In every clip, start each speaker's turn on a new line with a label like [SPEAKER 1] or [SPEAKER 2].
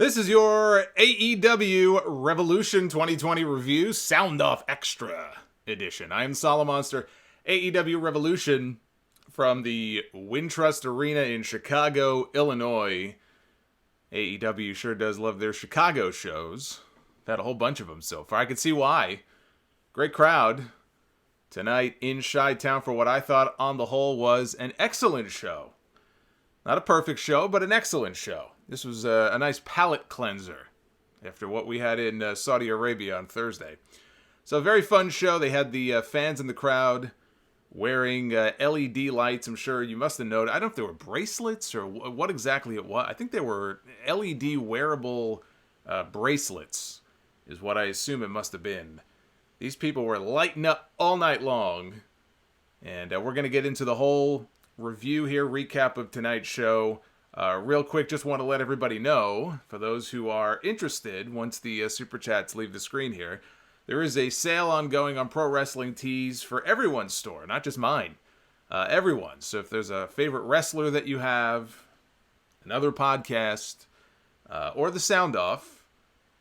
[SPEAKER 1] This is your AEW Revolution 2020 review, Sound Off Extra edition. I am Solomonster. AEW Revolution from the Wintrust Arena in Chicago, Illinois. AEW sure does love their Chicago shows. I've had a whole bunch of them so far. I can see why. Great crowd tonight in Chi-Town for what I thought on the whole was an excellent show. Not a perfect show, but an excellent show. This was a nice palate cleanser after what we had in Saudi Arabia on Thursday. So a very fun show. They had the fans in the crowd wearing LED lights. I'm sure you must have noted. I don't know if they were bracelets or what exactly it was. I think they were LED wearable bracelets is what I assume it must have been. These people were lighting up all night long. And we're going to get into the whole review here, recap of tonight's show. Real quick, just want to let everybody know, for those who are interested, once the Super Chats leave the screen here, there is a sale ongoing on Pro Wrestling Tees for everyone's store, not just mine. Everyone. So if there's a favorite wrestler that you have, another podcast, or the Sound Off,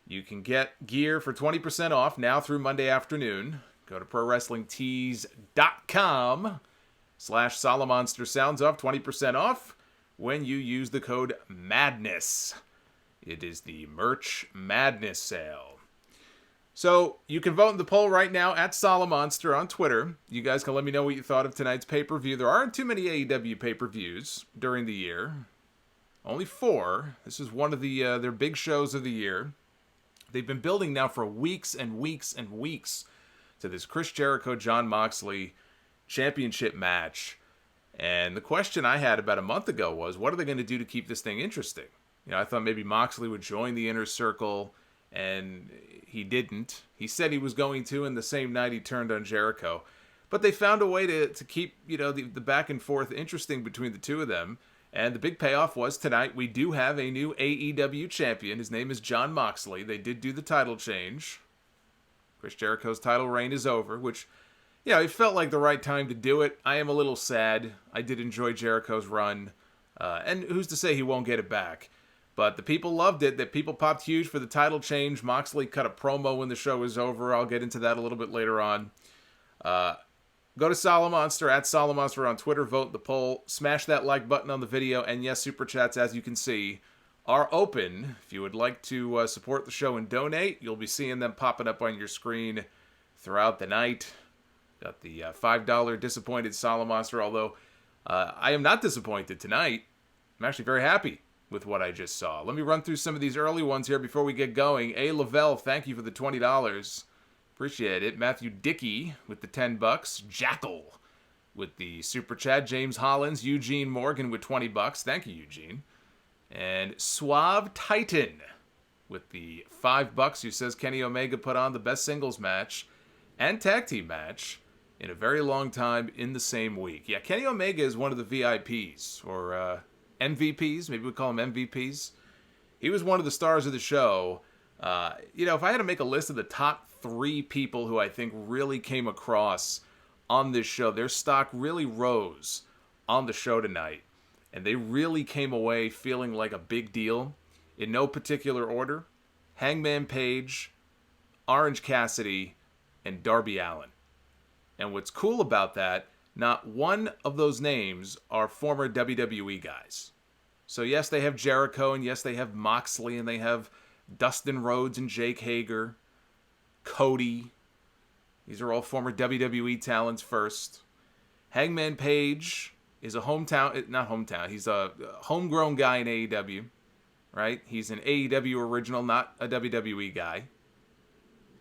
[SPEAKER 1] you can get gear for 20% off now through Monday afternoon. Go to ProWrestlingTees.com/Solomonster Sounds Off, 20% off. When you use the code MADNESS. It is the Merch Madness sale. So you can vote in the poll right now at Solomonster on Twitter. You guys can let me know what you thought of tonight's pay-per-view. There aren't too many AEW pay-per-views during the year. Only 4. This is one of their big shows of the year. They've been building now for weeks and weeks and weeks to this Chris Jericho, Jon Moxley championship match. And the question I had about a month ago was, what are they going to do to keep this thing interesting? You know, I thought maybe Moxley would join the Inner Circle, and he didn't. He said he was going to, and the same night he turned on Jericho. But they found a way to keep, you know, the back and forth interesting between the two of them. And the big payoff was tonight we do have a new AEW champion. His name is Jon Moxley. They did do the title change. Chris Jericho's title reign is over, which... yeah, it felt like the right time to do it. I am a little sad. I did enjoy Jericho's run. And who's to say he won't get it back? But the people loved it. The people popped huge for the title change. Moxley cut a promo when the show was over. I'll get into that a little bit later on. Go to Solomonster, at Solomonster on Twitter. Vote the poll. Smash that like button on the video. And yes, Super Chats, as you can see, are open. If you would like to support the show and donate, you'll be seeing them popping up on your screen throughout the night. Got the $5 disappointed Solomonster, although I am not disappointed tonight. I'm actually very happy with what I just saw. Let me run through some of these early ones here before we get going. A. Lavelle, thank you for the $20. Appreciate it. Matthew Dickey with the $10. Jackal with the Super Chat. James Hollins. Eugene Morgan with $20. Thank you, Eugene. And Suave Titan with the $5, who says Kenny Omega put on the best singles match and tag team match in a very long time in the same week. Yeah, Kenny Omega is one of the VIPs, or MVPs, maybe we call them MVPs. He was one of the stars of the show. You know, if I had to make a list of the top 3 people who I think really came across on this show, their stock really rose on the show tonight. And they really came away feeling like a big deal. In no particular order: Hangman Page, Orange Cassidy, and Darby Allen. And what's cool about that, not one of those names are former WWE guys. So yes, they have Jericho, and yes, they have Moxley, and they have Dustin Rhodes and Jake Hager, Cody. These are all former WWE talents first. Hangman Page is he's a homegrown guy in AEW, right? He's an AEW original, not a WWE guy.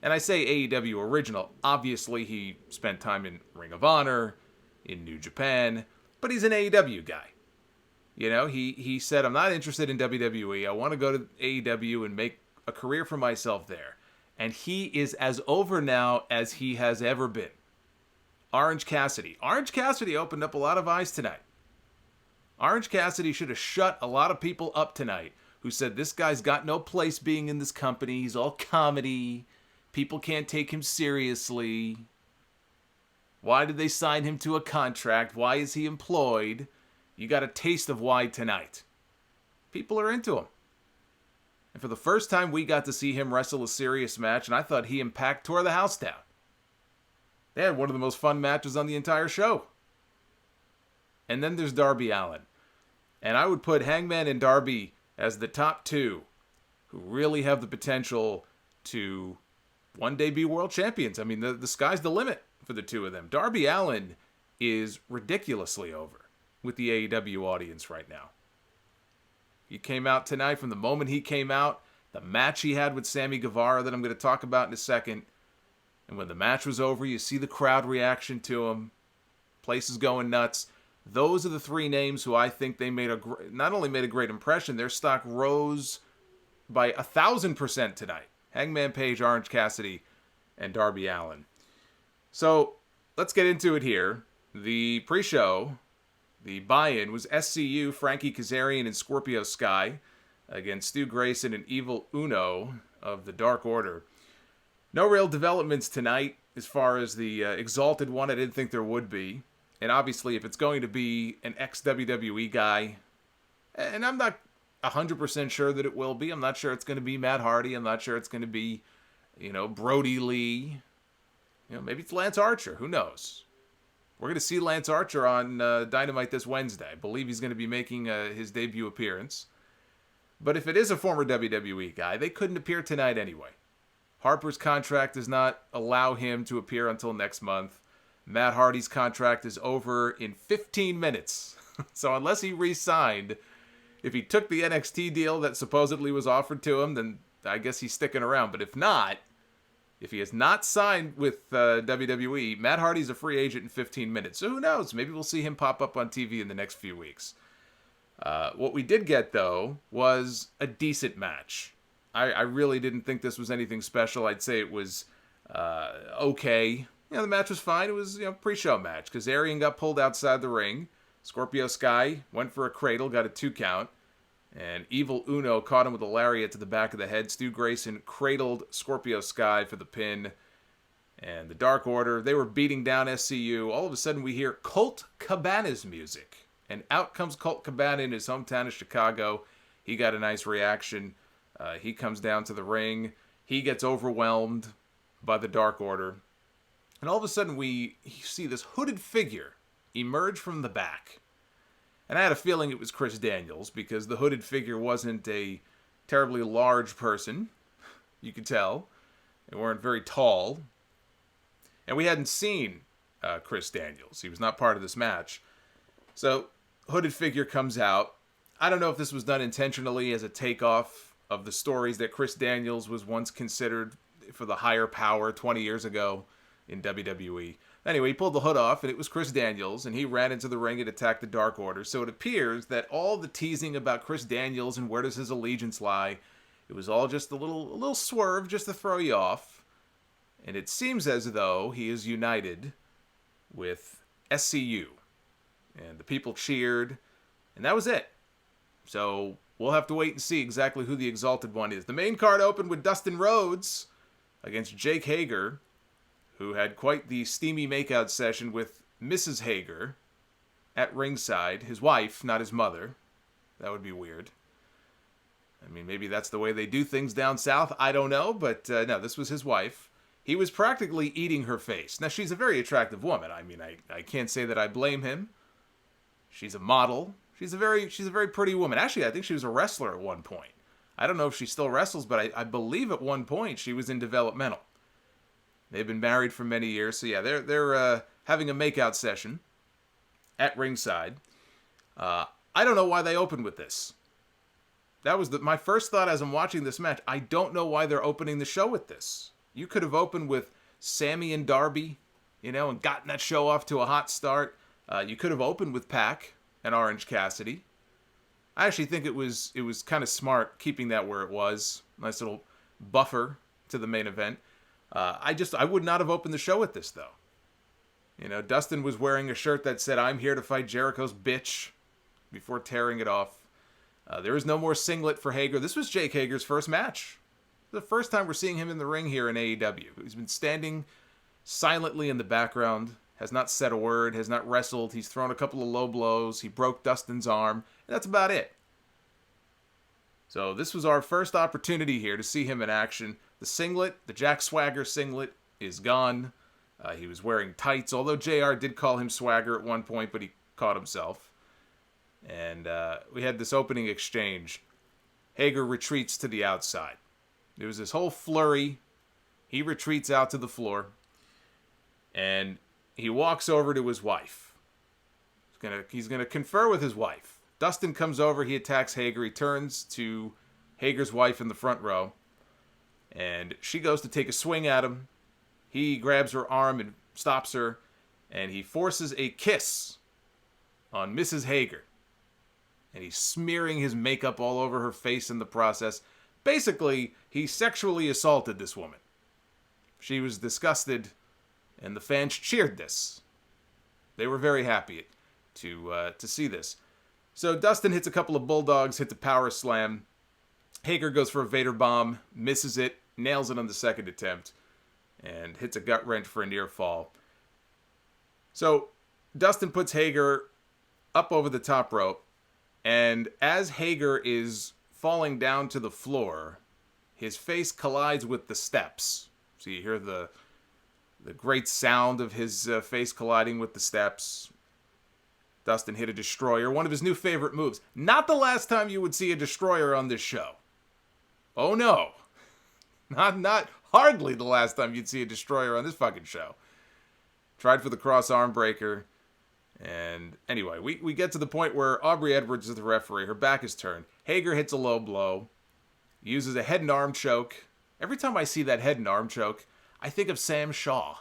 [SPEAKER 1] And I say AEW original, obviously he spent time in Ring of Honor, in New Japan, but he's an AEW guy. You know, he said, I'm not interested in WWE. I want to go to AEW and make a career for myself there. And he is as over now as he has ever been. Orange Cassidy. Orange Cassidy opened up a lot of eyes tonight. Orange Cassidy should have shut a lot of people up tonight who said, this guy's got no place being in this company. He's all comedy. People can't take him seriously. Why did they sign him to a contract? Why is he employed? You got a taste of why tonight. People are into him. And for the first time, we got to see him wrestle a serious match, and I thought he and Pac tore the house down. They had one of the most fun matches on the entire show. And then there's Darby Allen. And I would put Hangman and Darby as the top two who really have the potential to one day be world champions. I mean, the sky's the limit for the two of them. Darby Allen is ridiculously over with the AEW audience right now. He came out tonight. From the moment he came out, the match he had with Sammy Guevara that I'm going to talk about in a second, and when the match was over, you see the crowd reaction to him. Place is going nuts. Those are the three names who I think they not only made a great impression, their stock rose by 1,000% tonight. Hangman Page, Orange Cassidy, and Darby Allen. So let's get into it here. The pre-show, the buy-in was SCU, Frankie Kazarian, and Scorpio Sky against Stu Grayson and Evil Uno of the Dark Order. No real developments tonight as far as the Exalted One. I didn't think there would be. And obviously, if it's going to be an ex-WWE guy, and I'm not 100% sure that it will be. I'm not sure it's going to be Matt Hardy. I'm not sure it's going to be, Brody Lee. Maybe it's Lance Archer. Who knows? We're going to see Lance Archer on Dynamite this Wednesday. I believe he's going to be making his debut appearance. But if it is a former WWE guy, they couldn't appear tonight anyway. Harper's contract does not allow him to appear until next month. Matt Hardy's contract is over in 15 minutes. So unless he re-signed, if he took the NXT deal that supposedly was offered to him, then I guess he's sticking around. But if not, if he has not signed with WWE, Matt Hardy's a free agent in 15 minutes. So who knows? Maybe we'll see him pop up on TV in the next few weeks. What we did get, though, was a decent match. I really didn't think this was anything special. I'd say it was okay. The match was fine. It was, pre-show match. Kazarian got pulled outside the ring. Scorpio Sky went for a cradle, got a 2 count. And Evil Uno caught him with a lariat to the back of the head. Stu Grayson cradled Scorpio Sky for the pin. And the Dark Order, they were beating down SCU. All of a sudden, we hear Colt Cabana's music. And out comes Colt Cabana in his hometown of Chicago. He got a nice reaction. He comes down to the ring. He gets overwhelmed by the Dark Order. And all of a sudden, we see this hooded figure emerge from the back. And I had a feeling it was Chris Daniels, because the hooded figure wasn't a terribly large person. You could tell. They weren't very tall. And we hadn't seen Chris Daniels. He was not part of this match. So, hooded figure comes out. I don't know if this was done intentionally as a takeoff of the stories that Chris Daniels was once considered for the higher power 20 years ago in WWE. Anyway, he pulled the hood off, and it was Chris Daniels, and he ran into the ring and attacked the Dark Order. So it appears that all the teasing about Chris Daniels and where does his allegiance lie, it was all just a little swerve just to throw you off. And it seems as though he is united with SCU. And the people cheered, and that was it. So we'll have to wait and see exactly who the Exalted One is. The main card opened with Dustin Rhodes against Jake Hager, who had quite the steamy makeout session with Mrs. Hager at ringside. His wife, not his mother. That would be weird. I mean, maybe that's the way they do things down south. I don't know, but no, this was his wife. He was practically eating her face. Now, she's a very attractive woman. I mean, I can't say that I blame him. She's a model. She's a very pretty woman. Actually, I think she was a wrestler at one point. I don't know if she still wrestles, but I believe at one point she was in developmental. They've been married for many years, so yeah, they're having a makeout session at ringside. I don't know why they opened with this. That was my first thought as I'm watching this match. I don't know why they're opening the show with this. You could have opened with Sammy and Darby, and gotten that show off to a hot start. You could have opened with Pac and Orange Cassidy. I actually think it was kind of smart keeping that where it was. Nice little buffer to the main event. I would not have opened the show with this, though. Dustin was wearing a shirt that said, "I'm here to fight Jericho's bitch," before tearing it off. There is no more singlet for Hager. This was Jake Hager's first match. The first time we're seeing him in the ring here in AEW. He's been standing silently in the background, has not said a word, has not wrestled. He's thrown a couple of low blows. He broke Dustin's arm, and that's about it. So this was our first opportunity here to see him in action. The singlet, the Jack Swagger singlet, is gone. He was wearing tights, although JR did call him Swagger at one point, but he caught himself. And we had this opening exchange. Hager retreats to the outside. There was this whole flurry. He retreats out to the floor. And he walks over to his wife. He's gonna confer with his wife. Dustin comes over. He attacks Hager. He turns to Hager's wife in the front row. And she goes to take a swing at him. He grabs her arm and stops her. And he forces a kiss on Mrs. Hager. And he's smearing his makeup all over her face in the process. Basically, he sexually assaulted this woman. She was disgusted, and the fans cheered this. They were very happy to see this. So Dustin hits a couple of bulldogs, hits a power slam. Hager goes for a Vader bomb, misses it, nails it on the second attempt, and hits a gut wrench for a near fall. So Dustin puts Hager up over the top rope, and as Hager is falling down to the floor, his face collides with the steps. So you hear the great sound of his face colliding with the steps. Dustin hit a destroyer, one of his new favorite moves. Not the last time you would see a destroyer on this show. Oh no. Not hardly the last time you'd see a destroyer on this fucking show. Tried for the cross arm breaker. And anyway, we get to the point where Aubrey Edwards is the referee. Her back is turned. Hager hits a low blow. Uses a head and arm choke. Every time I see that head and arm choke, I think of Sam Shaw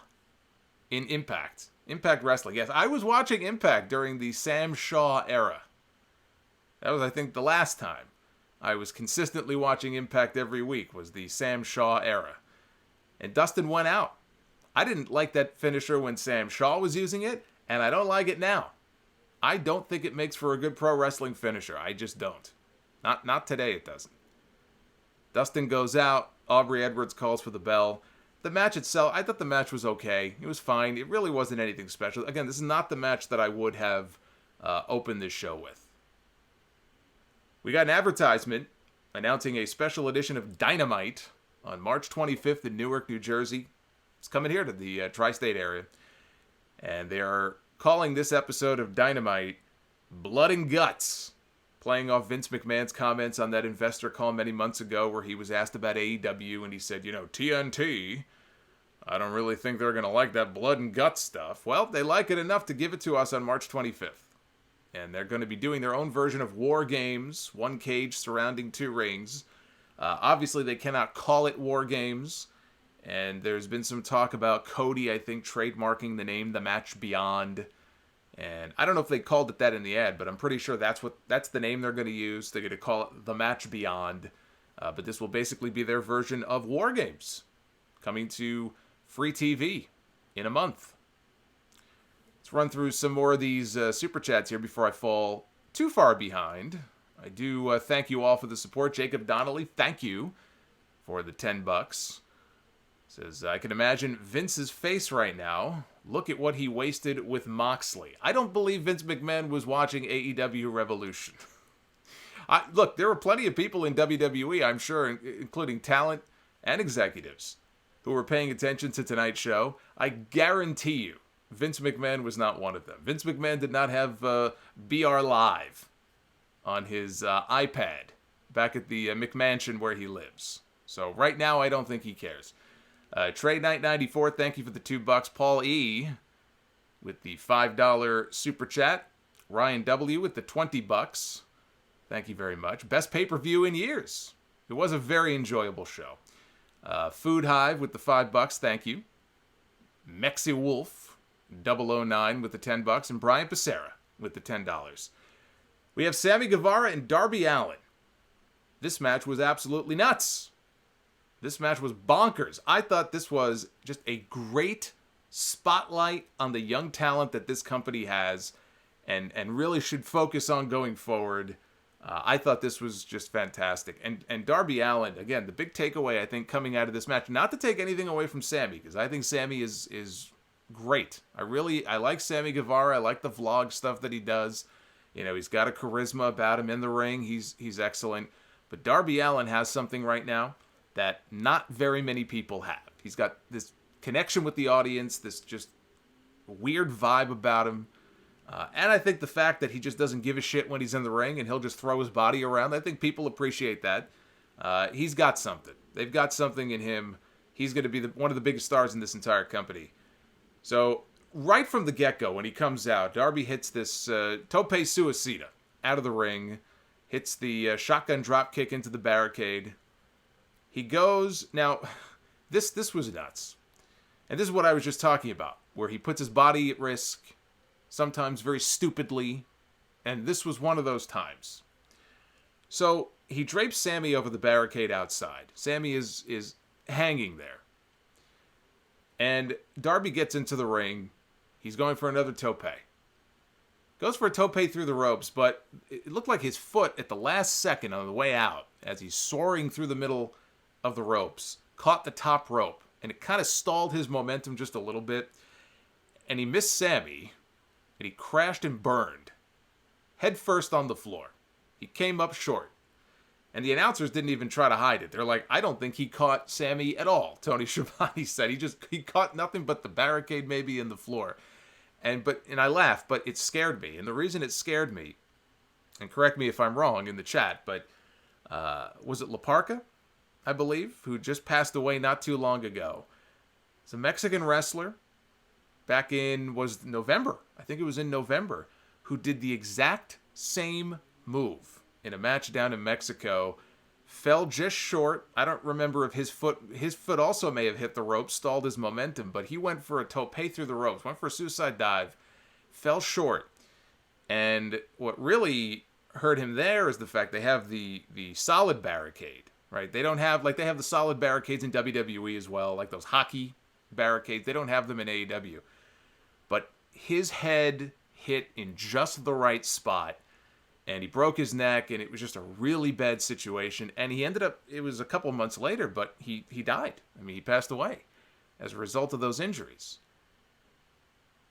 [SPEAKER 1] in Impact. Impact Wrestling. Yes, I was watching Impact during the Sam Shaw era. That was, I think, the last time I was consistently watching Impact every week was the Sam Shaw era. And Dustin went out. I didn't like that finisher when Sam Shaw was using it, and I don't like it now. I don't think it makes for a good pro wrestling finisher. I just don't. Not today it doesn't. Dustin goes out. Aubrey Edwards calls for the bell. The match itself, I thought the match was okay. It was fine. It really wasn't anything special. Again, this is not the match that I would have opened this show with. We got an advertisement announcing a special edition of Dynamite on March 25th in Newark, New Jersey. It's coming here to the tri-state area. And they are calling this episode of Dynamite Blood and Guts, playing off Vince McMahon's comments on that investor call many months ago where he was asked about AEW and he said, TNT, I don't really think they're going to like that blood and guts stuff. Well, they like it enough to give it to us on March 25th. And they're going to be doing their own version of War Games, one cage surrounding two rings. Obviously, they cannot call it War Games. And there's been some talk about Cody, I think, trademarking the name The Match Beyond. And I don't know if they called it that in the ad, but I'm pretty sure that's the name they're going to use. They're going to call it The Match Beyond. But this will basically be their version of War Games, coming to free TV in a month. Let's run through some more of these Super Chats here before I fall too far behind. I do thank you all for the support. Jacob Donnelly, thank you for the $10. Says, I can imagine Vince's face right now. Look at what he wasted with Moxley. I don't believe Vince McMahon was watching AEW Revolution. Look, there were plenty of people in WWE, I'm sure, including talent and executives, who were paying attention to tonight's show. I guarantee you, Vince McMahon was not one of them. Vince McMahon did not have BR Live on his iPad back at the McMansion where he lives. So right now, I don't think he cares. Trey Knight 94, thank you for the $2. Paul E with the $5 super chat. Ryan W with the $20. Thank you very much. Best pay-per-view in years. It was a very enjoyable show. Food Hive with the $5. Thank you. Mexi Wolf 009 with the $10, and Brian Becerra with the $10. We have Sammy Guevara and Darby Allen. This match was absolutely nuts. This match was bonkers. I thought this was just a great spotlight on the young talent that this company has and really should focus on going forward. I thought this was just fantastic. And Darby Allen, again, the big takeaway, I think, coming out of this match, not to take anything away from Sammy, because I think Sammy is great. I like Sammy Guevara. I like the vlog stuff that he does. He's got a charisma about him in the ring. He's excellent. But Darby Allin has something right now that not very many people have. He's got this connection with the audience, this just weird vibe about him. And I think the fact that he just doesn't give a shit when he's in the ring and he'll just throw his body around, I think people appreciate that. He's got something. They've got something in him. He's going to be one of the biggest stars in this entire company. So, right from the get-go, when he comes out, Darby hits this tope suicida out of the ring, hits the shotgun drop kick into the barricade. He goes... Now, this was nuts. And this is what I was just talking about, where he puts his body at risk, sometimes very stupidly, and this was one of those times. So, he drapes Sammy over the barricade outside. Sammy is hanging there. And Darby gets into the ring. He's going for another tope. Goes for a tope through the ropes, but it looked like his foot at the last second on the way out, as he's soaring through the middle of the ropes, caught the top rope, and it kind of stalled his momentum just a little bit. And he missed Sammy, and he crashed and burned, head first on the floor. He came up short. And the announcers didn't even try to hide it. They're like, I don't think he caught Sammy at all, Tony Schiavone said. He caught nothing but the barricade maybe in the floor. And I laughed, but it scared me. And the reason it scared me, and correct me if I'm wrong in the chat, but was it La Parka, I believe, who just passed away not too long ago? It's a Mexican wrestler back in, was November. I think it was in November, who did the exact same move in a match down in Mexico, fell just short. I don't remember if his foot also may have hit the rope, stalled his momentum, but he went for a tope through the ropes, went for a suicide dive, fell short. And what really hurt him there is the fact they have the solid barricade, right? They don't have, like they have the solid barricades in WWE as well, like those hockey barricades. They don't have them in AEW. But his head hit in just the right spot, and he broke his neck, and it was just a really bad situation. And he ended up, it was a couple months later, but he died. I mean, he passed away as a result of those injuries.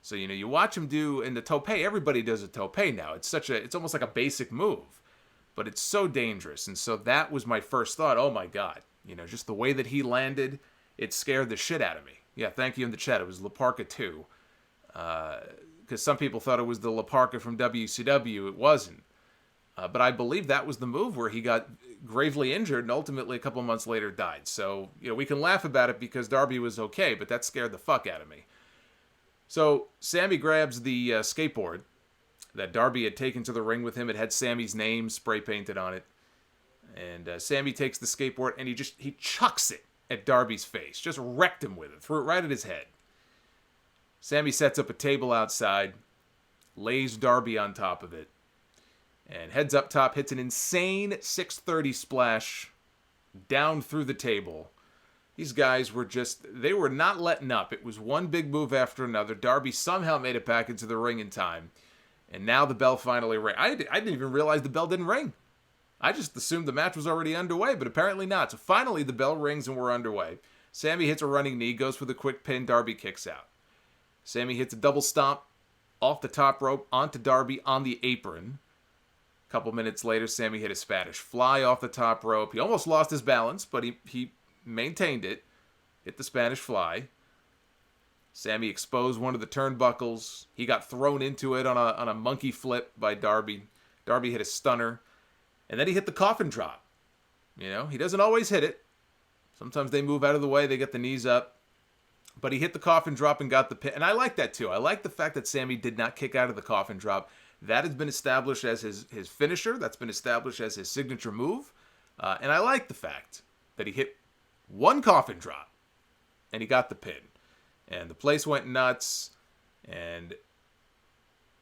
[SPEAKER 1] So, you watch him do, in the tope, everybody does a tope now. It's almost like a basic move, but it's so dangerous. And so that was my first thought. Oh my God. Just the way that he landed, it scared the shit out of me. Yeah, thank you in the chat. It was La Parka 2. Because some people thought it was the La Parka from WCW. It wasn't. But I believe that was the move where he got gravely injured and ultimately a couple months later died. So, we can laugh about it because Darby was okay, but that scared the fuck out of me. So, Sammy grabs the skateboard that Darby had taken to the ring with him. It had Sammy's name spray painted on it. And Sammy takes the skateboard and he chucks it at Darby's face. Just wrecked him with it. Threw it right at his head. Sammy sets up a table outside, lays Darby on top of it, and heads up top, hits an insane 630 splash down through the table. These guys they were not letting up. It was one big move after another. Darby somehow made it back into the ring in time. And now the bell finally rang. I didn't even realize the bell didn't ring. I just assumed the match was already underway, but apparently not. So finally the bell rings and we're underway. Sammy hits a running knee, goes for the quick pin. Darby kicks out. Sammy hits a double stomp off the top rope onto Darby on the apron. A couple minutes later, Sammy hit a Spanish fly off the top rope. He almost lost his balance, but he maintained it. Hit the Spanish fly. Sammy exposed one of the turnbuckles. He got thrown into it on a monkey flip by Darby. Darby hit a stunner. And then he hit the coffin drop. He doesn't always hit it. Sometimes they move out of the way. They get the knees up. But he hit the coffin drop and got the pin. And I like that too. I like the fact that Sammy did not kick out of the coffin drop. That has been established as his finisher. That's been established as his signature move. And I like the fact that he hit one coffin drop and he got the pin. And the place went nuts. And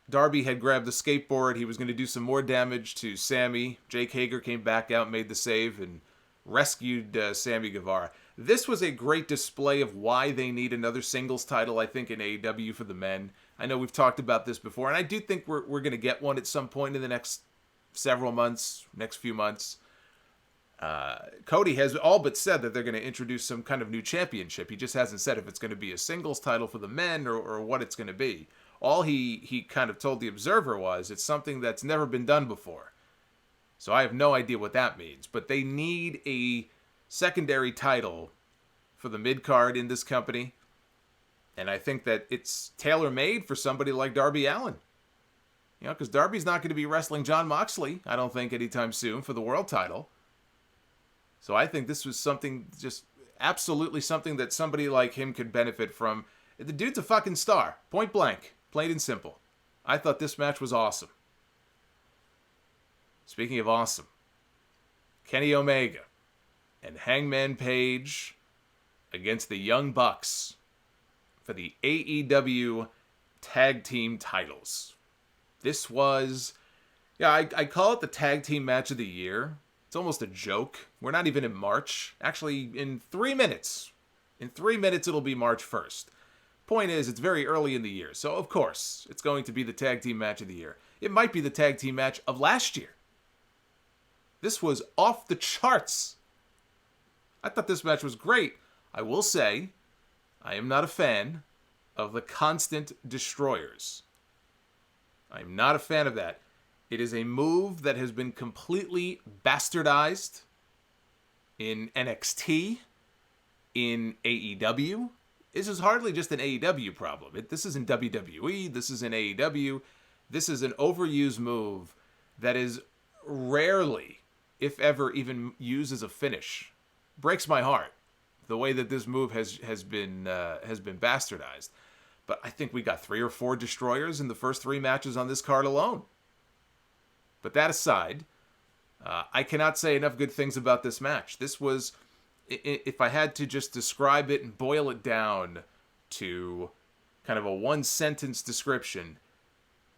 [SPEAKER 1] Darby had grabbed the skateboard. He was going to do some more damage to Sammy. Jake Hager came back out, made the save, and rescued Sammy Guevara. This was a great display of why they need another singles title, I think, in AEW for the men. I know we've talked about this before, and I do think we're going to get one at some point in the next several months, next few months. Cody has all but said that they're going to introduce some kind of new championship. He just hasn't said if it's going to be a singles title for the men or what it's going to be. All he kind of told the Observer was it's something that's never been done before. So I have no idea what that means. But they need a secondary title for the mid-card in this company. And I think that it's tailor-made for somebody like Darby Allen. Because Darby's not going to be wrestling Jon Moxley, I don't think, anytime soon for the world title. So I think this was something, just absolutely something that somebody like him could benefit from. The dude's a fucking star. Point blank. Plain and simple. I thought this match was awesome. Speaking of awesome, Kenny Omega and Hangman Page against the Young Bucks for the AEW Tag Team titles. This was, I call it the Tag Team Match of the Year. It's almost a joke. We're not even in March. Actually, in 3 minutes. In 3 minutes, it'll be March 1st. Point is, it's very early in the year. So, of course, it's going to be the Tag Team Match of the Year. It might be the Tag Team Match of last year. This was off the charts. I thought this match was great. I will say, I am not a fan of the constant destroyers. I'm not a fan of that. It is a move that has been completely bastardized in NXT, in AEW. This is hardly just an AEW problem. This isn't WWE. This is in AEW. This is an overused move that is rarely, if ever, even used as a finish. Breaks my heart the way that this move has been bastardized. But I think we got 3 or 4 destroyers in the first 3 matches on this card alone. But that aside, I cannot say enough good things about this match. This was, if I had to just describe it and boil it down to kind of a 1-sentence description,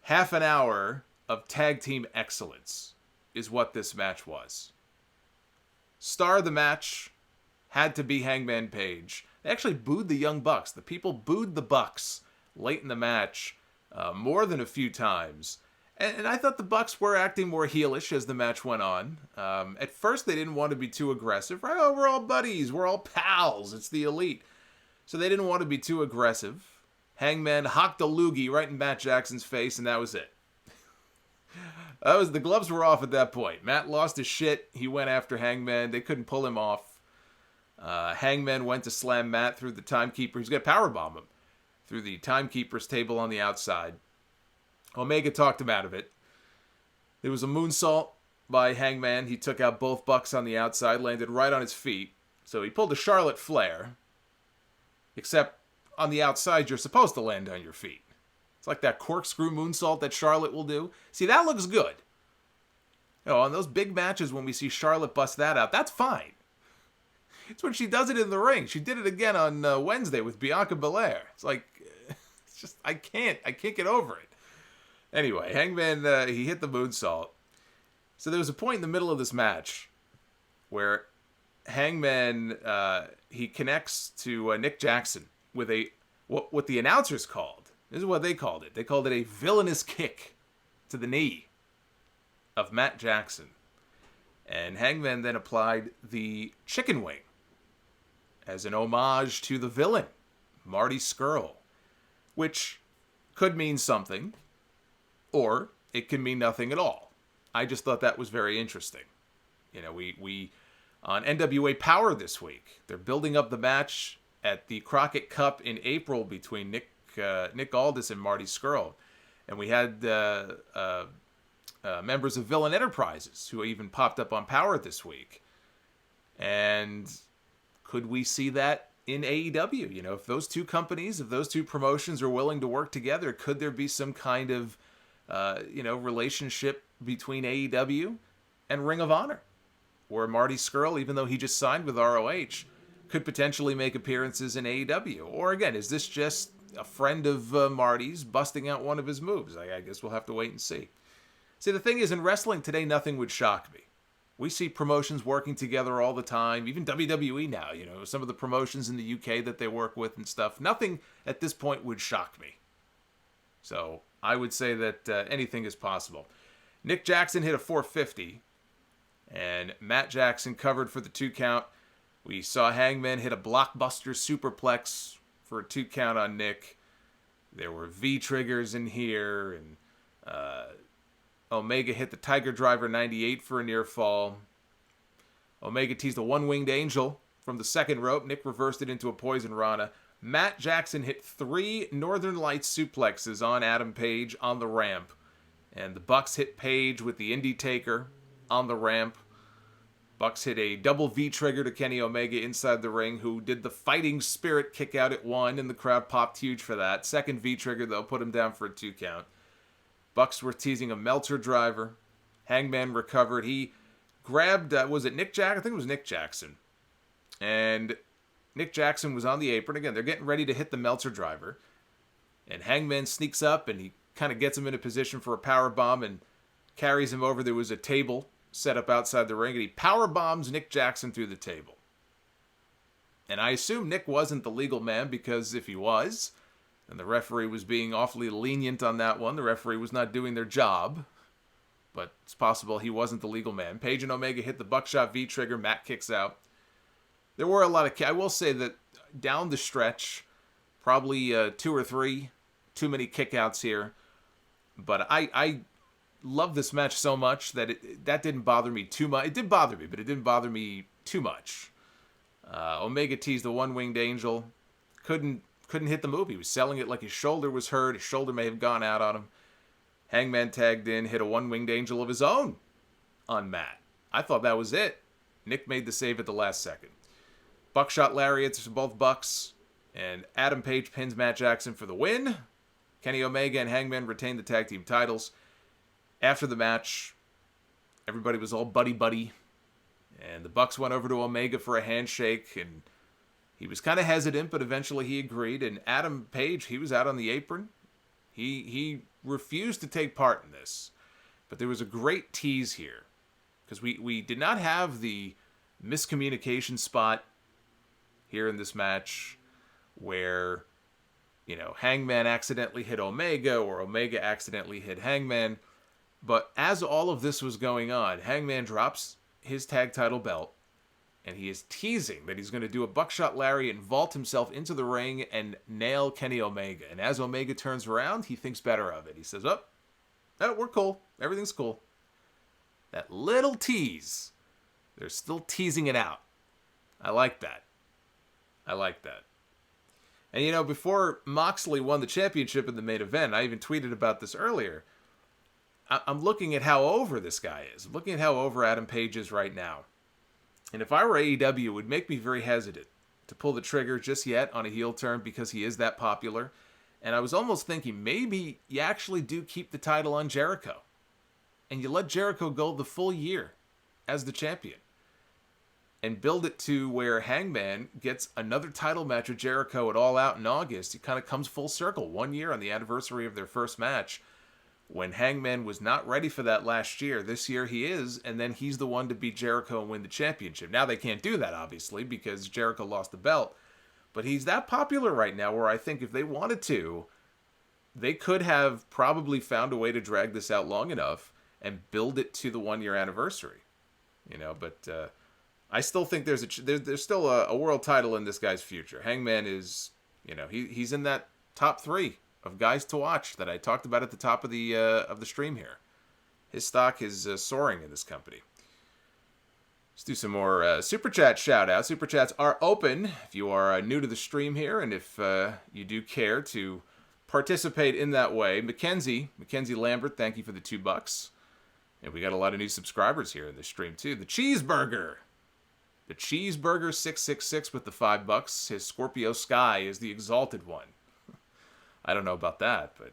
[SPEAKER 1] half an hour of tag team excellence is what this match was. Star of the match had to be Hangman Page. They actually booed the Young Bucks. The people booed the Bucks late in the match more than a few times. And I thought the Bucks were acting more heelish as the match went on. At first, they didn't want to be too aggressive. Right? Oh, we're all buddies. We're all pals. It's the Elite. So they didn't want to be too aggressive. Hangman hocked a loogie right in Matt Jackson's face, and that was it. The gloves were off at that point. Matt lost his shit. He went after Hangman. They couldn't pull him off. Hangman went to slam Matt through the timekeeper. He's going to powerbomb him through the timekeeper's table on the outside. Omega talked him out of it. There was a moonsault by Hangman. He took out both Bucks on the outside, landed right on his feet. So he pulled a Charlotte Flair. Except on the outside, you're supposed to land on your feet. It's like that corkscrew moonsault that Charlotte will do. See, that looks good. On those big matches when we see Charlotte bust that out, that's fine. It's when she does it in the ring. She did it again on Wednesday with Bianca Belair. It's like, it's just, I can't get over it. Anyway, Hangman, he hit the moonsault. So there was a point in the middle of this match where Hangman, he connects to Nick Jackson with what the announcers called. This is what they called it. They called it a villainous kick to the knee of Matt Jackson. And Hangman then applied the chicken wing as an homage to the villain, Marty Scurll, which could mean something, or it can mean nothing at all. I just thought that was very interesting. We on NWA Power this week, they're building up the match at the Crockett Cup in April between Nick Aldis and Marty Scurll. And we had members of Villain Enterprises who even popped up on Power this week. And could we see that in AEW? If those two companies, if those two promotions are willing to work together, could there be some kind of, relationship between AEW and Ring of Honor? Where Marty Scurll, even though he just signed with ROH, could potentially make appearances in AEW? Or again, is this just a friend of Marty's busting out one of his moves? I guess we'll have to wait and see. See, the thing is, in wrestling today, nothing would shock me. We see promotions working together all the time, even WWE now, some of the promotions in the UK that they work with and stuff. Nothing at this point would shock me. So I would say that anything is possible. Nick Jackson hit a 450, and Matt Jackson covered for the 2 count. We saw Hangman hit a blockbuster superplex for a 2 count on Nick. There were V-triggers in here, and Omega hit the Tiger Driver 98 for a near fall. Omega teased a one-winged angel from the second rope. Nick reversed it into a poison rana. Matt Jackson hit 3 Northern Lights suplexes on Adam Page on the ramp. And the Bucks hit Page with the Indie Taker on the ramp. Bucks hit a double V-trigger to Kenny Omega inside the ring, who did the Fighting Spirit kick out at 1, and the crowd popped huge for that. Second V-trigger, though, put him down for a 2 count. Bucks were teasing a Meltzer driver. Hangman recovered. He grabbed, was it Nick Jackson? I think it was Nick Jackson. And Nick Jackson was on the apron. Again, they're getting ready to hit the Meltzer driver. And Hangman sneaks up, and he kind of gets him in a position for a powerbomb and carries him over. There was a table set up outside the ring, and he power bombs Nick Jackson through the table. And I assume Nick wasn't the legal man, because if he was, and the referee was being awfully lenient on that one, the referee was not doing their job. But it's possible he wasn't the legal man. Page and Omega hit the buckshot V-trigger. Matt kicks out. There were a lot of... I will say that down the stretch, probably 2 or 3 too many kickouts here. But I love this match so much that that didn't bother me too much. It did bother me, but it didn't bother me too much. Omega teased the one-winged angel. Couldn't hit the move. He was selling it like his shoulder was hurt. His shoulder may have gone out on him. Hangman tagged in, hit a one-winged angel of his own on Matt. I thought that was it. Nick made the save at the last second. Buckshot lariats for both Bucks. And Adam Page pins Matt Jackson for the win. Kenny Omega and Hangman retained the tag team titles. After the match, everybody was all buddy-buddy. And the Bucks went over to Omega for a handshake. And he was kind of hesitant, but eventually he agreed. And Adam Page, he was out on the apron. He refused to take part in this. But there was a great tease here. Because we did not have the miscommunication spot here in this match where, you know, Hangman accidentally hit Omega or Omega accidentally hit Hangman. But as all of this was going on, Hangman drops his tag title belt, and he is teasing that he's going to do a buckshot lariat and vault himself into the ring and nail Kenny Omega. And as Omega turns around, he thinks better of it. He says, oh, we're cool. Everything's cool. That little tease. They're still teasing it out. I like that. And, you know, before Moxley won the championship in the main event, I even tweeted about this earlier. I'm looking at how over this guy is. I'm looking at how over Adam Page is right now. And if I were AEW, it would make me very hesitant to pull the trigger just yet on a heel turn because he is that popular. And I was almost thinking maybe you actually do keep the title on Jericho. And you let Jericho go the full year as the champion. And build it to where Hangman gets another title match with Jericho at All Out in August. It kind of comes full circle. 1 year on the anniversary of their first match. When Hangman was not ready for that last year, this year he is, and then he's the one to beat Jericho and win the championship. Now they can't do that, obviously, because Jericho lost the belt. But he's that popular right now where I think if they wanted to, they could have probably found a way to drag this out long enough and build it to the 1 year anniversary. You know, but I still think there's still a world title in this guy's future. Hangman is, you know, he's in that top 3 of guys to watch that I talked about at the top of the stream here. His stock is soaring in this company. Let's do some more Super Chat shout-outs. Super Chats are open if you are new to the stream here, and if you do care to participate in that way. Mackenzie Lambert, thank you for the $2. And we got a lot of new subscribers here in this stream, too. The Cheeseburger 666 with the $5. His Scorpio Sky is the exalted one. I don't know about that, but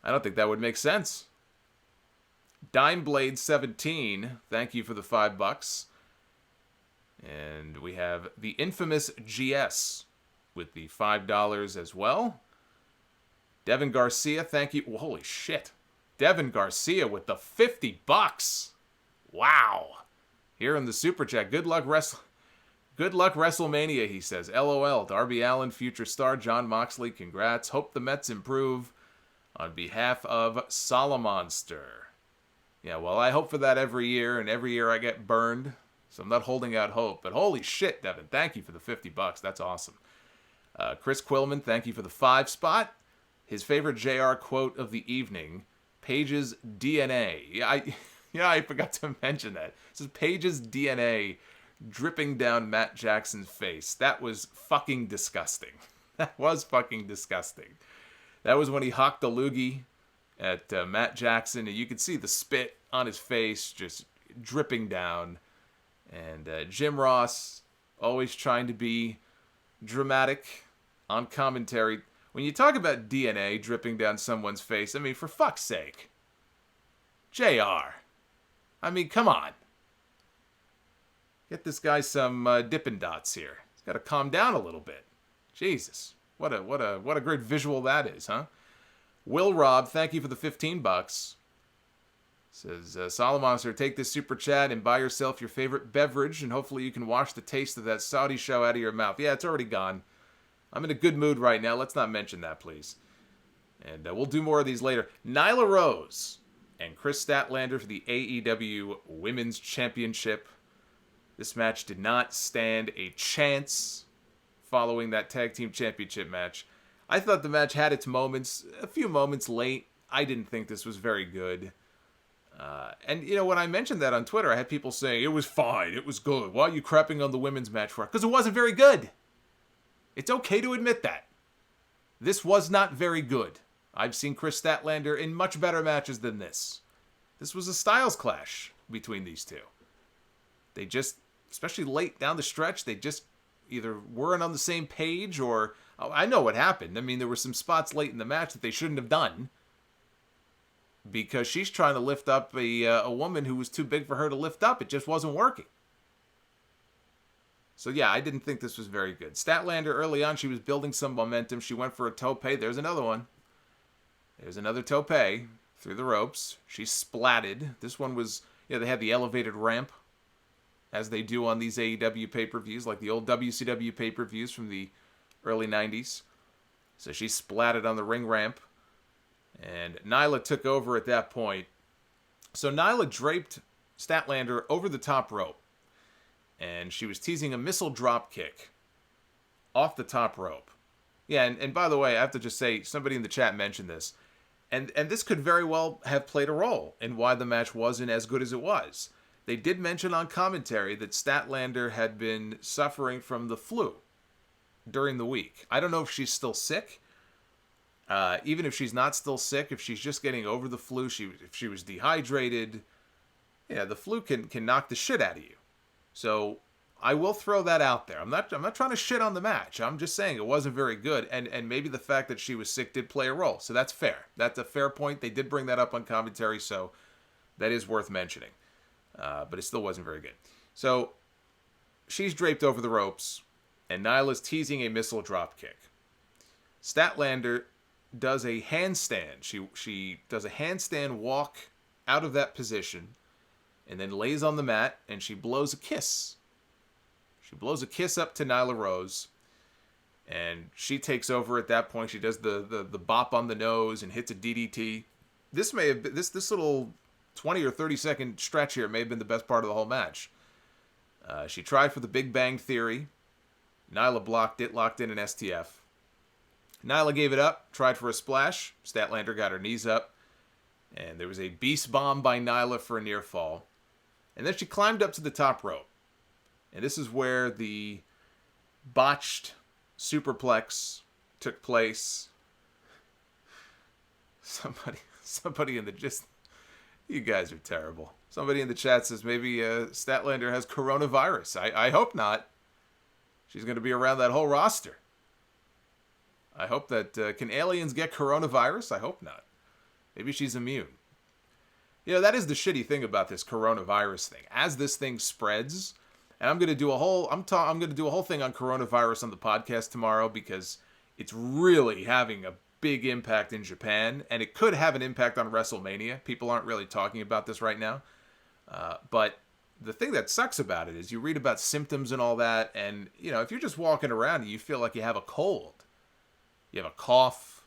[SPEAKER 1] I don't think that would make sense. Dimeblade17, thank you for the $5. And we have the infamous GS with the $5 as well. Devin Garcia, thank you. Well, holy shit. Devin Garcia with the $50. Wow. Here in the Super Chat. Good luck WrestleMania, he says. LOL. Darby Allen, future star. Jon Moxley, congrats. Hope the Mets improve. On behalf of Solomonster. Yeah, well, I hope for that every year, and every year I get burned. So I'm not holding out hope. But holy shit, Devin. Thank you for the $50. That's awesome. Chris Quillman, thank you for the $5 spot. His favorite JR quote of the evening. Paige's DNA. I forgot to mention that. It says Paige's DNA dripping down Matt Jackson's face. That was fucking disgusting. That was fucking disgusting. That was when he hocked the loogie at Matt Jackson, and you could see the spit on his face just dripping down. And Jim Ross, always trying to be dramatic on commentary. When you talk about DNA dripping down someone's face, I mean, for fuck's sake. JR. I mean, come on. Get this guy some Dippin' Dots here. He's got to calm down a little bit. Jesus. What a great visual that is, huh? Will Rob, thank you for the $15. Says, Solomonster, take this super chat and buy yourself your favorite beverage, and hopefully you can wash the taste of that Saudi show out of your mouth. Yeah, it's already gone. I'm in a good mood right now. Let's not mention that, please. And we'll do more of these later. Nyla Rose and Chris Statlander for the AEW Women's Championship. This match did not stand a chance following that Tag Team Championship match. I thought the match had its moments, a few moments late. I didn't think this was very good. And, when I mentioned that on Twitter, I had people saying, it was fine, it was good. Why are you crapping on the women's match for it? Because it wasn't very good. It's okay to admit that. This was not very good. I've seen Chris Statlander in much better matches than this. This was a styles clash between these two. They just, especially late down the stretch, they just either weren't on the same page or... I know what happened. I mean, there were some spots late in the match that they shouldn't have done. Because she's trying to lift up a woman who was too big for her to lift up. It just wasn't working. So yeah, I didn't think this was very good. Statlander, early on, she was building some momentum. She went for a tope. There's another one. There's another tope through the ropes. She splatted. This one was, they had the elevated ramp, as they do on these AEW pay-per-views, like the old WCW pay-per-views from the early 90s. So she splatted on the ring ramp. And Nyla took over at that point. So Nyla draped Statlander over the top rope. And she was teasing a missile drop kick off the top rope. Yeah, and by the way, I have to just say, somebody in the chat mentioned this. And this could very well have played a role in why the match wasn't as good as it was. They did mention on commentary that Statlander had been suffering from the flu during the week. I don't know if she's still sick. Even if she's not still sick, if she's just getting over the flu, if she was dehydrated, the flu can knock the shit out of you. So I will throw that out there. I'm not trying to shit on the match. I'm just saying it wasn't very good, and maybe the fact that she was sick did play a role. So that's fair. That's a fair point. They did bring that up on commentary, so that is worth mentioning. But it still wasn't very good. So she's draped over the ropes, and Nyla's teasing a missile drop kick. Statlander does a handstand. She does a handstand walk out of that position and then lays on the mat and she blows a kiss. She blows a kiss up to Nyla Rose and she takes over at that point. She does the bop on the nose and hits a DDT. This may have been, this little 20 or 30 second stretch here may have been the best part of the whole match. She tried for the Big Bang Theory. Nyla blocked it, locked in an STF. Nyla gave it up, tried for a splash. Statlander got her knees up. And there was a beast bomb by Nyla for a near fall. And then she climbed up to the top rope. And this is where the botched superplex took place. Somebody in the you guys are terrible. Somebody in the chat says maybe Statlander has coronavirus. I hope not. She's going to be around that whole roster. I hope that... can aliens get coronavirus? I hope not. Maybe she's immune. That is the shitty thing about this coronavirus thing. As this thing spreads, and I'm going to do a whole... I'm going to do a whole thing on coronavirus on the podcast tomorrow because it's really having a big impact in Japan, and it could have an impact on WrestleMania. People aren't really talking about this right now. But the thing that sucks about it is you read about symptoms and all that, and, if you're just walking around and you feel like you have a cold, you have a cough,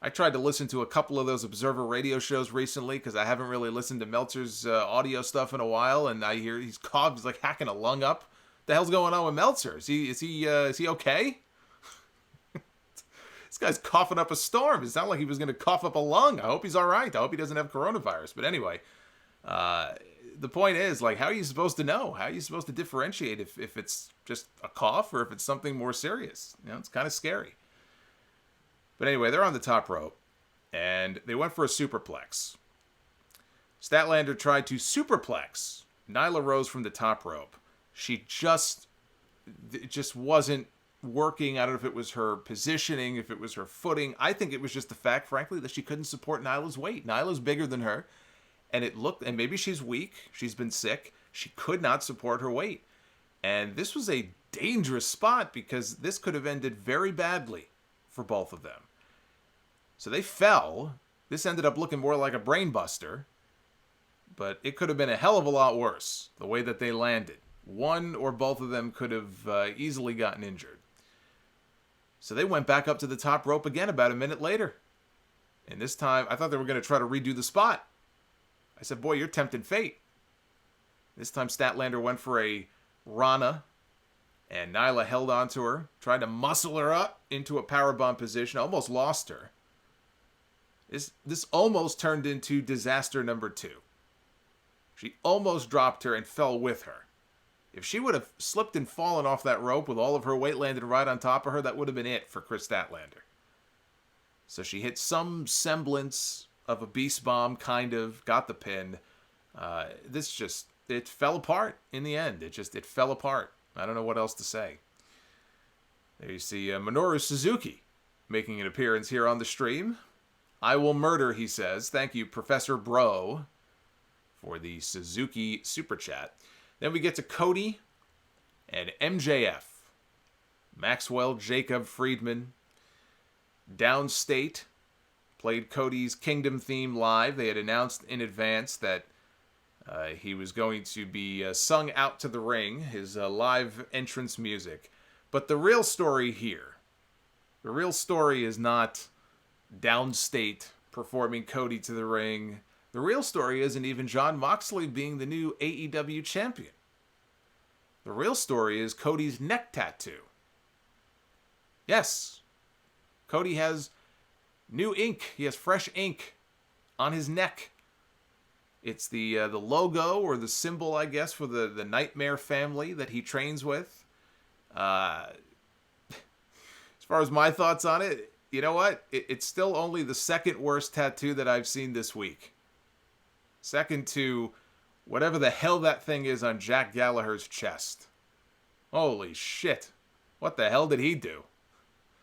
[SPEAKER 1] I tried to listen to a couple of those Observer radio shows recently because I haven't really listened to Meltzer's audio stuff in a while, and I hear he's coughing, he's like hacking a lung up. What the hell's going on with Meltzer? Is he okay? This guy's coughing up a storm. It sounded like he was going to cough up a lung. I hope he's all right. I hope he doesn't have coronavirus. But anyway, the point is, like, how are you supposed to know? How are you supposed to differentiate if it's just a cough or if it's something more serious? You know, it's kind of scary. But anyway, they're on the top rope, and they went for a superplex. Statlander tried to superplex Nyla Rose from the top rope. It just wasn't working. I don't know if it was her positioning, if it was her footing. I think it was just the fact, frankly, that she couldn't support Nyla's weight. Nyla's bigger than her, and and maybe she's weak. She's been sick. She could not support her weight. And this was a dangerous spot because this could have ended very badly for both of them. So they fell. This ended up looking more like a brain buster, but it could have been a hell of a lot worse, the way that they landed. One or both of them could have easily gotten injured. So they went back up to the top rope again about a minute later. And this time, I thought they were going to try to redo the spot. I said, boy, you're tempting fate. This time, Statlander went for a Rana, and Nyla held onto her, tried to muscle her up into a powerbomb position, almost lost her. This almost turned into disaster number 2. She almost dropped her and fell with her. If she would have slipped and fallen off that rope with all of her weight landed right on top of her, that would have been it for Kris Statlander. So she hit some semblance of a beast bomb, kind of, got the pin. It fell apart in the end. It fell apart. I don't know what else to say. There you see Minoru Suzuki making an appearance here on the stream. I will murder, he says. Thank you, Professor Bro, for the Suzuki Super Chat. Then we get to Cody and MJF. Maxwell Jacob Friedman. Downstate played Cody's Kingdom theme live. They had announced in advance that he was going to be sung out to the ring, his live entrance music. But the real story here, the real story is not Downstate performing Cody to the ring. The real story isn't even Jon Moxley being the new AEW champion. The real story is Cody's neck tattoo. Yes, Cody has new ink. He has fresh ink on his neck. It's the logo or the symbol, I guess, for the Nightmare family that he trains with. As far as my thoughts on it, you know what? It's still only the second worst tattoo that I've seen this week. Second to whatever the hell that thing is on Jack Gallagher's chest. Holy shit. What the hell did he do?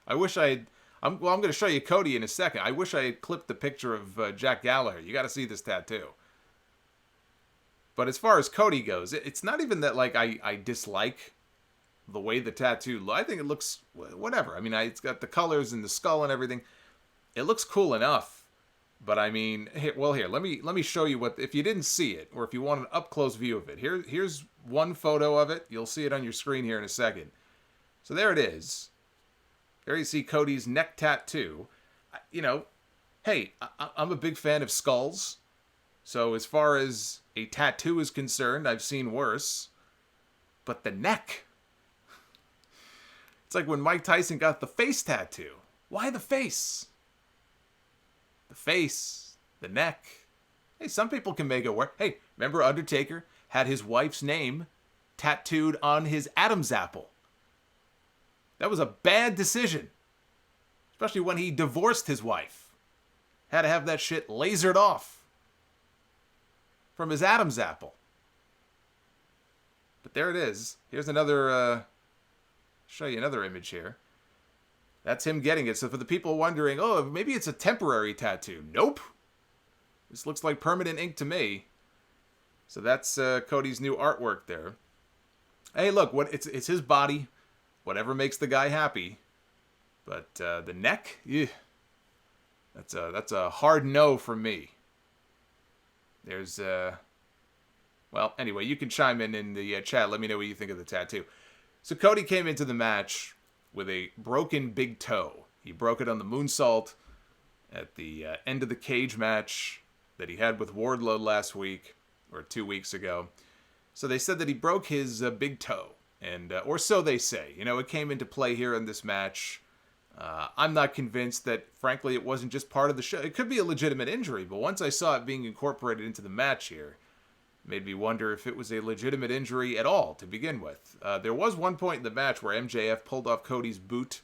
[SPEAKER 1] I wish I had... I'm going to show you Cody in a second. I wish I had clipped the picture of Jack Gallagher. You got to see this tattoo. But as far as Cody goes, it's not even that like I dislike the way the tattoo looks. I think it looks whatever. I mean, it's got the colors and the skull and everything. It looks cool enough. But I mean, here, let me show you what, if you didn't see it, or if you want an up-close view of it. Here's one photo of it. You'll see it on your screen here in a second. So there it is. There you see Cody's neck tattoo. You know, hey, I'm a big fan of skulls. So as far as a tattoo is concerned, I've seen worse. But the neck. It's like when Mike Tyson got the face tattoo. Why the face? The face, the neck. Hey, some people can make it work. Hey, remember Undertaker had his wife's name tattooed on his Adam's apple? That was a bad decision. Especially when he divorced his wife. Had to have that shit lasered off from his Adam's apple. But there it is. Here's another, show you another image here. That's him getting it. So for the people wondering, oh, maybe it's a temporary tattoo. Nope. This looks like permanent ink to me. So that's Cody's new artwork there. Hey, look, it's his body. Whatever makes the guy happy. But the neck, that's a hard no for me. There's well, anyway, you can chime in the chat. Let me know what you think of the tattoo. So Cody came into the match with a broken big toe. He broke it on the moonsault at the end of the cage match that he had with Wardlow last week, or 2 weeks ago. So they said that he broke his big toe, and or so they say. You know, it came into play here in this match. I'm not convinced that, frankly, it wasn't just part of the show. It could be a legitimate injury, but once I saw it being incorporated into the match here, it made me wonder if it was a legitimate injury at all to begin with. There was one point in the match where MJF pulled off Cody's boot,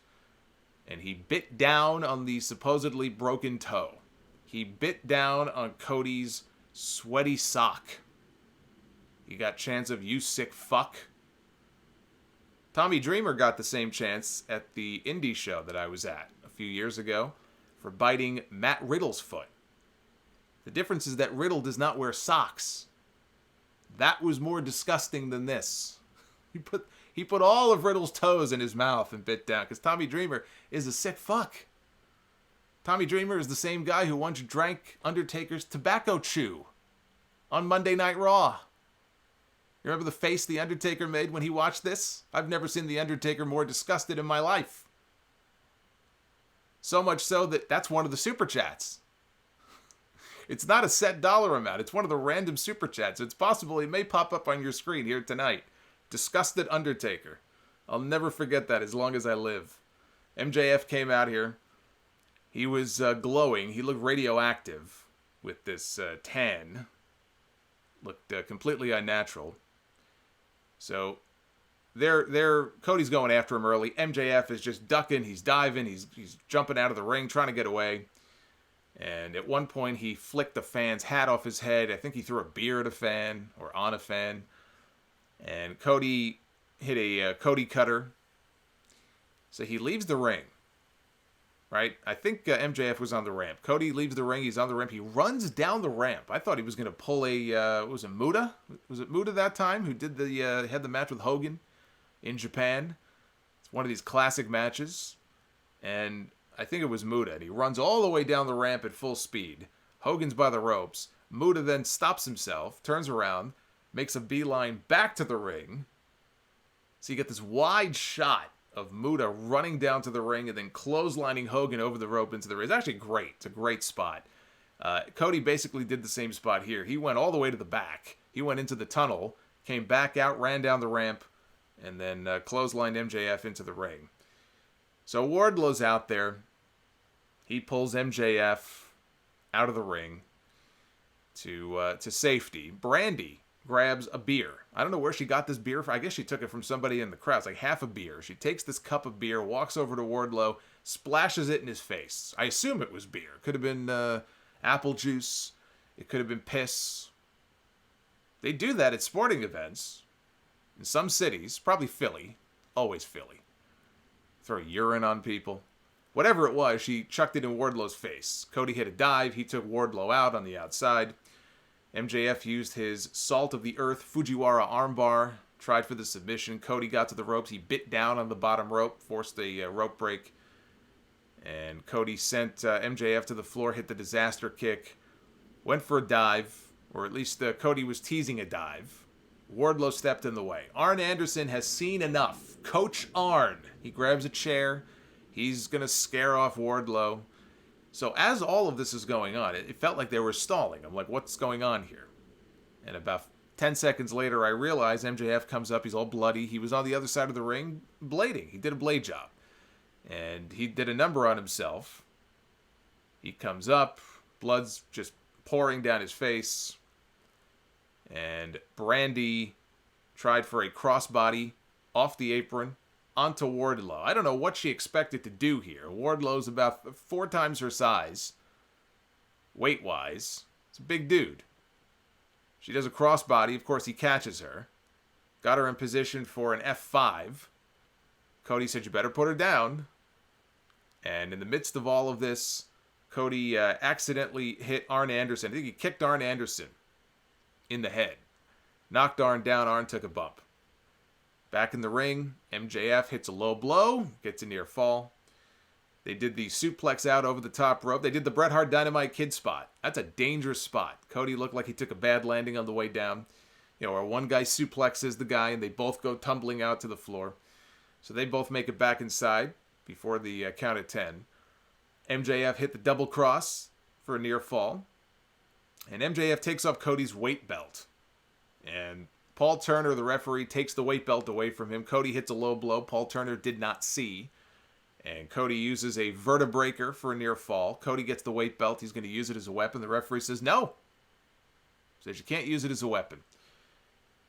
[SPEAKER 1] and he bit down on the supposedly broken toe. He bit down on Cody's sweaty sock. He got chants of "you sick fuck." Tommy Dreamer got the same chance at the indie show that I was at a few years ago for biting Matt Riddle's foot. The difference is that Riddle does not wear socks. That was more disgusting than this. He put all of Riddle's toes in his mouth and bit down, because Tommy Dreamer is a sick fuck. Tommy Dreamer is the same guy who once drank Undertaker's tobacco chew on Monday Night Raw. You remember the face The Undertaker made when he watched this? I've never seen The Undertaker more disgusted in my life. So much so that that's one of the super chats. It's not a set dollar amount. It's one of the random super chats. It's possible it may pop up on your screen here tonight. Disgusted Undertaker. I'll never forget that as long as I live. MJF came out here. He was glowing. He looked radioactive with this tan. Looked completely unnatural. So Cody's going after him early. MJF is just ducking. He's diving. He's jumping out of the ring, trying to get away. And at one point, he flicked the fan's hat off his head. I think he threw a beer at a fan or on a fan. And Cody hit a Cody cutter. So he leaves the ring. Right? I think MJF was on the ramp. Cody leaves the ring. He's on the ramp. He runs down the ramp. I thought he was going to pull was it Muta? Was it Muta that time who did had the match with Hogan in Japan? It's one of these classic matches. And I think it was Muta. And he runs all the way down the ramp at full speed. Hogan's by the ropes. Muta then stops himself, turns around, makes a beeline back to the ring. So you get this wide shot of Muta running down to the ring and then clotheslining Hogan over the rope into the ring. It's actually great. It's a great spot. Cody basically did the same spot here. He went all the way to the back. He went into the tunnel, came back out, ran down the ramp, and then clotheslined MJF into the ring. So Wardlow's out there. He pulls MJF out of the ring to safety. Brandy grabs a beer. I don't know where she got this beer from. I guess she took it from somebody in the crowd. It's like half a beer. She takes this cup of beer, walks over to Wardlow, splashes it in his face. I assume it was beer. Could have been apple juice. It could have been piss. They do that at sporting events in some cities, probably Philly. Always Philly. Throw urine on people. Whatever it was, she chucked it in Wardlow's face. Cody hit a dive. He took Wardlow out on the outside. MJF used his Salt of the Earth Fujiwara armbar, tried for the submission. Cody got to the ropes. He bit down on the bottom rope, forced a rope break. And Cody sent MJF to the floor, hit the disaster kick, went for a dive, or at least Cody was teasing a dive. Wardlow stepped in the way. Arn Anderson has seen enough. Coach Arn. He grabs a chair. He's going to scare off Wardlow. So as all of this is going on, it felt like they were stalling. I'm like, what's going on here? And about 10 seconds later, I realize MJF comes up. He's all bloody. He was on the other side of the ring blading. He did a blade job. And he did a number on himself. He comes up. Blood's just pouring down his face. And Brandy tried for a crossbody off the apron onto Wardlow. I don't know what she expected to do here. Wardlow's about 4 times her size, weight-wise. It's a big dude. She does a crossbody. Of course, he catches her. Got her in position for an F5. Cody said, you better put her down. And in the midst of all of this, Cody accidentally hit Arn Anderson. I think he kicked Arn Anderson in the head. Knocked Arn down. Arn took a bump. Back in the ring, MJF hits a low blow, gets a near fall. They did the suplex out over the top rope. They did the Bret Hart Dynamite Kid spot. That's a dangerous spot. Cody looked like he took a bad landing on the way down. You know, where one guy suplexes the guy and they both go tumbling out to the floor. So they both make it back inside before the count of 10. MJF hit the double cross for a near fall. And MJF takes off Cody's weight belt. And Paul Turner, the referee, takes the weight belt away from him. Cody hits a low blow. Paul Turner did not see. And Cody uses a vertebreaker for a near fall. Cody gets the weight belt. He's going to use it as a weapon. The referee says no. Says you can't use it as a weapon.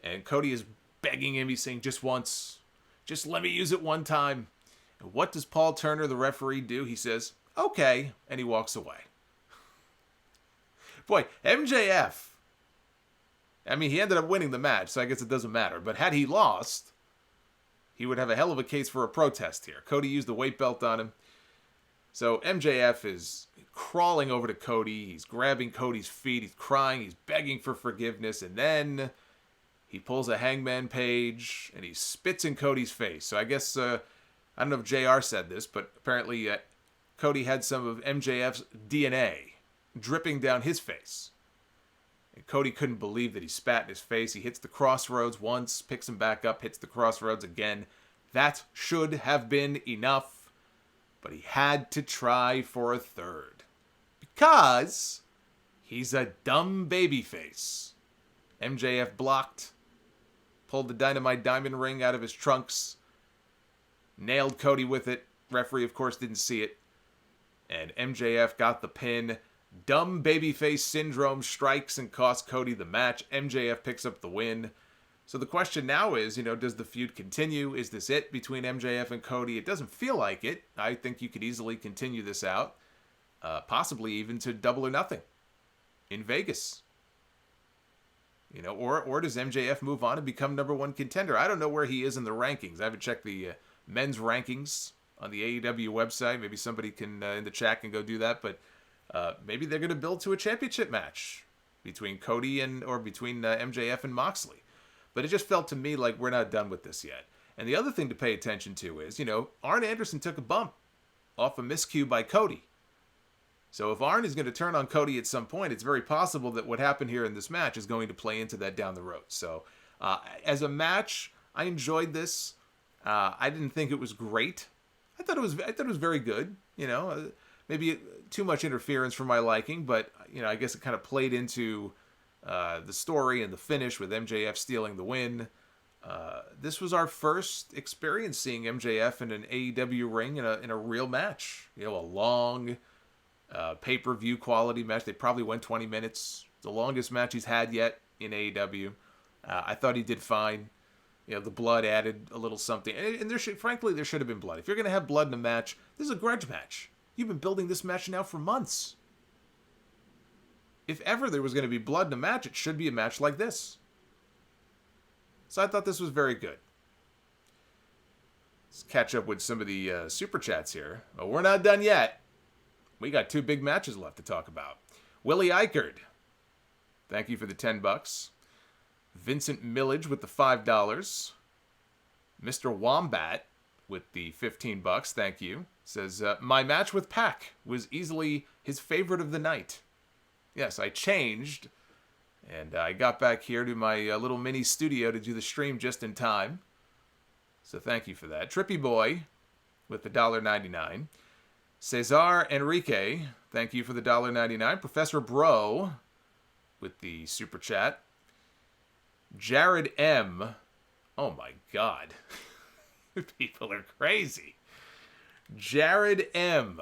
[SPEAKER 1] And Cody is begging him. He's saying, just once. Just let me use it one time. And what does Paul Turner, the referee, do? He says, okay. And he walks away. Boy, MJF. I mean, he ended up winning the match, so I guess it doesn't matter. But had he lost, he would have a hell of a case for a protest here. Cody used the weight belt on him. So MJF is crawling over to Cody. He's grabbing Cody's feet. He's crying. He's begging for forgiveness. And then he pulls a Hangman Page and he spits in Cody's face. So I guess, I don't know if JR said this, but apparently Cody had some of MJF's DNA dripping down his face. And Cody couldn't believe that he spat in his face. He hits the crossroads once, picks him back up, hits the crossroads again. That should have been enough. But he had to try for a third. Because he's a dumb babyface. MJF blocked. Pulled the Dynamite Diamond ring out of his trunks. Nailed Cody with it. Referee, of course, didn't see it. And MJF got the pin. Dumb babyface syndrome strikes and costs Cody the match. MJF picks up the win. So the question now is, does the feud continue? Is this it between MJF and Cody? It doesn't feel like it. I think you could easily continue this out. Possibly even to Double or Nothing in Vegas. Or does MJF move on and become number one contender? I don't know where he is in the rankings. I haven't checked the men's rankings on the AEW website. Maybe somebody can, in the chat, can go do that. But maybe they're going to build to a championship match between Cody or between MJF and Moxley. But it just felt to me like we're not done with this yet. And the other thing to pay attention to is, Arn Anderson took a bump off a miscue by Cody. So if Arn is going to turn on Cody at some point, it's very possible that what happened here in this match is going to play into that down the road. So as a match, I enjoyed this. I didn't think it was great. I thought it was very good. Maybe too much interference for my liking, but I guess it kind of played into the story and the finish with MJF stealing the win. This was our first experience seeing MJF in an AEW ring in a real match. A long pay-per-view quality match. They probably went 20 minutes. The longest match he's had yet in AEW. I thought he did fine. The blood added a little something. And there should have been blood. If you're going to have blood in a match, this is a grudge match. You've been building this match now for months. If ever there was going to be blood in a match, it should be a match like this. So I thought this was very good. Let's catch up with some of the super chats here. But we're not done yet. We got 2 big matches left to talk about. Willie Eichard, thank you for the $10. Vincent Millage with the $5. Mr. Wombat with the $15, thank you. Says, my match with Pac was easily his favorite of the night. Yes, I changed, and I got back here to my little mini studio to do the stream just in time. So thank you for that. Trippy Boy with the $1.99. Cesar Enrique, thank you for the $1.99. Professor Bro with the super chat. Jared M. Oh my God. People are crazy. Jared M.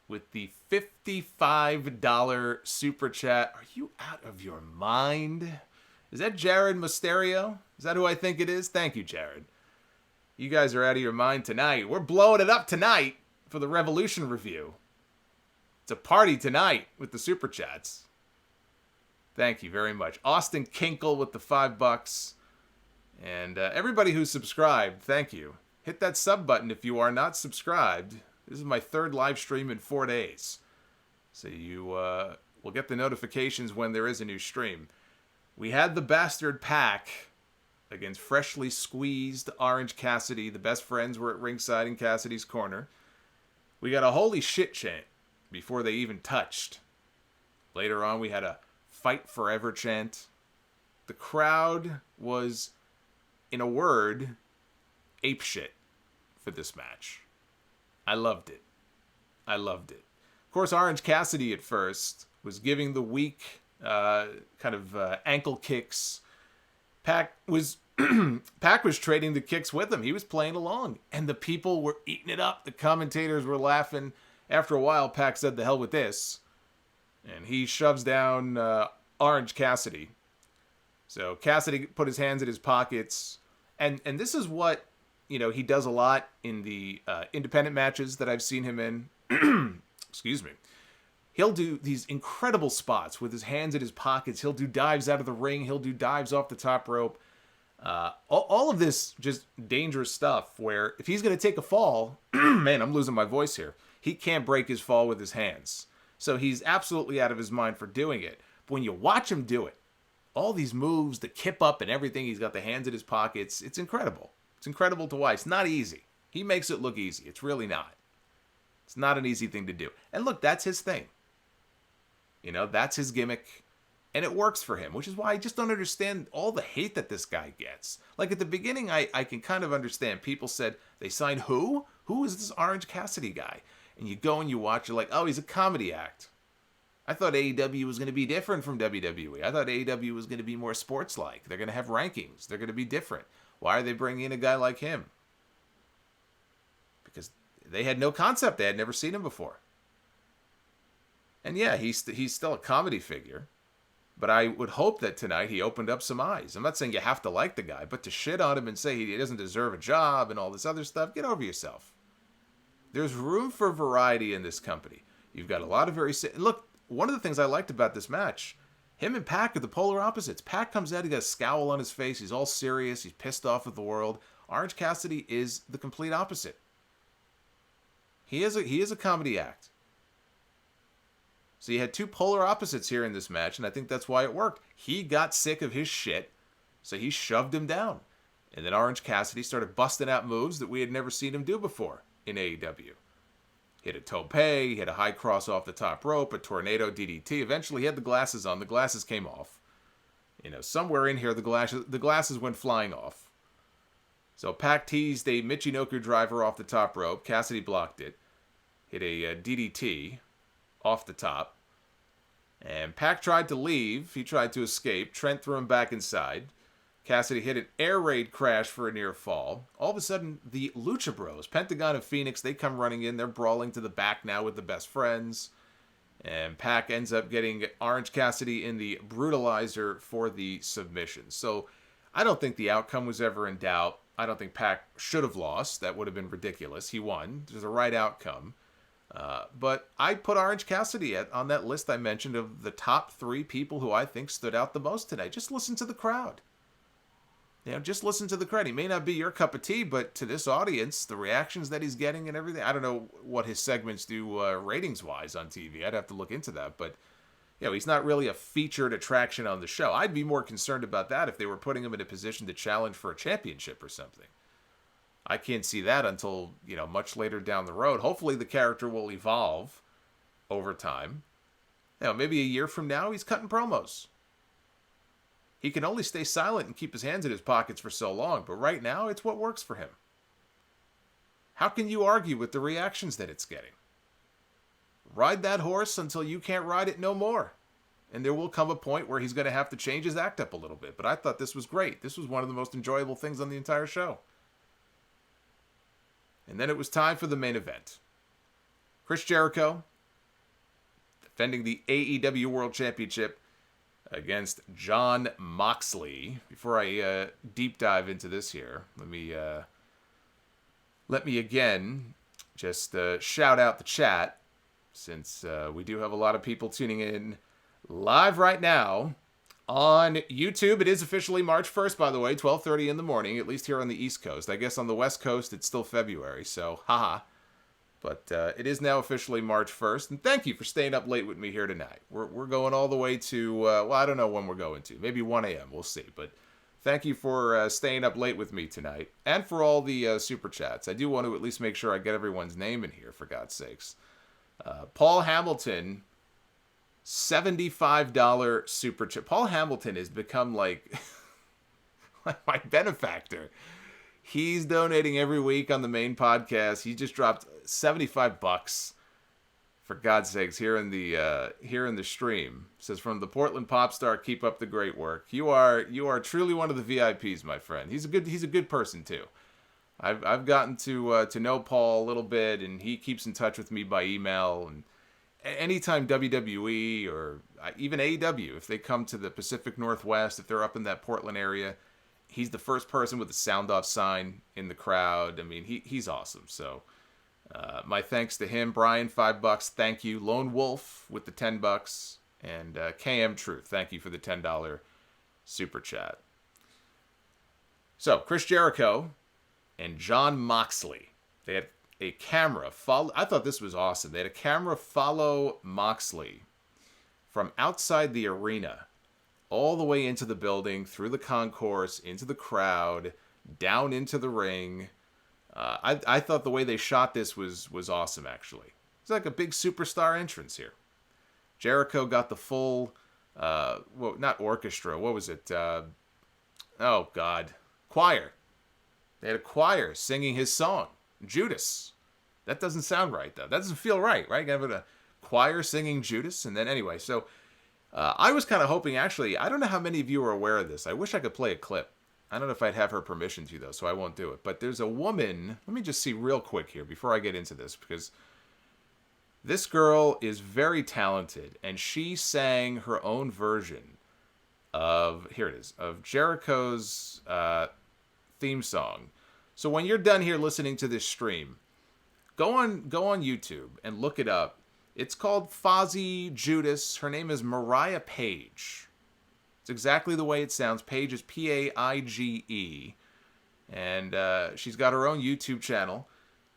[SPEAKER 1] with the $55 super chat. Are you out of your mind? Is that Jared Mysterio? Is that who I think it is? Thank you, Jared. You guys are out of your mind tonight. We're blowing it up tonight for the Revolution review. It's a party tonight with the super chats. Thank you very much. Austin Kinkle with the $5. And everybody who's subscribed, thank you. Hit that sub button if you are not subscribed. This is my 3rd live stream in 4 days. So you will get the notifications when there is a new stream. We had the Bastard Pack against freshly squeezed Orange Cassidy. The best friends were at ringside in Cassidy's corner. We got a holy shit chant before they even touched. Later on, we had a fight forever chant. The crowd was, in a word, apeshit for this match. I loved it. I loved it. Of course, Orange Cassidy at first was giving the weak ankle kicks. Pac was Pac was trading the kicks with him. He was playing along, and the people were eating it up. The commentators were laughing. After a while, Pac said, "The hell with this," and he shoves down Orange Cassidy. So Cassidy put his hands in his pockets, and this is what he does a lot in the independent matches that I've seen him in. Excuse me. He'll do these incredible spots with his hands in his pockets. He'll do dives out of the ring. He'll do dives off the top rope. All of this just dangerous stuff where if he's going to take a fall, man, I'm losing my voice here. He can't break his fall with his hands. So he's absolutely out of his mind for doing it. But when you watch him do it, all these moves, the kip up and everything, he's got the hands in his pockets. It's incredible. It's incredible to watch. It's not easy. He makes it look easy. It's really not. It's not an easy thing to do. And look, that's his thing. That's his gimmick. And it works for him, which is why I just don't understand all the hate that this guy gets. Like at the beginning, I can kind of understand. People said, they signed who? Who is this Orange Cassidy guy? And you go and you watch, you're like, oh, he's a comedy act. I thought AEW was going to be different from WWE. I thought AEW was going to be more sports-like. They're going to have rankings. They're going to be different. Why are they bringing in a guy like him? Because they had no concept. They had never seen him before. And yeah, he's still a comedy figure. But I would hope that tonight he opened up some eyes. I'm not saying you have to like the guy, but to shit on him and say he doesn't deserve a job and all this other stuff, get over yourself. There's room for variety in this company. You've got a lot of look, one of the things I liked about this match, him and Pac are the polar opposites. Pac comes out, he got a scowl on his face, he's all serious, he's pissed off at the world. Orange Cassidy is the complete opposite. He is a comedy act. So you had two polar opposites here in this match, and I think that's why it worked. He got sick of his shit, so he shoved him down. And then Orange Cassidy started busting out moves that we had never seen him do before in AEW. Hit a tope, hit a high cross off the top rope, a tornado DDT. Eventually he had the glasses on. The glasses came off. Somewhere in here the glasses went flying off. So Pac teased a Michinoku driver off the top rope. Cassidy blocked it. Hit a DDT off the top. And Pac tried to leave. He tried to escape. Trent threw him back inside. Cassidy hit an air raid crash for a near fall. All of a sudden, the Lucha Bros, Pentagon and Phoenix, they come running in. They're brawling to the back now with the best friends. And Pac ends up getting Orange Cassidy in the brutalizer for the submission. So I don't think the outcome was ever in doubt. I don't think Pac should have lost. That would have been ridiculous. He won. There's a right outcome. But I put Orange Cassidy on that list I mentioned of the top 3 people who I think stood out the most today. Just listen to the crowd. Just listen to the crowd. He may not be your cup of tea, but to this audience, the reactions that he's getting and everything, I don't know what his segments do ratings-wise on TV. I'd have to look into that. But, he's not really a featured attraction on the show. I'd be more concerned about that if they were putting him in a position to challenge for a championship or something. I can't see that until, much later down the road. Hopefully the character will evolve over time. Maybe a year from now, he's cutting promos. He can only stay silent and keep his hands in his pockets for so long, but right now, it's what works for him. How can you argue with the reactions that it's getting? Ride that horse until you can't ride it no more. And there will come a point where he's going to have to change his act up a little bit. But I thought this was great. This was one of the most enjoyable things on the entire show. And then it was time for the main event. Chris Jericho defending the AEW World Championship against Jon Moxley. Before I deep dive into this here, let me again just shout out the chat, since we do have a lot of people tuning in live right now on YouTube. It is officially March 1st, by the way, 12:30 in the morning, at least here on the East Coast. I guess on the West Coast, it's still February, so haha. But it is now officially March 1st, and thank you for staying up late with me here tonight. We're going all the way to, I don't know when we're going to. Maybe 1 a.m., we'll see. But thank you for staying up late with me tonight, and for all the Super Chats. I do want to at least make sure I get everyone's name in here, for God's sakes. Paul Hamilton, $75 Super Chat. Paul Hamilton has become like my benefactor. He's donating every week on the main podcast. He just dropped $75 For God's sakes, here in the stream, it says, from the Portland pop star, keep up the great work. You are truly one of the VIPs, my friend. He's a good person too. I've gotten to know Paul a little bit, and he keeps in touch with me by email. And anytime WWE or even AEW, if they come to the Pacific Northwest, if they're up in that Portland area, he's the first person with a Sound Off sign in the crowd. I mean, he's awesome. So. My thanks to him. Brian, $5. Thank you. Lone Wolf with the $10. And KM Truth, thank you for the $10 super chat. So, Chris Jericho and Jon Moxley. They had a camera follow. I thought this was awesome. They had a camera follow Moxley from outside the arena all the way into the building, through the concourse, into the crowd, down into the ring. I thought the way they shot this was awesome, actually. It's like a big superstar entrance here. Jericho got the full, not orchestra, what was it? Choir. They had a choir singing his song, Judas. That doesn't sound right, though. That doesn't feel right? Having a choir singing Judas, and then anyway, so I was kind of hoping, actually, I don't know how many of you are aware of this. I wish I could play a clip. I don't know if I'd have her permission to, though, so I won't do it. But there's a woman, let me just see real quick here before I get into this, because this girl is very talented, and she sang her own version of, here it is, of Jericho's theme song. So when you're done here listening to this stream, go on YouTube and look it up. It's called Fozzy Judas. Her name is Mariah Page. It's exactly the way it sounds. Page is Paige. And she's got her own YouTube channel.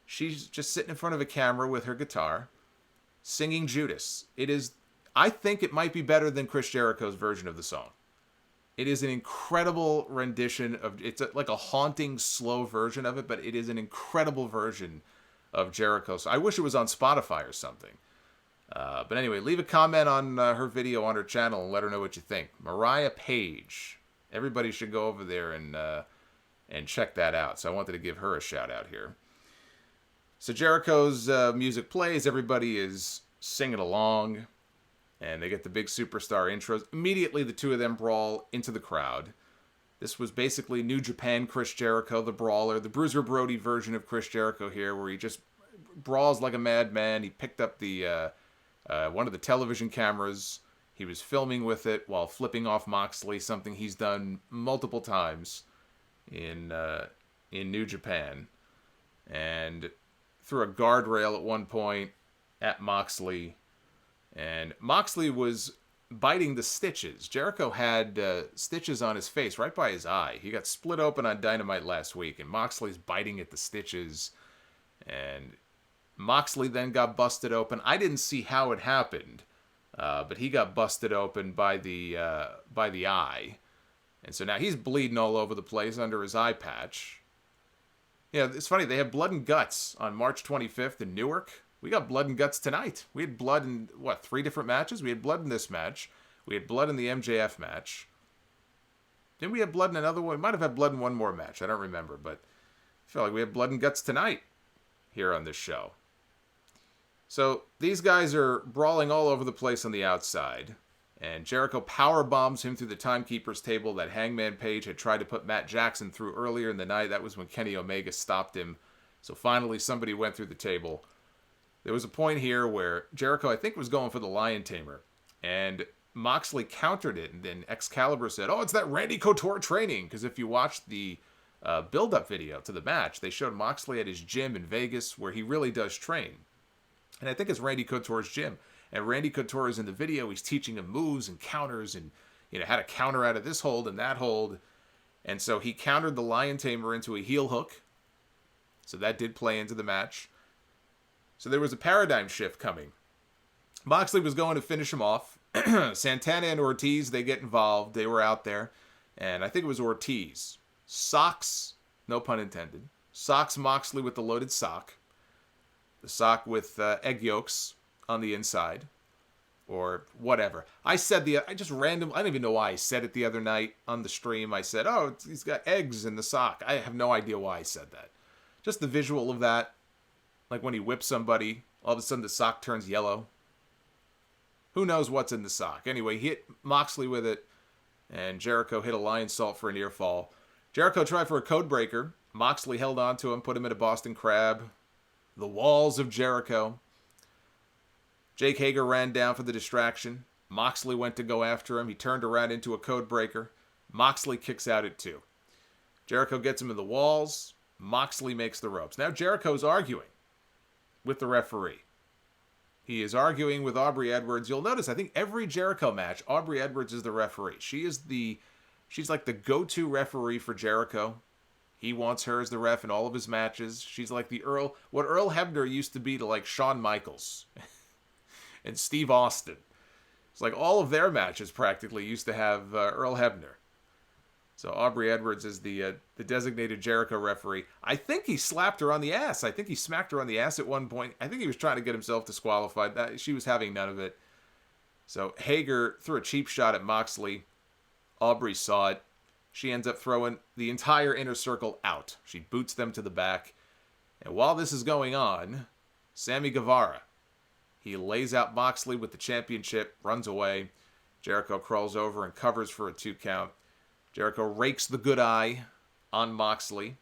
[SPEAKER 1] She's just sitting in front of a camera with her guitar, singing Judas. I think it might be better than Chris Jericho's version of the song. It is an incredible rendition of, it's like a haunting, slow version of it, but it is an incredible version of Jericho. So I wish it was on Spotify or something. But anyway, leave a comment on her video on her channel and let her know what you think. Mariah Page. Everybody should go over there and check that out. So I wanted to give her a shout out here. So Jericho's music plays. Everybody is singing along. And they get the big superstar intros. Immediately, the two of them brawl into the crowd. This was basically New Japan Chris Jericho, the brawler. The Bruiser Brody version of Chris Jericho here, where he just brawls like a madman. He picked up the one of the television cameras. He was filming with it while flipping off Moxley, something he's done multiple times in New Japan. And threw a guardrail at one point at Moxley. And Moxley was biting the stitches. Jericho had stitches on his face right by his eye. He got split open on Dynamite last week, and Moxley's biting at the stitches. And Moxley then got busted open. I didn't see how it happened, but he got busted open by the eye. And so now he's bleeding all over the place under his eye patch. Yeah, it's funny. They have Blood and Guts on March 25th in Newark. We got Blood and Guts tonight. We had blood in, 3 different matches? We had blood in this match. We had blood in the MJF match. Didn't we have blood in another one? We might have had blood in one more match. I don't remember, but I feel like we have Blood and Guts tonight here on this show. So these guys are brawling all over the place on the outside. And Jericho power bombs him through the timekeeper's table that Hangman Page had tried to put Matt Jackson through earlier in the night. That was when Kenny Omega stopped him. So finally somebody went through the table. There was a point here where Jericho, I think, was going for the Lion Tamer. And Moxley countered it. And then Excalibur said, oh, it's that Randy Couture training. Because if you watched the build-up video to the match, they showed Moxley at his gym in Vegas where he really does train. And I think it's Randy Couture's gym. And Randy Couture is in the video. He's teaching him moves and counters and, how to counter out of this hold and that hold. And so he countered the Lion Tamer into a heel hook. So that did play into the match. So there was a paradigm shift coming. Moxley was going to finish him off. Santana and Ortiz, they get involved. They were out there. And I think it was Ortiz. Socks, no pun intended. Socks Moxley with the loaded sock. The sock with egg yolks on the inside. Or whatever. I don't even know why I said it the other night on the stream. I said, oh, he's got eggs in the sock. I have no idea why I said that. Just the visual of that. Like when he whips somebody, All of a sudden, the sock turns yellow. Who knows what's in the sock? Anyway, he hit Moxley with it, and Jericho hit a lion salt for a near fall. Jericho tried for a code breaker. Moxley held on to him, put him in a Boston Crab. The walls of Jericho. Jake Hager ran down for the distraction. Moxley went to go after him. He turned around into a code breaker. Moxley kicks out at 2. Jericho gets him in the walls. Moxley makes the ropes. Now Jericho's arguing with the referee. He is arguing with Aubrey Edwards. You'll notice, I think every Jericho match, Aubrey Edwards is the referee. She's like the go-to referee for Jericho. He wants her as the ref in all of his matches. She's like what Earl Hebner used to be to like Shawn Michaels and Steve Austin. It's like all of their matches practically used to have Earl Hebner. So Aubrey Edwards is the designated Jericho referee. I think he slapped her on the ass. I think he smacked her on the ass at one point. I think he was trying to get himself disqualified. She was having none of it. So Hager threw a cheap shot at Moxley. Aubrey saw it. She ends up throwing the entire inner circle out. She boots them to the back. And while this is going on, Sammy Guevara, he lays out Moxley with the championship, runs away. Jericho crawls over and covers for a 2 count. Jericho rakes the good eye on Moxley.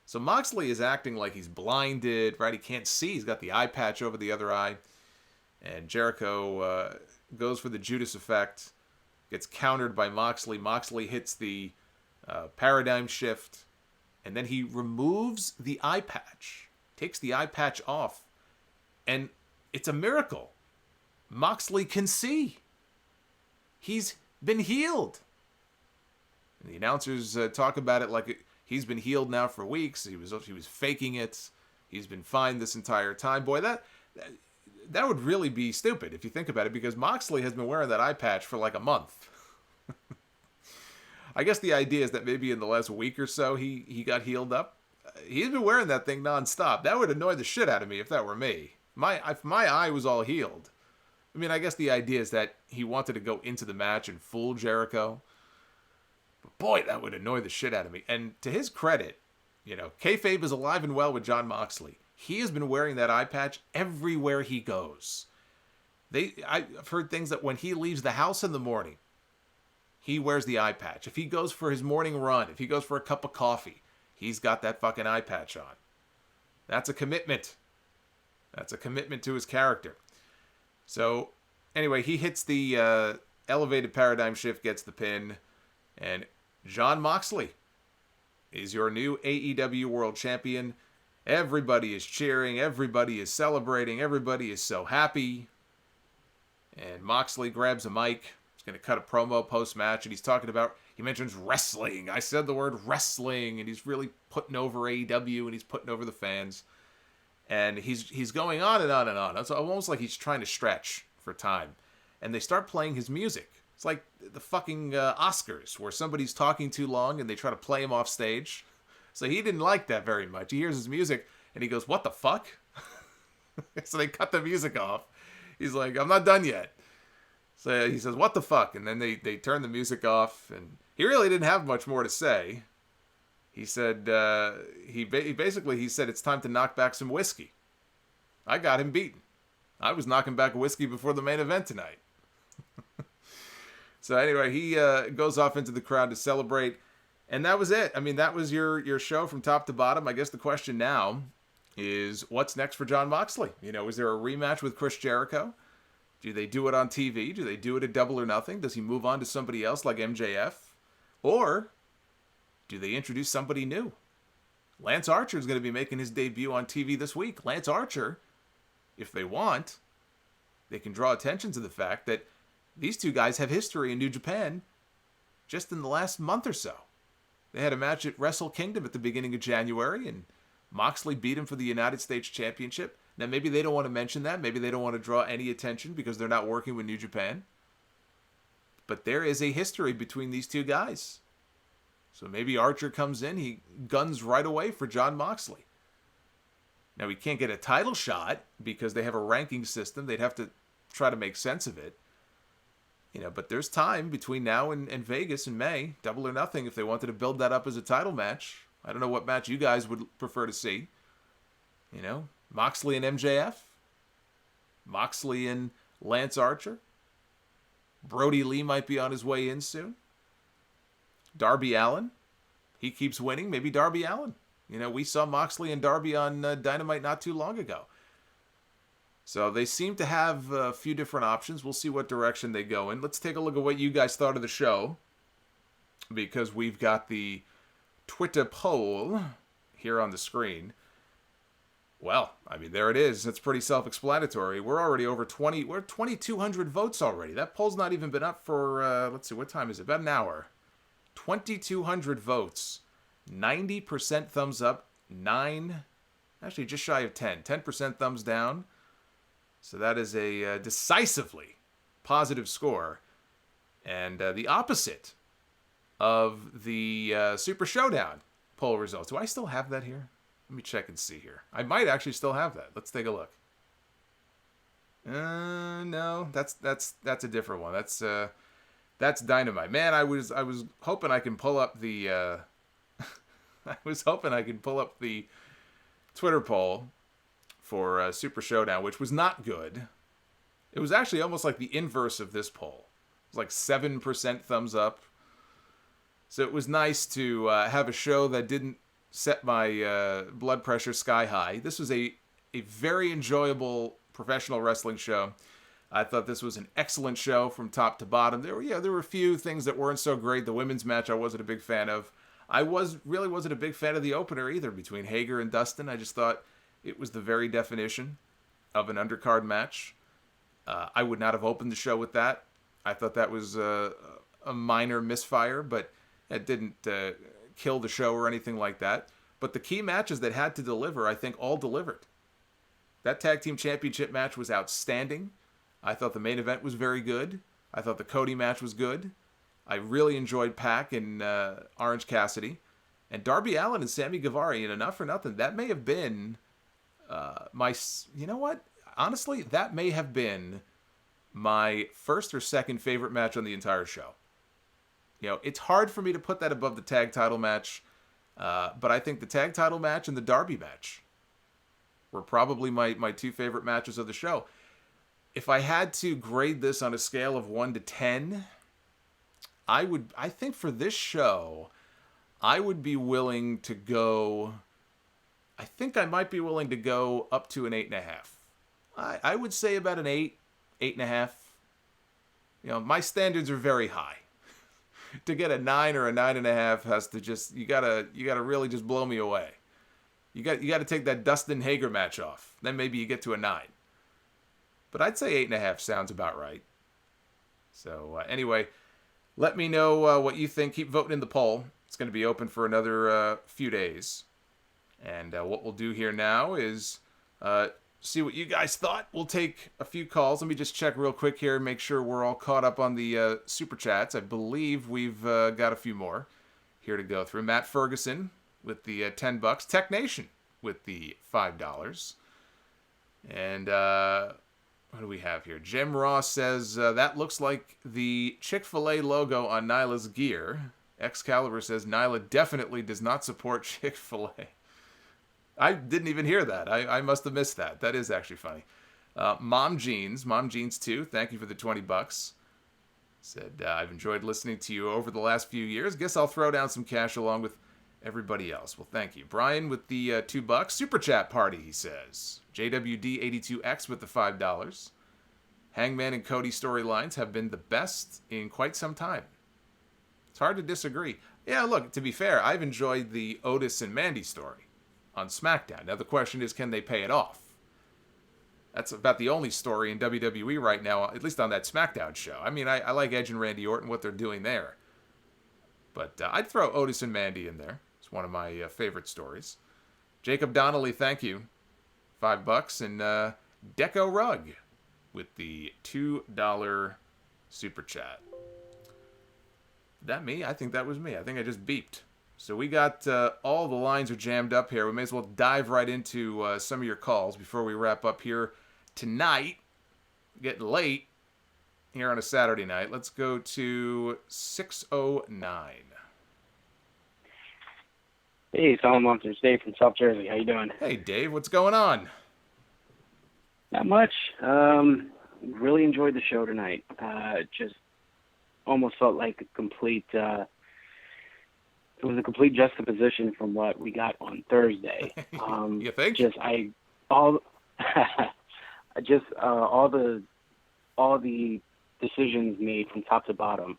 [SPEAKER 1] So Moxley is acting like he's blinded, right? He can't see. He's got the eye patch over the other eye. And Jericho goes for the Judas effect. Gets countered by Moxley. Moxley hits the paradigm shift. And then he removes the eye patch. Takes the eye patch off. And it's a miracle. Moxley can see. He's been healed. And the announcers talk about it like he's been healed now for weeks. He was faking it. He's been fine this entire time. Boy, that would really be stupid if you think about it, because Moxley has been wearing that eye patch for like a month. I guess the idea is that maybe in the last week or so he got healed up. He's been wearing that thing nonstop. That would annoy the shit out of me if that were me. If my eye was all healed. I mean, I guess the idea is that he wanted to go into the match and fool Jericho. But boy, that would annoy the shit out of me. And to his credit, kayfabe is alive and well with Jon Moxley. He has been wearing that eye patch everywhere he goes. I've heard things that when he leaves the house in the morning, he wears the eye patch. If he goes for his morning run, if he goes for a cup of coffee, he's got that fucking eye patch on. That's a commitment. That's a commitment to his character. So, anyway, he hits the elevated paradigm shift, gets the pin, and Jon Moxley is your new AEW World Champion. Everybody is cheering. Everybody is celebrating. Everybody is so happy. And Moxley grabs a mic. He's going to cut a promo post-match, and he mentions wrestling. I said the word wrestling, and he's really putting over AEW, and he's putting over the fans. And he's going on and on and on. It's almost like he's trying to stretch for time. And they start playing his music. It's like the fucking Oscars, where somebody's talking too long and they try to play him off stage. So he didn't like that very much. He hears his music and he goes, "What the fuck?" So they cut the music off. He's like, "I'm not done yet." So he says, "What the fuck?" And then they turn the music off. And he really didn't have much more to say. He said, he said it's time to knock back some whiskey. I got him beaten. I was knocking back whiskey before the main event tonight. So anyway, he goes off into the crowd to celebrate. And that was it. I mean, that was your show from top to bottom. I guess the question now is, what's next for Jon Moxley? Is there a rematch with Chris Jericho? Do they do it on TV? Do they do it at Double or Nothing? Does he move on to somebody else like MJF? Or do they introduce somebody new? Lance Archer is going to be making his debut on TV this week. Lance Archer, if they want, they can draw attention to the fact that these two guys have history in New Japan just in the last month or so. They had a match at Wrestle Kingdom at the beginning of January, and Moxley beat him for the United States Championship. Now, maybe they don't want to mention that. Maybe they don't want to draw any attention because they're not working with New Japan. But there is a history between these two guys. So maybe Archer comes in, he guns right away for Jon Moxley. Now, he can't get a title shot because they have a ranking system. They'd have to try to make sense of it. But there's time between now and Vegas in May, Double or Nothing, if they wanted to build that up as a title match. I don't know what match you guys would prefer to see. Moxley and MJF. Moxley and Lance Archer. Brody Lee might be on his way in soon. Darby Allen. He keeps winning. Maybe Darby Allen. We saw Moxley and Darby on Dynamite not too long ago. So they seem to have a few different options. We'll see what direction they go in. Let's take a look at what you guys thought of the show, because we've got the Twitter poll here on the screen. Well, there it is. It's pretty self-explanatory. We're already over 20. We're 2,200 votes already. That poll's not even been up for, let's see, what time is it? About an hour. 2,200 votes. 90% thumbs up. Actually just shy of 10. 10% thumbs down. So that is a decisively positive score. And the opposite of the Super Showdown poll results. Do I still have that here? Let me check and see here. I might actually still have that. Let's take a look. No, that's a different one. That's Dynamite. Man, I was hoping I can pull up the I was hoping I could pull up the Twitter poll for Super Showdown, which was not good. It was actually almost like the inverse of this poll. It was like 7% thumbs up. So it was nice to have a show that didn't set my blood pressure sky high. This was a very enjoyable professional wrestling show. I thought this was an excellent show from top to bottom. There were a few things that weren't so great. The women's match I wasn't a big fan of. I really wasn't a big fan of the opener either between Hager and Dustin. I just thought it was the very definition of an undercard match. I would not have opened the show with that. I thought that was a minor misfire, but it didn't kill the show or anything like that. But the key matches that had to deliver, I think, all delivered. That Tag Team Championship match was outstanding. I thought the main event was very good. I thought the Cody match was good. I really enjoyed Pac and Orange Cassidy. And Darby Allen and Sammy Guevara, Not For Nothing, that may have been you know what? Honestly, that may have been my first or second favorite match on the entire show. It's hard for me to put that above the tag title match, but I think the tag title match and the Darby match were probably my two favorite matches of the show. If I had to grade this on a scale of 1 to 10, I think for this show, I would be willing to go, I think I might be willing to go up to an 8.5. I would say about an 8, 8.5. My standards are very high. To get a 9 or a 9.5 has to just, you gotta really just blow me away. You got to take that Dustin Hager match off. Then maybe you get to a 9. But I'd say 8.5 sounds about right. So anyway, let me know what you think. Keep voting in the poll. It's going to be open for another few days. And what we'll do here now is see what you guys thought. We'll take a few calls. Let me just check real quick here and make sure we're all caught up on the Super Chats. I believe we've got a few more here to go through. Matt Ferguson with the $10. Tech Nation with the $5. And what do we have here? Jim Ross says, that looks like the Chick-fil-A logo on Nyla's gear. Excalibur says, Nyla definitely does not support Chick-fil-A. I didn't even hear that. I must have missed that. That is actually funny. Mom Jeans 2, thank you for the $20. Said, I've enjoyed listening to you over the last few years. Guess I'll throw down some cash along with everybody else. Well, thank you. Brian with the $2. Super Chat Party, he says. JWD82X with the $5. Hangman and Cody storylines have been the best in quite some time. It's hard to disagree. Yeah, look, to be fair, I've enjoyed the Otis and Mandy story on SmackDown. Now, the question is, can they pay it off? That's about the only story in WWE right now, at least on that SmackDown show. I mean, I like Edge and Randy Orton, what they're doing there. But I'd throw Otis and Mandy in there. It's one of my favorite stories. Jacob Donnelly, thank you. $5. And Deco Rug with the $2 Super Chat. That me? I think that was me. I think I just beeped. So we got all the lines are jammed up here. We may as well dive right into some of your calls before we wrap up here tonight. Getting late here on a Saturday night. Let's go to 609.
[SPEAKER 2] Hey, Solomonster, it's Dave from South Jersey. How you doing?
[SPEAKER 1] Hey, Dave. What's going on?
[SPEAKER 2] Not much. Really enjoyed the show tonight. Just almost felt like a complete. It was a complete juxtaposition from what we got on Thursday.
[SPEAKER 1] You think?
[SPEAKER 2] All the decisions made from top to bottom.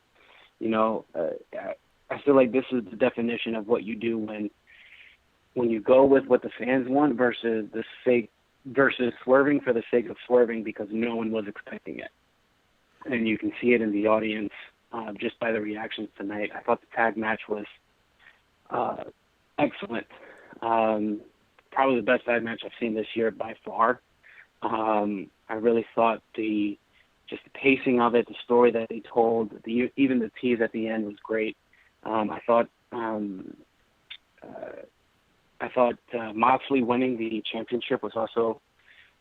[SPEAKER 2] I feel like this is the definition of what you do when you go with what the fans want versus swerving for the sake of swerving because no one was expecting it. And you can see it in the audience just by the reactions tonight. I thought the tag match was excellent. Probably the best tag match I've seen this year by far. I really thought the pacing of it, the story that they told, even the tease at the end was great. I thought Moxley winning the championship was also,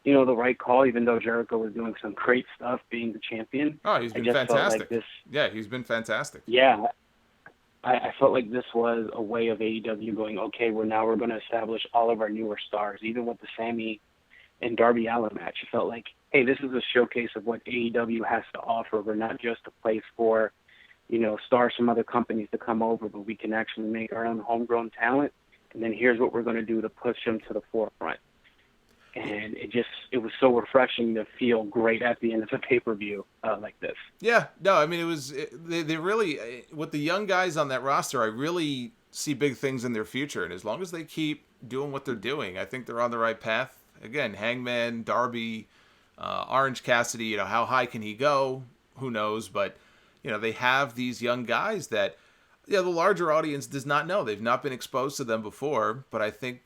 [SPEAKER 2] the right call, even though Jericho was doing some great stuff being the champion.
[SPEAKER 1] Oh, he's been fantastic. He's been fantastic.
[SPEAKER 2] Yeah. I felt like this was a way of AEW going, okay, we're going to establish all of our newer stars, even with the Sammy and Darby Allen match. It felt like, hey, this is a showcase of what AEW has to offer. We're not just a place for, stars from other companies to come over, but we can actually make our own homegrown talent. And then here's what we're going to do to push them to the forefront. And it was so refreshing to feel great at the end of a pay-per-view like this.
[SPEAKER 1] Yeah, no, I mean, they really, with the young guys on that roster, I really see big things in their future. And as long as they keep doing what they're doing, I think they're on the right path. Again, Hangman, Darby, Orange Cassidy, how high can he go? Who knows? But, they have these young guys that, the larger audience does not know. They've not been exposed to them before. But I think,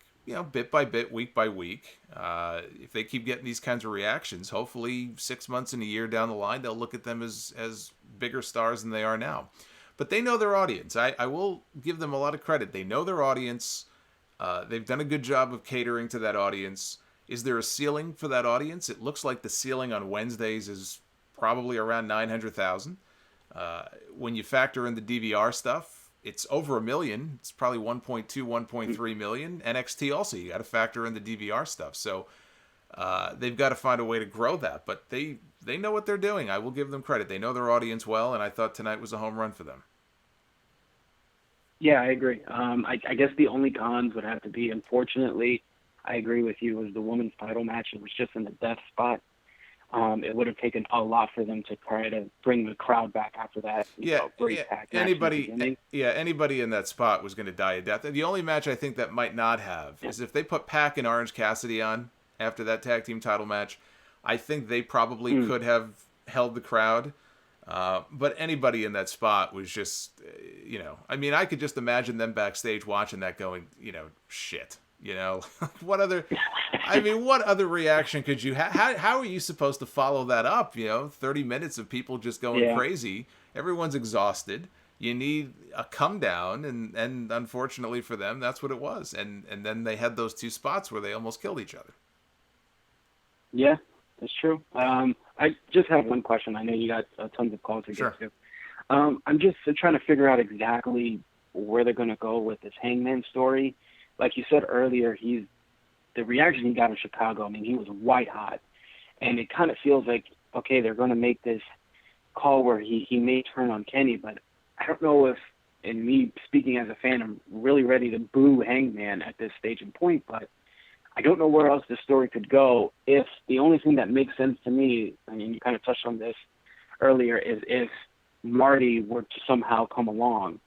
[SPEAKER 1] bit by bit, week by week, if they keep getting these kinds of reactions, hopefully 6 months and a year down the line, they'll look at them as bigger stars than they are now. But they know their audience. I will give them a lot of credit. They know their audience. They've done a good job of catering to that audience. Is there a ceiling for that audience? It looks like the ceiling on Wednesdays is probably around 900,000. When you factor in the DVR stuff, it's over 1 million. It's probably 1.2, 1.3 million. NXT also, you got to factor in the DVR stuff. So they've got to find a way to grow that. But they know what they're doing. I will give them credit. They know their audience well, and I thought tonight was a home run for them.
[SPEAKER 2] Yeah, I agree. I guess the only cons would have to be, unfortunately, I agree with you, was the women's title match. It was just in the death spot. It would have taken a lot for them to try to bring the crowd back after that.
[SPEAKER 1] Anybody in that spot was going to die a death. The only match I think that might not have is if they put Pac and Orange Cassidy on after that tag team title match. I think they probably could have held the crowd. But anybody in that spot was just, I could just imagine them backstage watching that going, shit. What other reaction could you have? How are you supposed to follow that up? 30 minutes of people just going crazy. Everyone's exhausted. You need a come down, and unfortunately for them, that's what it was. And then they had those two spots where they almost killed each other.
[SPEAKER 2] Yeah, that's true. I just have one question. I know you got tons of calls to get to. I'm just trying to figure out exactly where they're going to go with this Hangman story. Like you said earlier, the reaction he got in Chicago, he was white hot. And it kind of feels like, okay, they're going to make this call where he may turn on Kenny, but I don't know if, and me speaking as a fan, I'm really ready to boo Hangman at this stage and point, but I don't know where else the story could go if the only thing that makes sense to me, you kind of touched on this earlier, is if Marty were to somehow come along.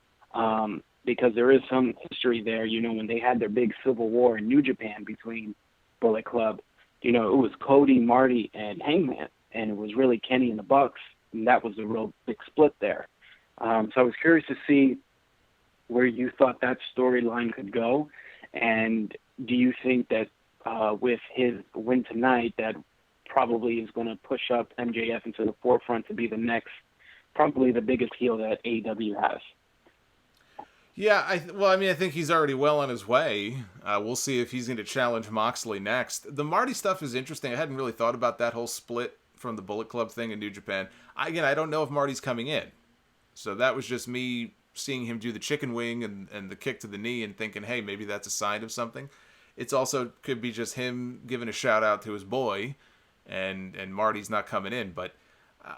[SPEAKER 2] Because there is some history there, when they had their big civil war in New Japan between Bullet Club, it was Cody, Marty, and Hangman, and it was really Kenny and the Bucks, and that was the real big split there. So I was curious to see where you thought that storyline could go, and do you think that with his win tonight, that probably is going to push up MJF into the forefront to be the next, probably the biggest heel that AEW has?
[SPEAKER 1] Yeah, I think he's already well on his way. We'll see if he's going to challenge Moxley next. The Marty stuff is interesting. I hadn't really thought about that whole split from the Bullet Club thing in New Japan. I don't know if Marty's coming in. So that was just me seeing him do the chicken wing and the kick to the knee and thinking, hey, maybe that's a sign of something. It's also could be just him giving a shout out to his boy and Marty's not coming in. But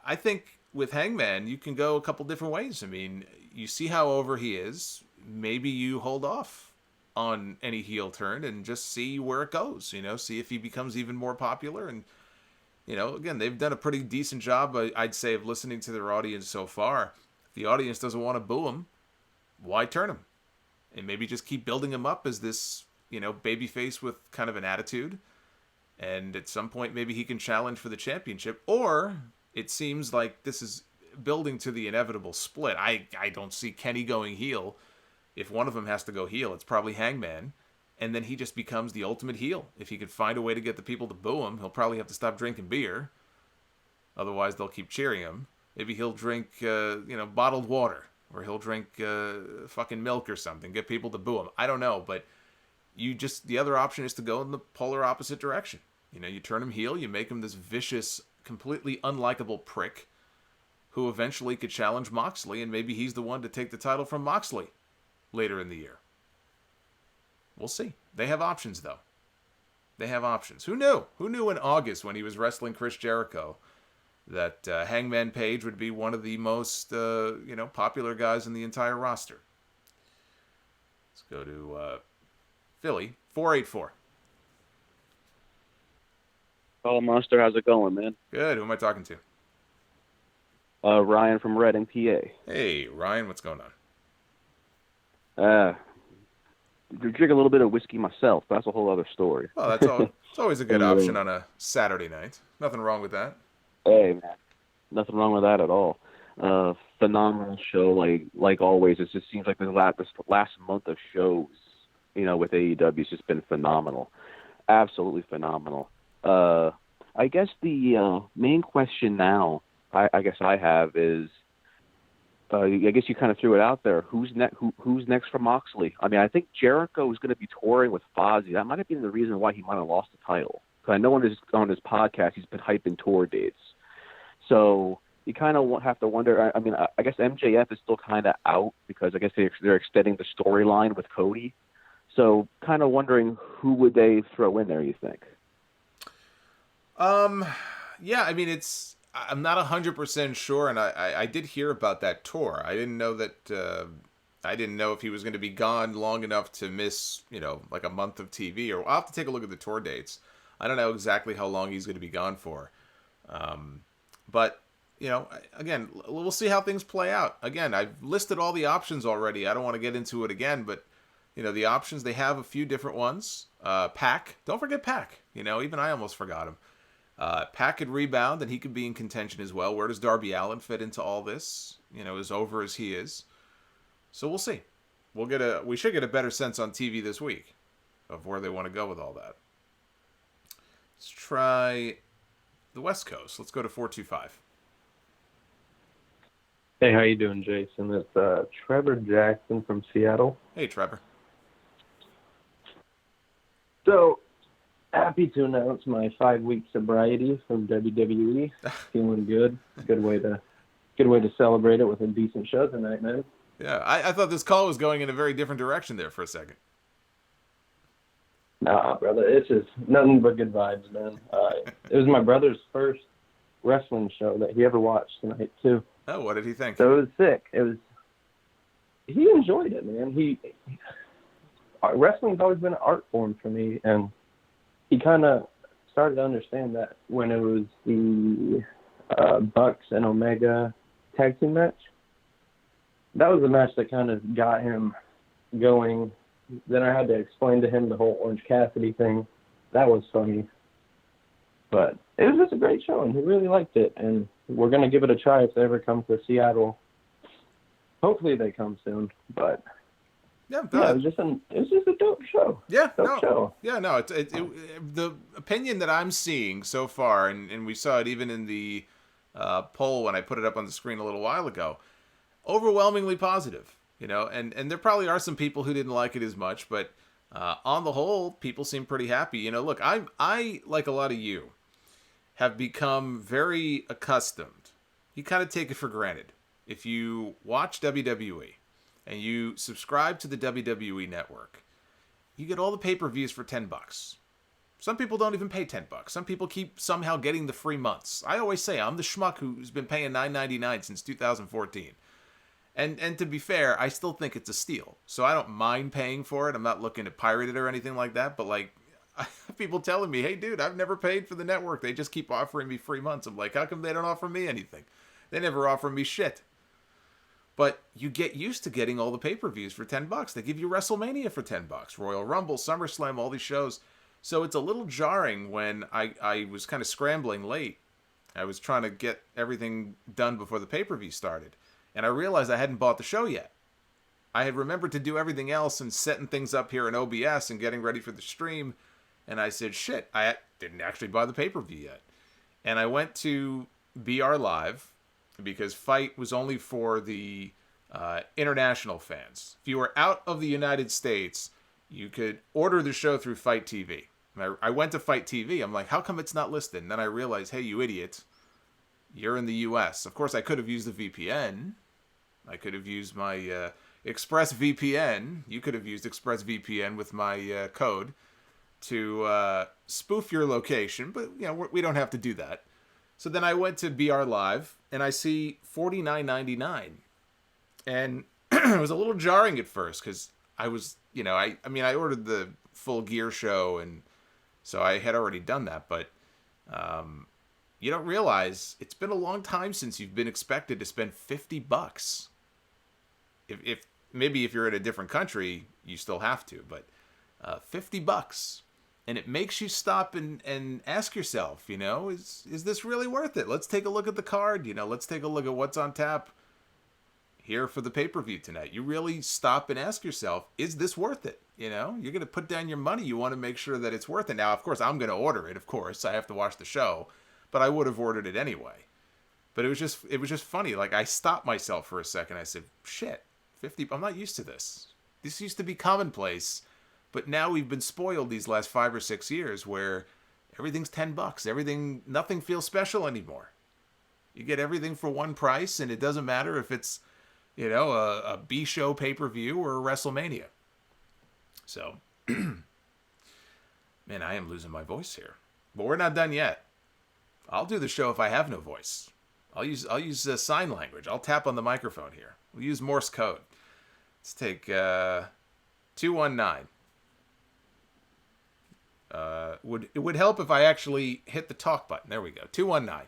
[SPEAKER 1] I think with Hangman, you can go a couple different ways. I mean, you see how over he is. Maybe you hold off on any heel turn and just see where it goes. See if he becomes even more popular. And again, they've done a pretty decent job, I'd say, of listening to their audience so far. If the audience doesn't want to boo him, why turn him? And maybe just keep building him up as this, babyface with kind of an attitude. And at some point, maybe he can challenge for the championship. Or it seems like this is building to the inevitable split. I don't see Kenny going heel. If one of them has to go heel, it's probably Hangman. And then he just becomes the ultimate heel. If he could find a way to get the people to boo him, he'll probably have to stop drinking beer. Otherwise, they'll keep cheering him. Maybe he'll drink, bottled water. Or he'll drink fucking milk or something. Get people to boo him. I don't know, but the other option is to go in the polar opposite direction. You turn him heel, you make him this vicious, completely unlikable prick who eventually could challenge Moxley, and maybe he's the one to take the title from Moxley later in the year. We'll see. They have options, though. They have options. Who knew? Who knew in August when he was wrestling Chris Jericho that Hangman Page would be one of the most, popular guys in the entire roster? Let's go to Philly, 484.
[SPEAKER 3] Solomonster, how's it going, man?
[SPEAKER 1] Good. Who am I talking to?
[SPEAKER 3] Ryan from Reading, PA.
[SPEAKER 1] Hey, Ryan, what's going
[SPEAKER 3] on? Drink a little bit of whiskey myself, but that's a whole other story.
[SPEAKER 1] Well, it's always a good option on a Saturday night. Nothing wrong with that.
[SPEAKER 3] Hey, man. Nothing wrong with that at all. Phenomenal show, like always. It just seems like this last month of shows, with AEW, has just been phenomenal. Absolutely phenomenal. I guess the main question now, I guess I have is, I guess you kind of threw it out there. Who's next for Moxley? I mean, I think Jericho is going to be touring with Fozzy. That might have been the reason why he might have lost the title. Because I know on his podcast he's been hyping tour dates. So you kind of have to wonder. I mean, I guess MJF is still kind of out because I guess they're extending the storyline with Cody. So kind of wondering who would they throw in there, you think?
[SPEAKER 1] Yeah, I mean, I'm not 100% sure, and I did hear about that tour. I didn't know that. I didn't know if he was going to be gone long enough to miss, like a month of TV. Or I'll have to take a look at the tour dates. I don't know exactly how long he's going to be gone for. But again, we'll see how things play out. Again, I've listed all the options already. I don't want to get into it again, but the options, they have a few different ones. Pac, don't forget Pac. Even I almost forgot him. Pac could rebound, and he could be in contention as well. Where does Darby Allen fit into all this? As over as he is. So we'll see. We should get a better sense on TV this week of where they want to go with all that. Let's try the West Coast. Let's go to 425.
[SPEAKER 4] Hey, how you doing, Jason? It's Trevor Jackson from Seattle.
[SPEAKER 1] Hey, Trevor.
[SPEAKER 4] So, happy to announce my 5-week sobriety from WWE. Feeling good. Good way to celebrate it with a decent show tonight, man.
[SPEAKER 1] Yeah, I thought this call was going in a very different direction there for a second.
[SPEAKER 4] Nah, brother, it's just nothing but good vibes, man. It was my brother's first wrestling show that he ever watched tonight, too.
[SPEAKER 1] Oh, what did he think?
[SPEAKER 4] So it was sick. He enjoyed it, man. Wrestling's always been an art form for me, and he kind of started to understand that when it was the Bucks and Omega tag team match. That was the match that kind of got him going. Then I had to explain to him the whole Orange Cassidy thing. That was funny. But it was just a great show, and he really liked it. And we're going to give it a try if they ever come to Seattle. Hopefully they come soon. But yeah, it was just a dope show.
[SPEAKER 1] Yeah,
[SPEAKER 4] show.
[SPEAKER 1] Yeah, no. The opinion that I'm seeing so far, and we saw it even in the poll when I put it up on the screen a little while ago, overwhelmingly positive. And there probably are some people who didn't like it as much, but on the whole, people seem pretty happy. Look, I like a lot of you, have become very accustomed. You kind of take it for granted. If you watch WWE and you subscribe to the WWE network, you get all the pay-per-views for $10. Some people don't even pay $10. Some people keep somehow getting the free months. I always say I'm the schmuck who's been paying $9.99 since 2014. And to be fair, I still think it's a steal. So I don't mind paying for it. I'm not looking to pirate it or anything like that. But like, I have people telling me, hey, dude, I've never paid for the network. They just keep offering me free months. I'm like, how come they don't offer me anything? They never offer me shit. But you get used to getting all the pay-per-views for $10. They give you WrestleMania for $10. Royal Rumble, SummerSlam, all these shows. So it's a little jarring when I was kind of scrambling late. I was trying to get everything done before the pay-per-view started. And I realized I hadn't bought the show yet. I had remembered to do everything else and setting things up here in OBS and getting ready for the stream. And I said, shit, I didn't actually buy the pay-per-view yet. And I went to BR Live because Fight was only for the international fans. If you were out of the United States, you could order the show through Fight TV. I went to Fight TV. I'm like, how come it's not listed? And then I realized, hey, you idiot, you're in the U.S. Of course, I could have used the VPN. I could have used my ExpressVPN. You could have used ExpressVPN with my code to spoof your location. But, you know, we don't have to do that. So then I went to BR Live, and I see $49.99. And it was a little jarring at first because I was, you know, I mean, I ordered the full gear show, and so I had already done that. But you don't realize it's been a long time since you've been expected to spend $50. If maybe if you're in a different country, you still have to, but $50. And it makes you stop and ask yourself, you know, is this really worth it? Let's take a look at the card. You know, let's take a look at what's on tap here for the pay-per-view tonight. You really stop and ask yourself, is this worth it? You know, you're going to put down your money. You want to make sure that it's worth it. Now, of course, I'm going to order it. Of course, I have to watch the show, but I would have ordered it anyway. But it was just funny. Like, I stopped myself for a second. I said, shit, 50, I'm not used to this. This used to be commonplace. But now we've been spoiled these last 5 or 6 years where everything's $10. Nothing feels special anymore. You get everything for one price, and it doesn't matter if it's, you know, a B show pay-per-view or a WrestleMania. So, man, I am losing my voice here. But we're not done yet. I'll do the show if I have no voice. I'll use sign language. I'll tap on the microphone here. We'll use Morse code. Let's take 219. It would help if I actually hit the talk button. There we go. 219.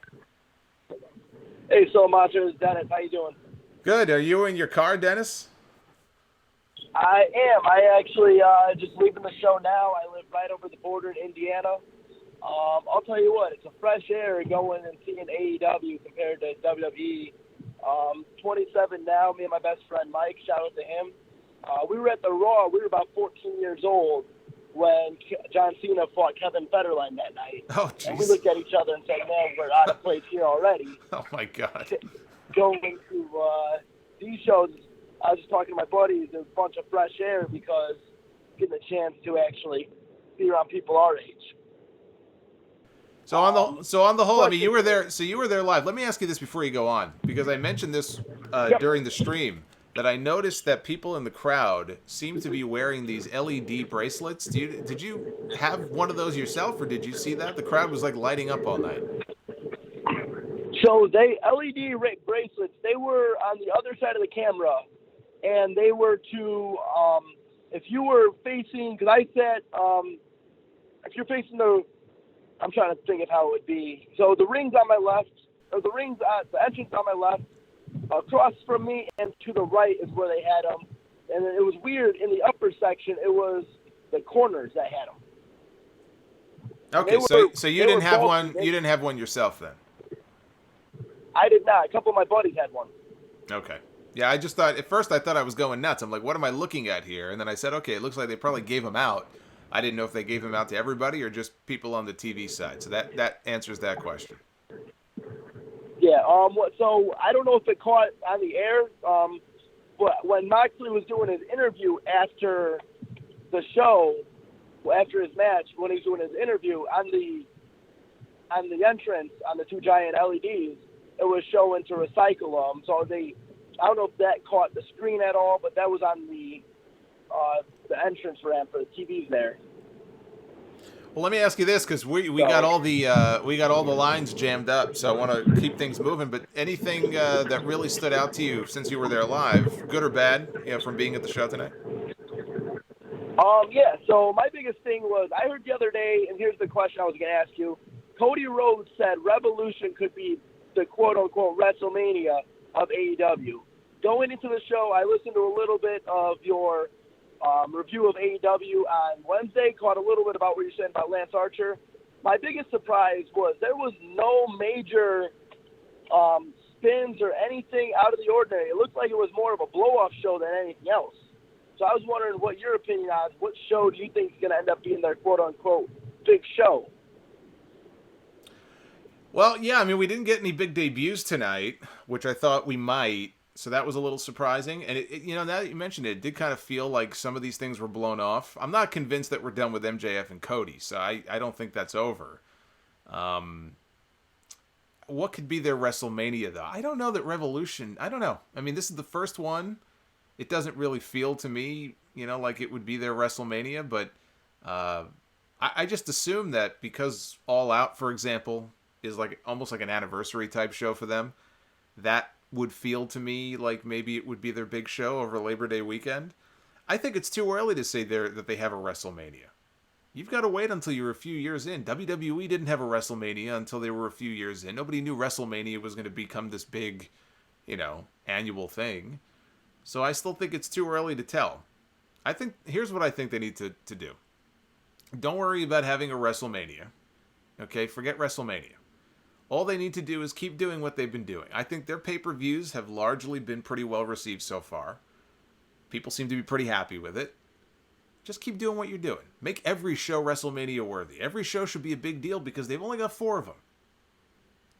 [SPEAKER 5] Hey, Solomonster, it's Dennis. How you doing?
[SPEAKER 1] Good. Are you in your car, Dennis?
[SPEAKER 5] I am. I actually just leaving the show now. I live right over the border in Indiana. I'll tell you what, it's a fresh air going and seeing AEW compared to WWE. 27 now, me and my best friend Mike, shout out to him. We were at the Raw. We were about 14 years old when John Cena fought Kevin Federline that night.
[SPEAKER 1] Oh, jeez.
[SPEAKER 5] And we looked at each other and said, man, we're out of place here already.
[SPEAKER 1] Oh, my God.
[SPEAKER 5] Going to these shows, I was just talking to my buddies, there's a bunch of fresh air because getting a chance to actually be around people our age.
[SPEAKER 1] So on the whole, I mean, you were there. So you were there live. Let me ask you this before you go on, because I mentioned this during the stream, that I noticed that people in the crowd seem to be wearing these LED bracelets. Did you have one of those yourself, or did you see that? The crowd was like lighting up all night.
[SPEAKER 5] So LED bracelets, they were on the other side of the camera, and they were to, if you were facing, because I said, if you're facing I'm trying to think of how it would be. So the rings on my left, or the entrance on my left, across from me and to the right is where they had them. And it was weird, in the upper section, it was the corners that had them.
[SPEAKER 1] Okay, so you didn't have one. You didn't have one yourself then.
[SPEAKER 5] I did not. A couple of my buddies had one.
[SPEAKER 1] Okay. Yeah, I just thought, at first I thought I was going nuts. I'm like, what am I looking at here? And then I said, okay, it looks like they probably gave them out. I didn't know if they gave them out to everybody or just people on the TV side. So that answers that question.
[SPEAKER 5] Yeah, so I don't know if it caught on the air, but when Moxley was doing his interview after the show, after his match, when he was doing his interview, on the entrance, on the two giant LEDs, it was showing to recycle them. So I don't know if that caught the screen at all, but that was on the entrance ramp for the TVs there.
[SPEAKER 1] Well, let me ask you this, because we got all the lines jammed up, so I want to keep things moving. But anything that really stood out to you since you were there live, good or bad, from being at the show tonight?
[SPEAKER 5] Yeah, so my biggest thing was, I heard the other day, and here's the question I was going to ask you. Cody Rhodes said Revolution could be the quote-unquote WrestleMania of AEW. Going into the show, I listened to a little bit of your review of AEW on Wednesday, caught a little bit about what you said about Lance Archer. My biggest surprise was there was no major spins or anything out of the ordinary. It looked like it was more of a blow-off show than anything else. So I was wondering what your opinion on what show do you think is going to end up being their quote-unquote big show?
[SPEAKER 1] Well, yeah, I mean, we didn't get any big debuts tonight, which I thought we might, so that was a little surprising. And, now that you mentioned it, it did kind of feel like some of these things were blown off. I'm not convinced that we're done with MJF and Cody, so I don't think that's over. What could be their WrestleMania, though? I don't know that Revolution, I don't know. I mean, this is the first one. It doesn't really feel to me, like it would be their WrestleMania, but I just assume that because All Out, for example, is like almost like an anniversary type show for them, that would feel to me like maybe it would be their big show over Labor Day weekend. I think it's too early to say that they have a WrestleMania. You've got to wait until you're a few years in. WWE didn't have a WrestleMania until they were a few years in. Nobody knew WrestleMania was going to become this big, annual thing. So I still think it's too early to tell. Here's what I think they need to do. Don't worry about having a WrestleMania. Okay, forget WrestleMania. All they need to do is keep doing what they've been doing. I think their pay-per-views have largely been pretty well received so far. People seem to be pretty happy with it. Just keep doing what you're doing. Make every show WrestleMania worthy. Every show should be a big deal because they've only got 4 of them.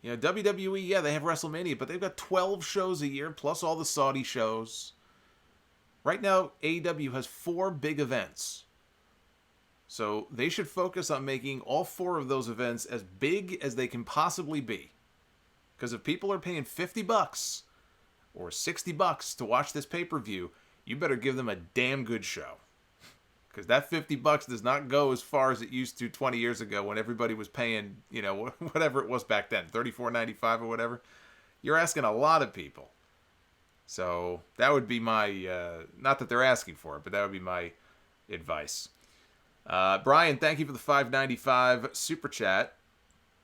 [SPEAKER 1] WWE, yeah, they have WrestleMania, but they've got 12 shows a year, plus all the Saudi shows. Right now, AEW has 4 big events. So they should focus on making all 4 of those events as big as they can possibly be. Because if people are paying $50 or $60 to watch this pay-per-view, you better give them a damn good show. Because that $50 does not go as far as it used to 20 years ago when everybody was paying, whatever it was back then, $34.95 or whatever. You're asking a lot of people. So that would be my, not that they're asking for it, but that would be my advice. Brian, thank you for the $5.95 super chat.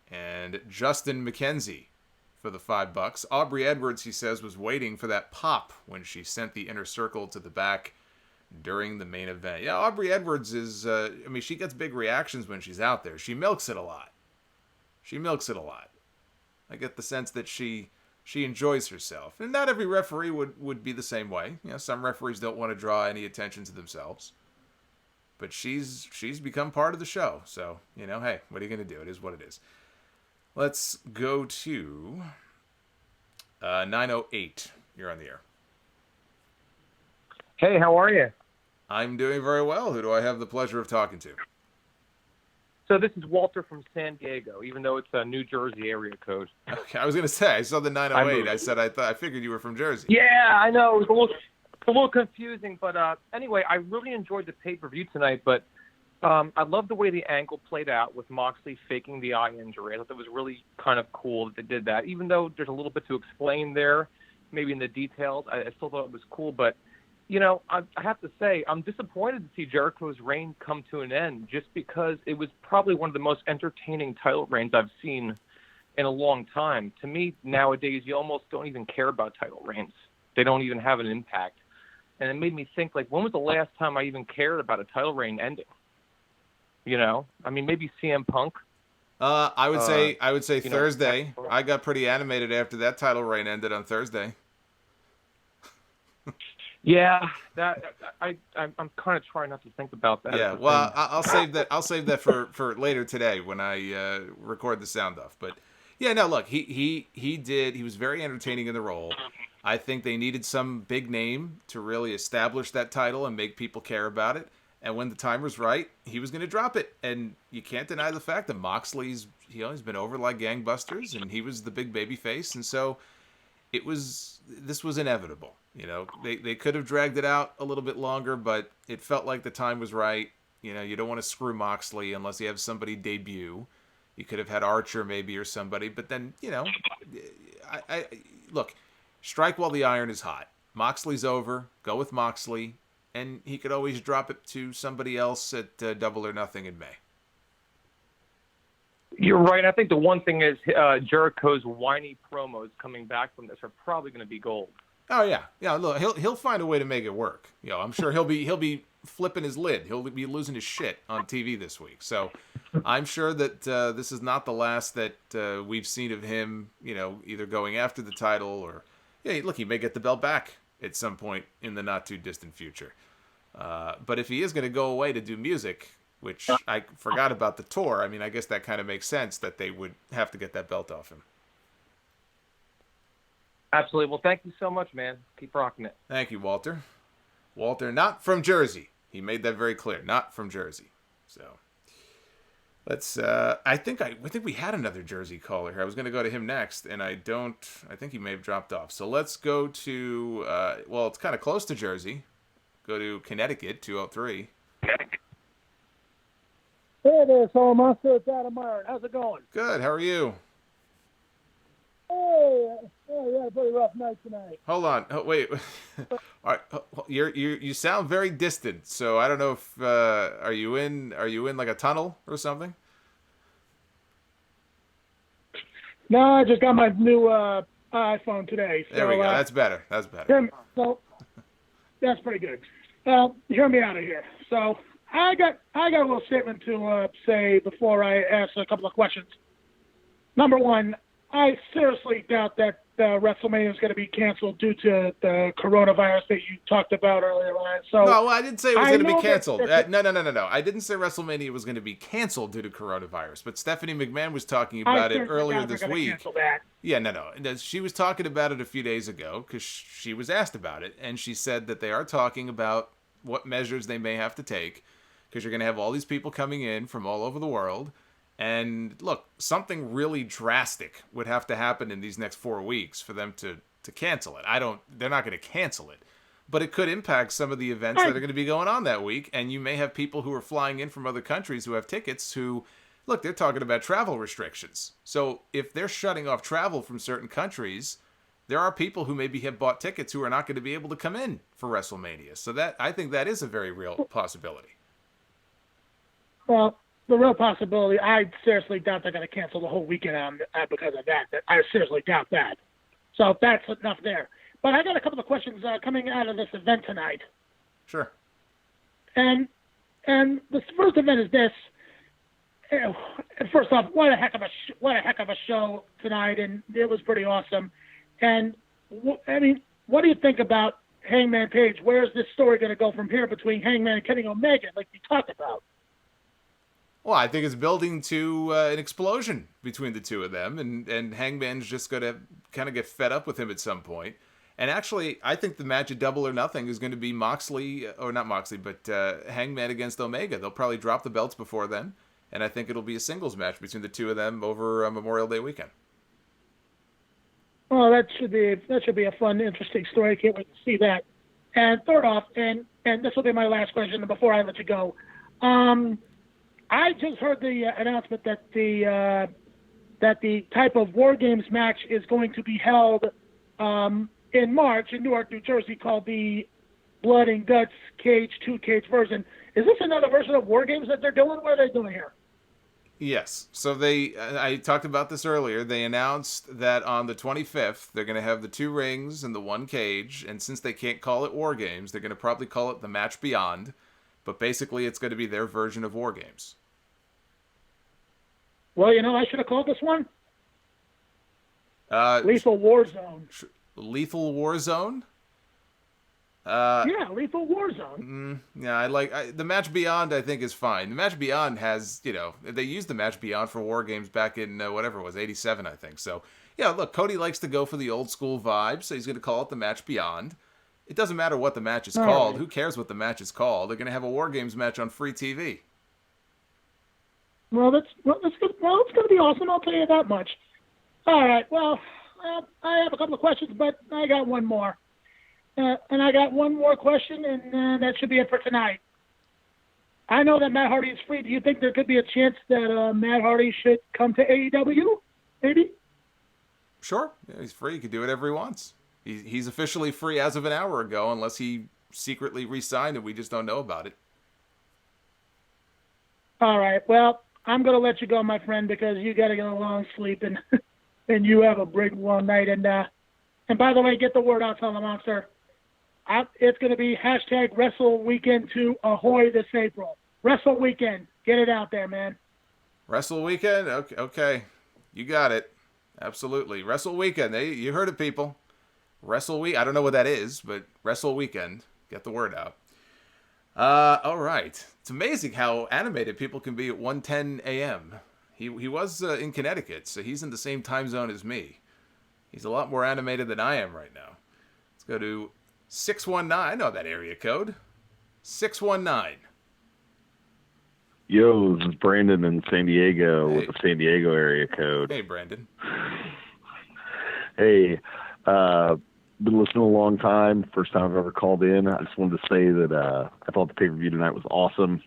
[SPEAKER 1] And Justin McKenzie for the $5. Aubrey Edwards, he says, was waiting for that pop when she sent the inner circle to the back during the main event. Yeah, Aubrey Edwards is, she gets big reactions when she's out there. She milks it a lot. I get the sense that she enjoys herself. And not every referee would be the same way. Some referees don't want to draw any attention to themselves. But she's become part of the show. So, hey, what are you going to do? It is what it is. Let's go to 908. You're on the air.
[SPEAKER 6] Hey, how are you?
[SPEAKER 1] I'm doing very well. Who do I have the pleasure of talking to?
[SPEAKER 6] So this is Walter from San Diego, even though it's a New Jersey area code.
[SPEAKER 1] Okay, I was going to say, I saw the 908. I figured you were from Jersey.
[SPEAKER 6] Yeah, I know. It was a little confusing, but anyway, I really enjoyed the pay-per-view tonight, but I love the way the angle played out with Moxley faking the eye injury. I thought that was really kind of cool that they did that, even though there's a little bit to explain there, maybe in the details. I still thought it was cool, but I have to say, I'm disappointed to see Jericho's reign come to an end just because it was probably one of the most entertaining title reigns I've seen in a long time. To me, nowadays, you almost don't even care about title reigns. They don't even have an impact. And it made me think, when was the last time I even cared about a title reign ending? Maybe CM Punk.
[SPEAKER 1] I would say Thursday. I got pretty animated after that title reign ended on Thursday.
[SPEAKER 6] Yeah, I'm kind of trying not to think about that.
[SPEAKER 1] Yeah, well, I'll save that for later today when I record the sound off. But yeah, no, look, he was very entertaining in the role. I think they needed some big name to really establish that title and make people care about it. And when the time was right, he was going to drop it. And you can't deny the fact that Moxley's he's been over like gangbusters, and he was the big baby face, and so this was inevitable. They could have dragged it out a little bit longer, but it felt like the time was right. You know, you don't want to screw Moxley unless you have somebody debut. You could have had Archer maybe or somebody, but then, you know, I look, strike while the iron is hot. Moxley's over. Go with Moxley, and he could always drop it to somebody else at Double or Nothing in May.
[SPEAKER 6] You're right. I think the one thing is Jericho's whiny promos coming back from this are probably going to be gold.
[SPEAKER 1] Oh yeah. Look, he'll find a way to make it work. You know, I'm sure he'll be flipping his lid. He'll be losing his shit on TV this week. So I'm sure that this is not the last that we've seen of him. You know, either going after the title or look, he may get the belt back at some point in the not too distant future. But if he is going to go away to do music, which I forgot about the tour, I mean, I guess that kind of makes sense that they would have to get that belt off him.
[SPEAKER 6] Absolutely. Well, thank you so much, man. Keep rocking it.
[SPEAKER 1] Thank you, Walter. Walter, not from Jersey. He made that very clear. Not from Jersey. So let's. I think we had another Jersey caller here. I was going to go to him next, and I don't. I think he may have dropped off. So let's go to. Well, it's kind of close to Jersey. Go to Connecticut, 203.
[SPEAKER 7] Hey there, Solomonster. It's Adam Myron. How's it going?
[SPEAKER 1] Good. How are you?
[SPEAKER 7] Hey, we had a pretty rough night tonight.
[SPEAKER 1] Hold on. Oh, wait. All right. You sound very distant. So I don't know if are you in like a tunnel or something?
[SPEAKER 7] No, I just got my new iPhone today. So,
[SPEAKER 1] there we go. That's better.
[SPEAKER 7] So that's pretty good. Hear me out of here. So I got a little statement to say before I ask a couple of questions. Number one, I seriously doubt that WrestleMania is going to be canceled due to the coronavirus that you talked about earlier on. So
[SPEAKER 1] no, I didn't say it was going to be canceled. No. I didn't say WrestleMania was going to be canceled due to coronavirus. But Stephanie McMahon was talking about it earlier this week. Yeah, no. She was talking about it a few days ago because she was asked about it, and she said that they are talking about what measures they may have to take because you're going to have all these people coming in from all over the world. And look, something really drastic would have to happen in these next 4 weeks for them to cancel it. They're not going to cancel it, but it could impact some of the events that are going to be going on that week. And you may have people who are flying in from other countries who have tickets who, look, they're talking about travel restrictions. So if they're shutting off travel from certain countries, there are people who maybe have bought tickets who are not going to be able to come in for WrestleMania. So I think that is a very real possibility.
[SPEAKER 7] Well, the real possibility, I seriously doubt they're going to cancel the whole weekend because of that. I seriously doubt that. So that's enough there. But I got a couple of questions coming out of this event tonight.
[SPEAKER 1] Sure.
[SPEAKER 7] And the first event is this. First off, what a heck of a show tonight, and it was pretty awesome. And I mean, what do you think about Hangman Page? Where's this story going to go from here between Hangman and Kenny Omega, like you talked about?
[SPEAKER 1] Well, I think it's building to an explosion between the two of them, and Hangman's just going to kind of get fed up with him at some point. And actually, I think the match at Double or Nothing is going to be Hangman against Omega. They'll probably drop the belts before then, and I think it'll be a singles match between the two of them over Memorial Day weekend.
[SPEAKER 7] Well, that should be a fun, interesting story. I can't wait to see that. And third off, and this will be my last question before I let you go. I just heard the announcement that the type of War Games match is going to be held in March in Newark, New Jersey, called the Blood and Guts Cage 2-Cage version. Is this another version of War Games that they're doing? What are they doing here?
[SPEAKER 1] Yes. So I talked about this earlier. They announced that on the 25th, they're going to have the 2 rings and the 1 cage. And since they can't call it War Games, they're going to probably call it the Match Beyond. But basically, it's going to be their version of War Games.
[SPEAKER 7] Well, I should have called this one Lethal War Zone.
[SPEAKER 1] Lethal War Zone?
[SPEAKER 7] Yeah, Lethal War Zone.
[SPEAKER 1] Yeah, the Match Beyond, I think, is fine. The Match Beyond has, they used the Match Beyond for War Games back in, whatever it was, 87, I think. So, yeah, look, Cody likes to go for the old school vibe, so he's going to call it the Match Beyond. It doesn't matter what the match is called. Right. Who cares what the match is called? They're going to have a War Games match on free TV.
[SPEAKER 7] Well, that's good. Well, it's going to be awesome. I'll tell you that much. All right. Well, I have a couple of questions, but I got one more. And I got one more question, and that should be it for tonight. I know that Matt Hardy is free. Do you think there could be a chance that Matt Hardy should come to AEW? Maybe.
[SPEAKER 1] Sure, yeah, he's free. He can do whatever he wants. He's officially free as of an hour ago, unless he secretly re-signed and we just don't know about it.
[SPEAKER 7] All right. Well, I'm going to let you go, my friend, because you got to get a long sleep and and you have a big long night. And by the way, get the word out, Solomonster. It's going to be hashtag Wrestle Weekend 2 Ahoy this April. Wrestle Weekend. Get it out there, man.
[SPEAKER 1] Wrestle Weekend? Okay. You got it. Absolutely. Wrestle Weekend. You heard it, people. Wrestle Week. I don't know what that is, but Wrestle Weekend. Get the word out. All right. It's amazing how animated people can be at 1:10 a.m. He was in Connecticut, so he's in the same time zone as me. He's a lot more animated than I am right now. Let's go to 619. I know that area code. 619.
[SPEAKER 8] Yo, this is Brandon in San Diego with the San Diego area code.
[SPEAKER 1] Hey, Brandon.
[SPEAKER 8] Hey, been listening a long time. First time I've ever called in. I just wanted to say that I thought the pay-per-view tonight was awesome.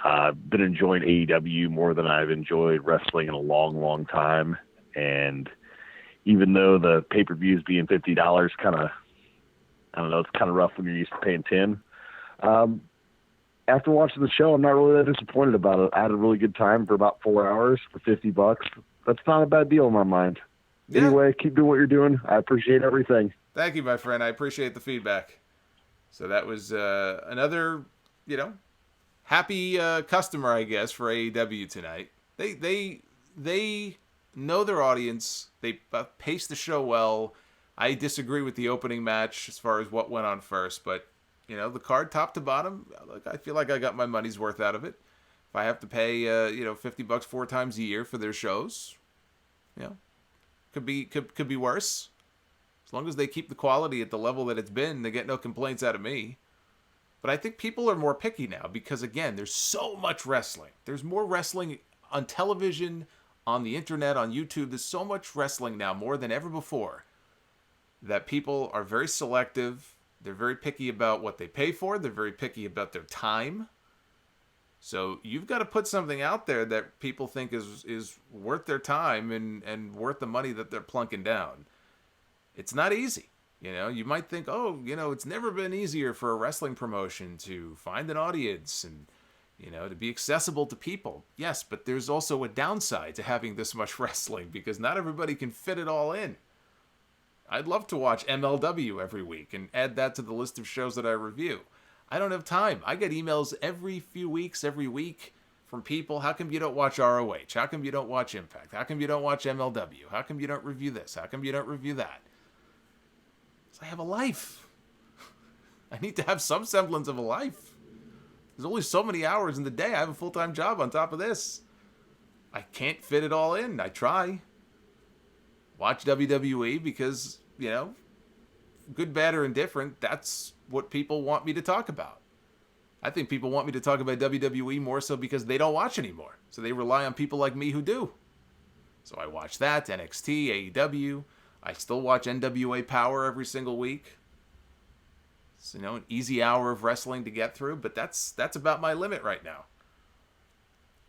[SPEAKER 8] I've been enjoying AEW more than I've enjoyed wrestling in a long, long time. And even though the pay-per-views being $50 kind of, I don't know, it's kind of rough when you're used to paying $10. After watching the show, I'm not really that disappointed about it. I had a really good time for about 4 hours for $50. That's not a bad deal in my mind. Yeah. Anyway, keep doing what you're doing. I appreciate everything.
[SPEAKER 1] Thank you, my friend. I appreciate the feedback. So that was another, happy customer, I guess, for AEW tonight. They know their audience. They pace the show well. I disagree with the opening match as far as what went on first, but the card top to bottom, I feel like I got my money's worth out of it. If I have to pay, $50 4 times a year for their shows, could be worse. As long as they keep the quality at the level that it's been, they get no complaints out of me. But I think people are more picky now because, again, there's so much wrestling. There's more wrestling on television, on the internet, on YouTube. There's so much wrestling now, more than ever before, that people are very selective. They're very picky about what they pay for. They're very picky about their time. So you've got to put something out there that people think is worth their time and worth the money that they're plunking down. It's not easy. You might think, it's never been easier for a wrestling promotion to find an audience and, to be accessible to people. Yes, but there's also a downside to having this much wrestling because not everybody can fit it all in. I'd love to watch MLW every week and add that to the list of shows that I review. I don't have time. I get emails every few weeks, every week from people. How come you don't watch ROH? How come you don't watch Impact? How come you don't watch MLW? How come you don't review this? How come you don't review that? I have a life. I need to have some semblance of a life. There's only so many hours in the day. I have a full-time job on top of this. I can't fit it all in. I try. Watch WWE because, good, bad, or indifferent, that's what people want me to talk about. I think people want me to talk about WWE more so because they don't watch anymore. So they rely on people like me who do. So I watch that, NXT, AEW. I still watch NWA Power every single week. It's, an easy hour of wrestling to get through, but that's about my limit right now.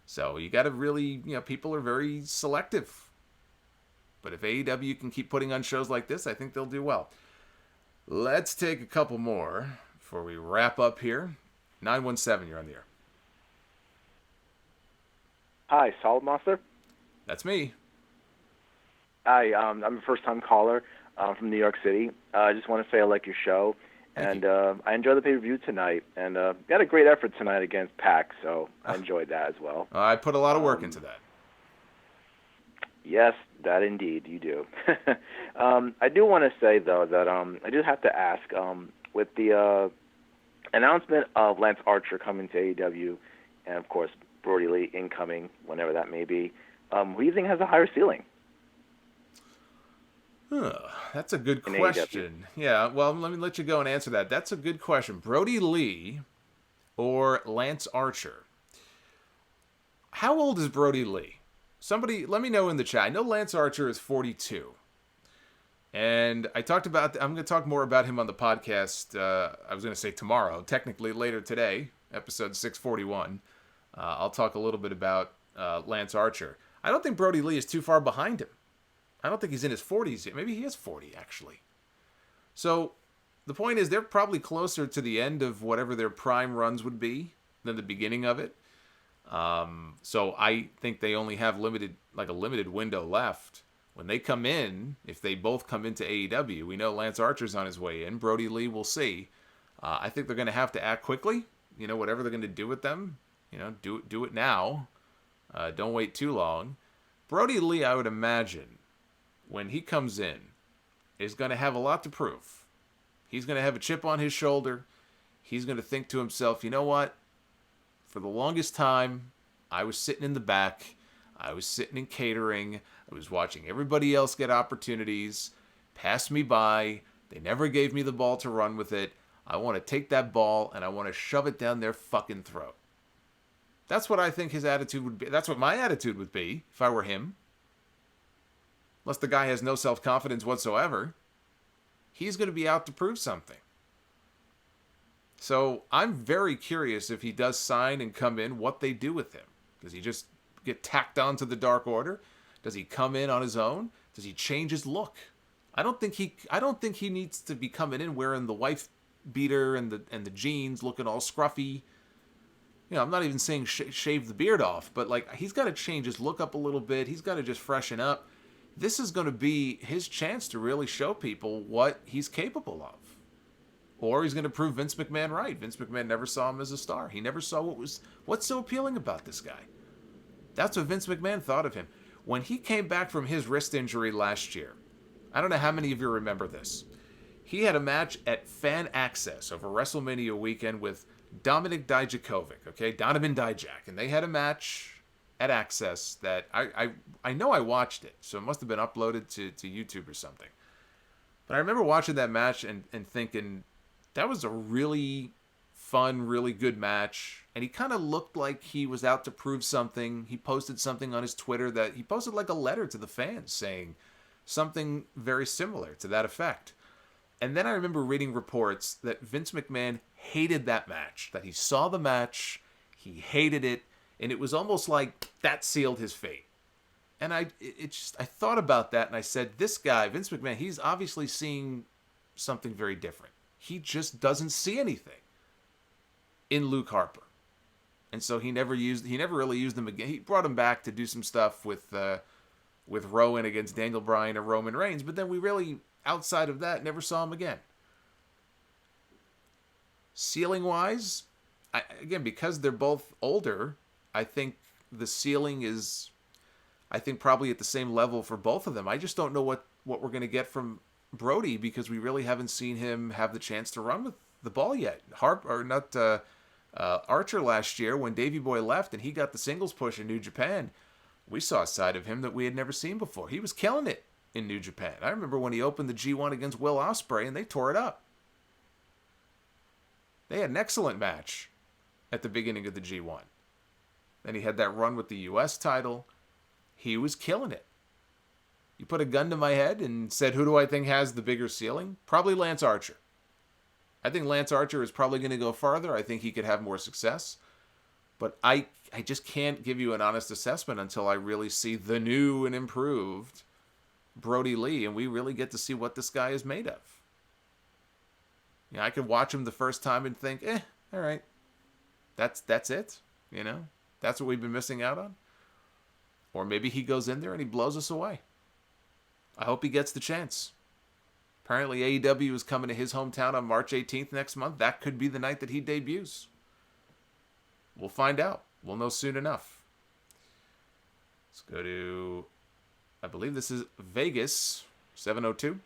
[SPEAKER 1] So you got to really, people are very selective. But if AEW can keep putting on shows like this, I think they'll do well. Let's take a couple more before we wrap up here. 917, you're on the air.
[SPEAKER 9] Hi, Solomonster.
[SPEAKER 1] That's me.
[SPEAKER 9] Hi, I'm a first-time caller from New York City. I just want to say I like your show, and I enjoyed the pay-per-view tonight. And you had a great effort tonight against PAC, so I enjoyed that as well.
[SPEAKER 1] I put a lot of work into that.
[SPEAKER 9] Yes, that indeed you do. I do want to say, though, that I do have to ask, with the announcement of Lance Archer coming to AEW, and, of course, Brody Lee incoming, whenever that may be, who do you think has a higher ceiling?
[SPEAKER 1] That's a good question. Yeah, well, let me let you go and answer that. That's a good question. Brody Lee or Lance Archer? How old is Brody Lee? Somebody, let me know in the chat. I know Lance Archer is 42. And I'm going to talk more about him on the podcast, I was going to say tomorrow, technically later today, episode 641. I'll talk a little bit about Lance Archer. I don't think Brody Lee is too far behind him. I don't think he's in his 40s yet. Maybe he is 40, actually. So the point is they're probably closer to the end of whatever their prime runs would be than the beginning of it. So I think they only have a limited window left. When they come in, if they both come into AEW, we know Lance Archer's on his way in. Brody Lee, we'll see. I think they're going to have to act quickly. Whatever they're going to do with them, do it now. Don't wait too long. Brody Lee, I would imagine, when he comes in, is going to have a lot to prove. He's going to have a chip on his shoulder. He's going to think to himself, you know what? For the longest time, I was sitting in the back. I was sitting in catering. I was watching everybody else get opportunities, pass me by. They never gave me the ball to run with it. I want to take that ball and I want to shove it down their fucking throat. That's what I think his attitude would be. That's what my attitude would be if I were him. Unless the guy has no self-confidence whatsoever. He's going to be out to prove something. So I'm very curious if he does sign and come in, what they do with him. Does he just get tacked on to the Dark Order? Does he come in on his own? Does he change his look? I don't think he needs to be coming in wearing the wife beater and the jeans, looking all scruffy. I'm not even saying shave the beard off, but he's got to change his look up a little bit. He's got to just freshen up. This is going to be his chance to really show people what he's capable of. Or he's going to prove Vince McMahon right. Vince McMahon never saw him as a star. He never saw what's so appealing about this guy. That's what Vince McMahon thought of him. When he came back from his wrist injury last year, I don't know how many of you remember this. He had a match at Fan Access over WrestleMania weekend with Dominik Dijakovic, okay? Donovan Dijak. And they had a match at Access that I know I watched it, so it must have been uploaded to YouTube or something. But I remember watching that match and thinking, that was a really fun, really good match. And he kind of looked like he was out to prove something. He posted something on his Twitter that he posted like a letter to the fans saying something very similar to that effect. And then I remember reading reports that Vince McMahon hated that match, that he saw the match, he hated it, and it was almost like that sealed his fate. And I thought about that and I said, this guy, Vince McMahon, he's obviously seeing something very different. He just doesn't see anything in Luke Harper. And so he never really used him again. He brought him back to do some stuff with Rowan against Daniel Bryan and Roman Reigns, but then we really, outside of that, never saw him again. Ceiling-wise, again, because they're both older, I think the ceiling is, probably at the same level for both of them. I just don't know what we're going to get from Brody because we really haven't seen him have the chance to run with the ball yet. Archer last year, when Davey Boy left and he got the singles push in New Japan, we saw a side of him that we had never seen before. He was killing it in New Japan. I remember when he opened the G1 against Will Ospreay and they tore it up. They had an excellent match at the beginning of the G1. Then he had that run with the US title. He was killing it. You put a gun to my head and said, who do I think has the bigger ceiling? Probably Lance Archer. I think Lance Archer is probably going to go farther. I think he could have more success. But I just can't give you an honest assessment until I really see the new and improved Brody Lee, and we really get to see what this guy is made of. I could watch him the first time and think, all right. That's it. That's what we've been missing out on. Or maybe he goes in there and he blows us away. I hope he gets the chance. Apparently AEW is coming to his hometown on March 18th next month. That could be the night that he debuts. We'll find out. We'll know soon enough. Let's go to, I believe this is Vegas, 702.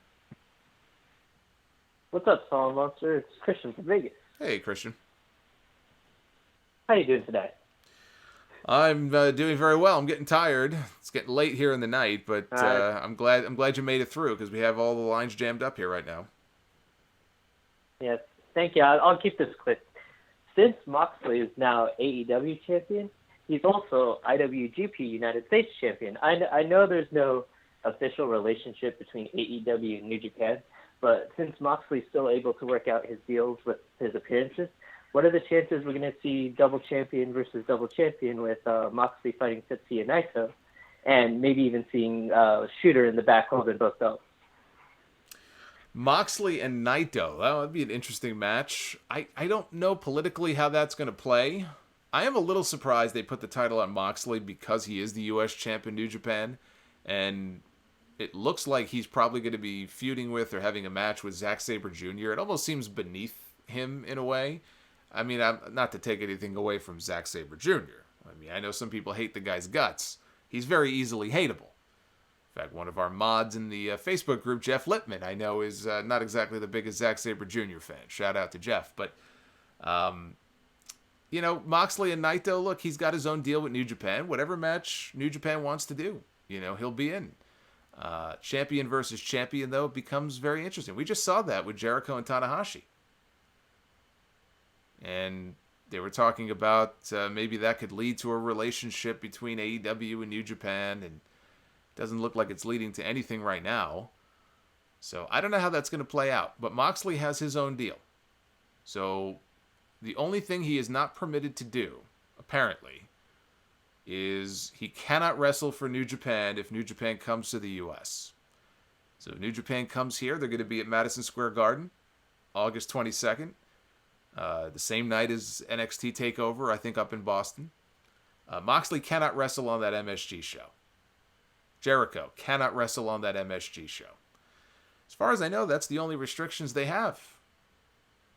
[SPEAKER 10] What's up, Solomonster? It's Christian from Vegas.
[SPEAKER 1] Hey, Christian.
[SPEAKER 10] How you doing today?
[SPEAKER 1] I'm doing very well. I'm getting tired. It's getting late here in the night, but I'm glad you made it through because we have all the lines jammed up here right now.
[SPEAKER 10] Yes, thank you. I'll keep this quick. Since Moxley is now AEW champion, he's also IWGP United States champion. I know there's no official relationship between AEW and New Japan, but since Moxley's still able to work out his deals with his appearances, what are the chances we're going to see double champion versus double champion with Moxley fighting Tetsuya Naito, and maybe even seeing Shooter in the back holding both belts?
[SPEAKER 1] Moxley and Naito, that would be an interesting match. I don't know politically how that's going to play. I am a little surprised they put the title on Moxley because he is the U.S. champ in New Japan, and it looks like he's probably going to be feuding with or having a match with Zack Sabre Jr. It almost seems beneath him in a way. I mean, not to take anything away from Zack Sabre Jr. I mean, I know some people hate the guy's guts. He's very easily hateable. In fact, one of our mods in the Facebook group, Jeff Lippman, I know is not exactly the biggest Zack Sabre Jr. fan. Shout out to Jeff. But, Moxley and Naito, look, he's got his own deal with New Japan. Whatever match New Japan wants to do, he'll be in. Champion versus champion, though, becomes very interesting. We just saw that with Jericho and Tanahashi. And they were talking about maybe that could lead to a relationship between AEW and New Japan, and doesn't look like it's leading to anything right now. So I don't know how that's going to play out. But Moxley has his own deal. So the only thing he is not permitted to do, apparently, is he cannot wrestle for New Japan if New Japan comes to the U.S. So if New Japan comes here, they're going to be at Madison Square Garden, August 22nd. The same night as NXT TakeOver, I think, up in Boston. Moxley cannot wrestle on that MSG show. Jericho cannot wrestle on that MSG show. As far as I know, that's the only restrictions they have.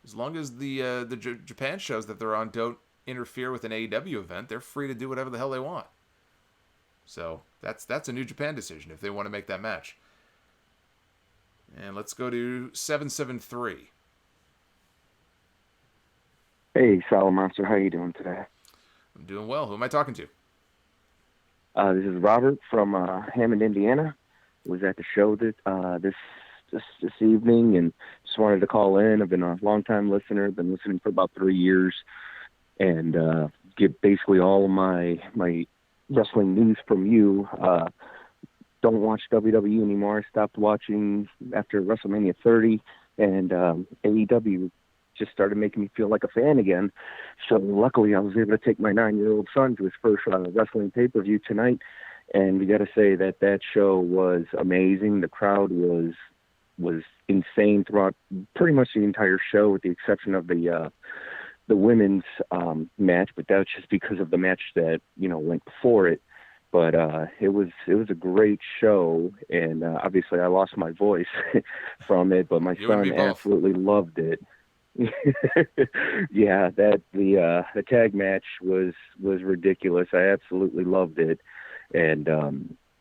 [SPEAKER 1] As long as the Japan shows that they're on don't interfere with an AEW event, they're free to do whatever the hell they want. So that's a New Japan decision if they want to make that match. And let's go to 773.
[SPEAKER 11] Hey, Solomonster, how you doing today?
[SPEAKER 1] I'm doing well. Who am I talking to?
[SPEAKER 11] This is Robert from Hammond, Indiana. Was at the show this evening and just wanted to call in. I've been a long-time listener. Been listening for about 3 years, and get basically all of my wrestling news from you. Don't watch WWE anymore. I stopped watching after WrestleMania 30, and AEW just started making me feel like a fan again. So luckily I was able to take my 9-year-old son to his first wrestling pay-per-view tonight. And we got to say that show was amazing. The crowd was insane throughout pretty much the entire show, with the exception of the women's match. But that's just because of the match that, went before it. But it was a great show. And obviously I lost my voice from it, but my son absolutely loved it. Yeah, the tag match was ridiculous. I absolutely loved it, and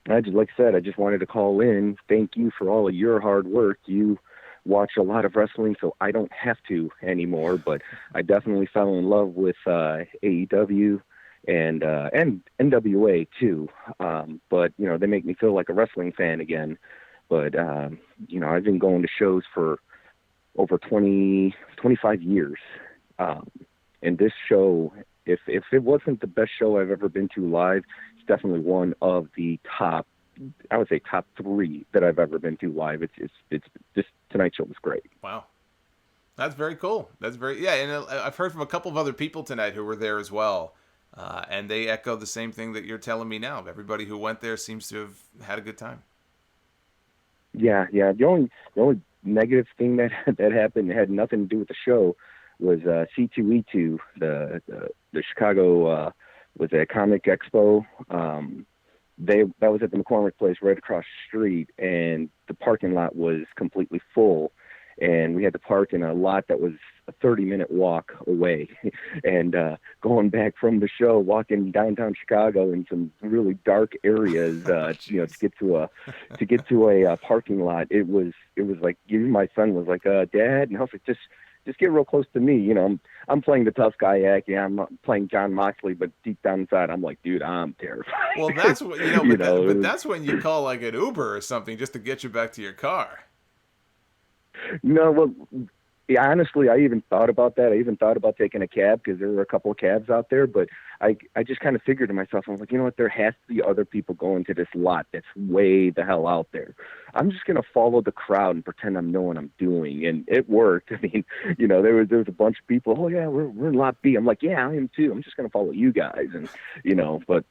[SPEAKER 11] I just wanted to call in. Thank you for all of your hard work. You watch a lot of wrestling, so I don't have to anymore. But I definitely fell in love with AEW and NWA too. But they make me feel like a wrestling fan again. But I've been going to shows for over 25 years. And this show, if it wasn't the best show I've ever been to live, it's definitely one of the top 3 that I've ever been to live. It's this tonight's show was great.
[SPEAKER 1] Wow. That's very cool. And I've heard from a couple of other people tonight who were there as well. And they echo the same thing that you're telling me now. Everybody who went there seems to have had a good time.
[SPEAKER 11] Yeah. The only negative thing that happened, it had nothing to do with the show, was C2E2, the Chicago was a comic expo. That was at the McCormick Place right across the street, and the parking lot was completely full, and we had to park in a lot that was a 30-minute walk away. And going back from the show, walking downtown Chicago in some really dark areas, to get to a parking lot, it was like, even my son was like, Dad, and I was like, just get real close to me. I'm playing the tough guy act. Yeah, I'm playing Jon Moxley, but deep down inside, I'm like, dude, I'm terrified.
[SPEAKER 1] Well, that's what but that's when you call like an Uber or something just to get you back to your car.
[SPEAKER 11] No, well, yeah, honestly, I even thought about that. I even thought about taking a cab because there were a couple of cabs out there, but I just kind of figured to myself, I was like, you know what, there has to be other people going to this lot that's way the hell out there. I'm just going to follow the crowd and pretend I'm knowing what I'm doing. And it worked. I mean, you know, there was a bunch of people, oh yeah, we're in lot B. I'm like, yeah, I am too. I'm just going to follow you guys. And, you know, but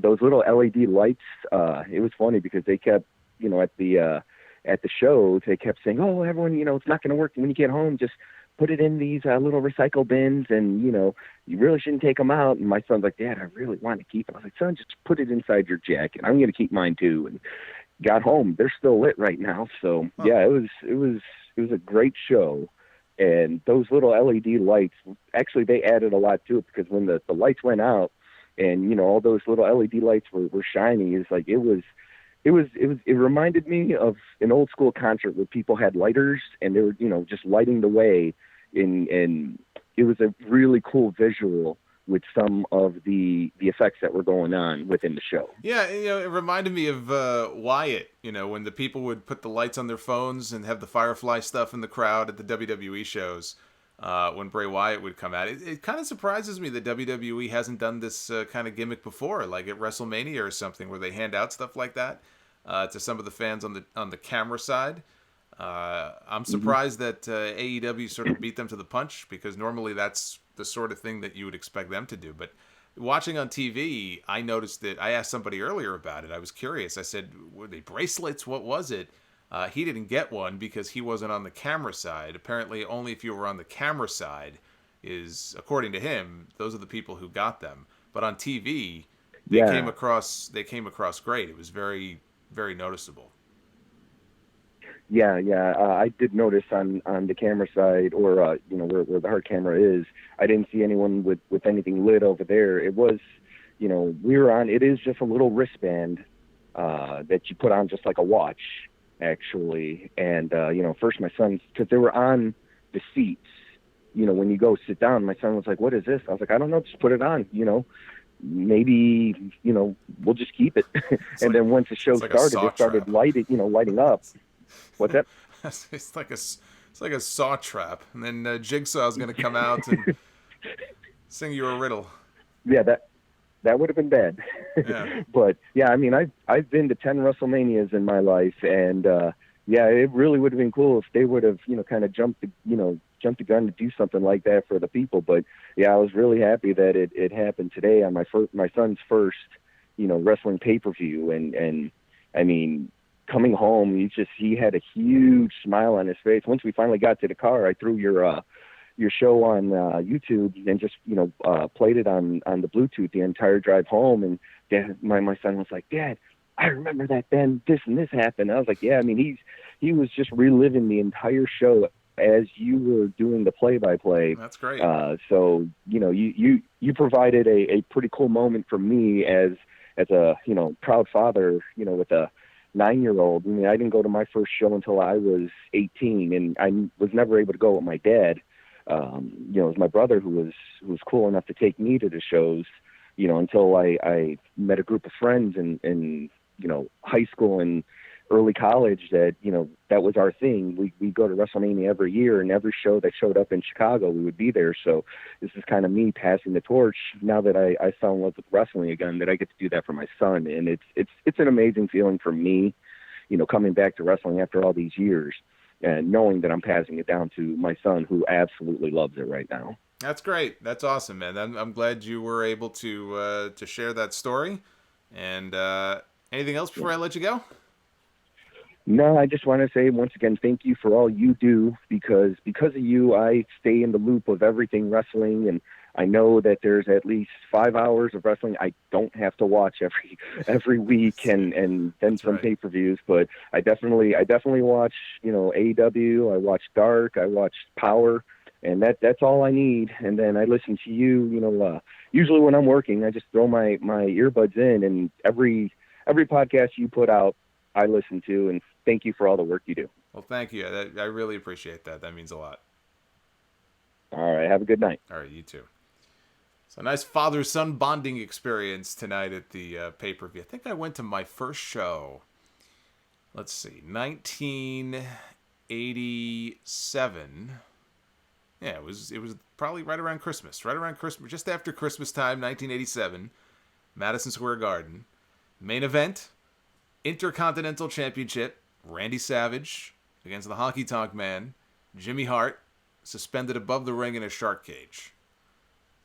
[SPEAKER 11] those little LED lights, it was funny because they kept, you know, at the show, they kept saying, oh, everyone, you know, it's not going to work when you get home. Just put it in these little recycle bins, and, you know, you really shouldn't take them out. And my son's like, Dad, I really want to keep it. I was like, son, just put it inside your jacket. I'm going to keep mine too. And got home. They're still lit right now. So yeah, it was a great show. And those little LED lights, actually, they added a lot to it, because when the lights went out and, you know, all those little LED lights were shining, it's like, it reminded me of an old school concert where people had lighters and they were, you know, just lighting the way. And it was a really cool visual with some of the effects that were going on within the show.
[SPEAKER 1] Yeah, you know, it reminded me of Wyatt, you know, when the people would put the lights on their phones and have the Firefly stuff in the crowd at the WWE shows when Bray Wyatt would come out. It kind of surprises me that WWE hasn't done this kind of gimmick before, like at WrestleMania or something, where they hand out stuff like that to some of the fans on the camera side. I'm surprised that AEW sort of beat them to the punch, because normally that's the sort of thing that you would expect them to do. But watching on TV, I noticed that I asked somebody earlier about it. I was curious. I said, were they bracelets? What was it? He didn't get one because he wasn't on the camera side. Apparently, only if you were on the camera side is, according to him, those are the people who got them. But on TV, they came across great. It was very, very noticeable.
[SPEAKER 11] Yeah. I did notice on the camera side, or you know, where the hard camera is, I didn't see anyone with anything lit over there. It was, you know, it is just a little wristband that you put on just like a watch, actually. And you know, first my son, because they were on the seats, you know, when you go sit down, my son was like, what is this? I was like, I don't know, just put it on, you know. Maybe, you know, we'll just keep it. And then once the show started, it started lighting up. What's that?
[SPEAKER 1] It's like a saw trap, and then Jigsaw's going to come out and sing you a riddle.
[SPEAKER 11] Yeah, that would have been bad.
[SPEAKER 1] Yeah.
[SPEAKER 11] But yeah, I mean, I've been to 10 WrestleManias in my life, and yeah, it really would have been cool if they would have, you know, kind of jumped the gun to do something like that for the people. But yeah, I was really happy that it happened today on my son's first, you know, wrestling pay-per-view, and I mean, coming home, he had a huge smile on his face. Once we finally got to the car, I threw your show on YouTube and just, you know, played it on the Bluetooth the entire drive home. And Dad, my son was like, Dad, I remember that then this and this happened. I was like, yeah, I mean, he was just reliving the entire show as you were doing the play-by-play.
[SPEAKER 1] That's great.
[SPEAKER 11] So, you know, you provided a pretty cool moment for me as a, you know, proud father, you know, with a 9-year-old. I mean, I didn't go to my first show until I was 18, and I was never able to go with my dad. You know, it was my brother who was cool enough to take me to the shows, you know, until I met a group of friends in you know, high school and early college that, you know, that was our thing. We go to WrestleMania every year, and every show that showed up in Chicago, we would be there. So this is kind of me passing the torch now that I fell in love with wrestling again, that I get to do that for my son. And it's an amazing feeling for me, you know, coming back to wrestling after all these years and knowing that I'm passing it down to my son, who absolutely loves it right now.
[SPEAKER 1] That's great. That's awesome, man. I'm glad you were able to share that story. And anything else before I let you go?
[SPEAKER 11] No, I just want to say once again, thank you for all you do, because of you, I stay in the loop of everything wrestling, and I know that there's at least 5 hours of wrestling I don't have to watch every week, and then
[SPEAKER 1] That's
[SPEAKER 11] some
[SPEAKER 1] right.
[SPEAKER 11] pay-per-views. But I definitely watch, you know, AEW. I watch Dark. I watch Power, and that's all I need. And then I listen to you. You know, usually when I'm working, I just throw my earbuds in, and every podcast you put out, I listen to, and thank you for all the work you do.
[SPEAKER 1] Well, thank you. I really appreciate that. That means a lot.
[SPEAKER 11] All right. Have a good night.
[SPEAKER 1] All right, you too. So a nice father-son bonding experience tonight at the pay-per-view. I think I went to my first show, let's see, 1987. Yeah, it was probably right around Christmas, just after Christmas time, 1987, Madison Square Garden. Main event, Intercontinental Championship, Randy Savage against the Honky Tonk Man, Jimmy Hart, suspended above the ring in a shark cage.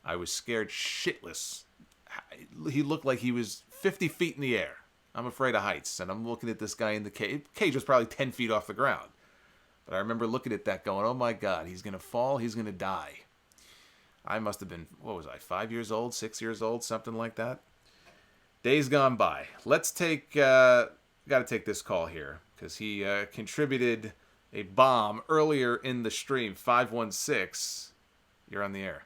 [SPEAKER 1] I was scared shitless. He looked like he was 50 feet in the air. I'm afraid of heights, and I'm looking at this guy in the cage. Cage was probably 10 feet off the ground. But I remember looking at that going, oh my God, he's going to fall, he's going to die. I must have been, 5 years old, 6 years old, something like that. Days gone by. Let's take, got to take this call here, because he contributed a bomb earlier in the stream. 516, you're on the air.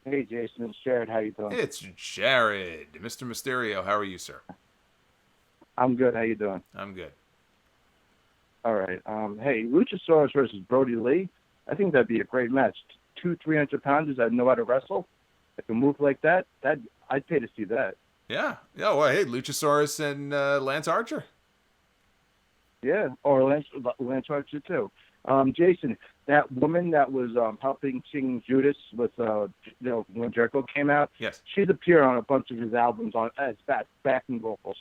[SPEAKER 12] Hey, Jason, it's Jared. How you doing?
[SPEAKER 1] It's Jared. Mr. Mysterio, how are you, sir?
[SPEAKER 12] I'm good. How you doing?
[SPEAKER 1] I'm good.
[SPEAKER 12] All right. Hey, Luchasaurus versus Brody Lee. I think that'd be a great match. 300-pounders that know how to wrestle, that can move like that. I'd pay to see that.
[SPEAKER 1] Yeah. Yeah. Well, hey, Luchasaurus and Lance Archer.
[SPEAKER 12] Yeah, or Lance Archer too. Jason, that woman that was helping sing Judas with when Jericho came out.
[SPEAKER 1] Yes.
[SPEAKER 12] She's appeared on a bunch of his albums as backing vocals.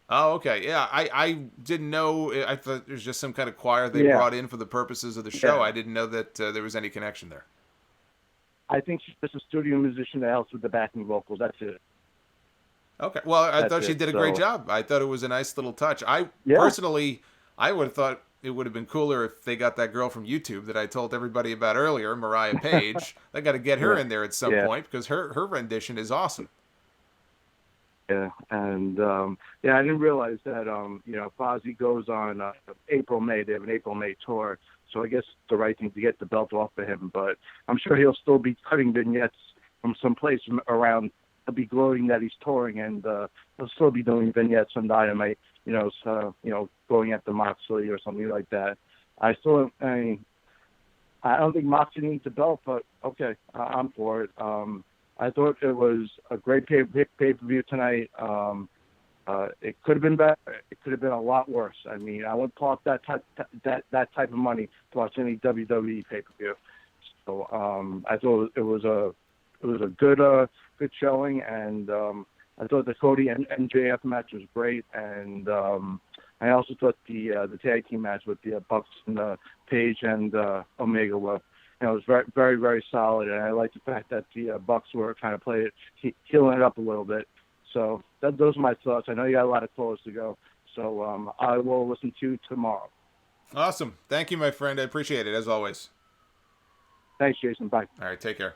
[SPEAKER 1] Oh, okay. Yeah, I didn't know. I thought it was just some kind of choir they brought in for the purposes of the show.
[SPEAKER 12] Yeah.
[SPEAKER 1] I didn't know that there was any connection there.
[SPEAKER 12] I think she's just a studio musician that helps with the backing vocals. That's it.
[SPEAKER 1] Okay. Well, I thought she did a great job. I thought it was a nice little touch. Personally, I would have thought it would have been cooler if they got that girl from YouTube that I told everybody about earlier, Mariah Page. They got to get her in there at some point because her rendition is awesome.
[SPEAKER 12] Yeah, and I didn't realize that Fozzy goes on April-May. They have an April-May tour, so I guess it's the right thing to get the belt off of him. But I'm sure he'll still be cutting vignettes from some place around. He'll be gloating that he's touring, and he'll still be doing vignettes on Dynamite. Going after Moxley or something like that. I don't think Moxley needs a belt, but okay, I'm for it. I thought it was a great pay-per-view tonight. It could have been better. It could have been a lot worse. I mean, I wouldn't park that type of money to watch any WWE pay-per-view. So I thought it was a good showing, and I thought the Cody and MJF match was great, and I also thought the tag team match with the Bucks and Page and Omega was. It was very, very, very solid, and I like the fact that the Bucks were kind of healing it up a little bit. So those are my thoughts. I know you got a lot of calls to go, so I will listen to you tomorrow.
[SPEAKER 1] Awesome. Thank you, my friend. I appreciate it, as always.
[SPEAKER 12] Thanks, Jason. Bye.
[SPEAKER 1] All right, take care.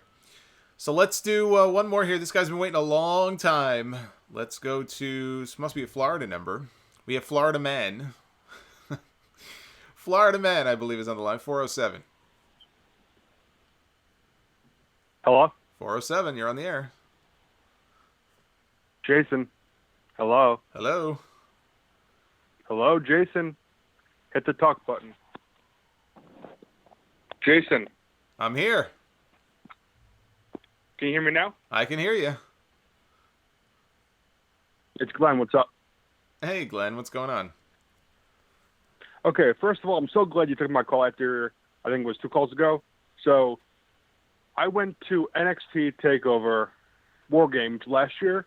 [SPEAKER 1] So let's do one more here. This guy's been waiting a long time. Let's go to, this must be a Florida number. We have Florida Man. Florida Man, I believe, is on the line, 407.
[SPEAKER 13] Hello?
[SPEAKER 1] 407, you're on the air.
[SPEAKER 13] Jason. Hello?
[SPEAKER 1] Hello?
[SPEAKER 13] Hello, Jason? Hit the talk button. Jason.
[SPEAKER 1] I'm here.
[SPEAKER 13] Can you hear me now?
[SPEAKER 1] I can hear you.
[SPEAKER 13] It's Glenn. What's up?
[SPEAKER 1] Hey, Glenn. What's going on?
[SPEAKER 13] Okay, first of all, I'm so glad you took my call after, I think it was 2 calls ago. So I went to NXT TakeOver War Games last year.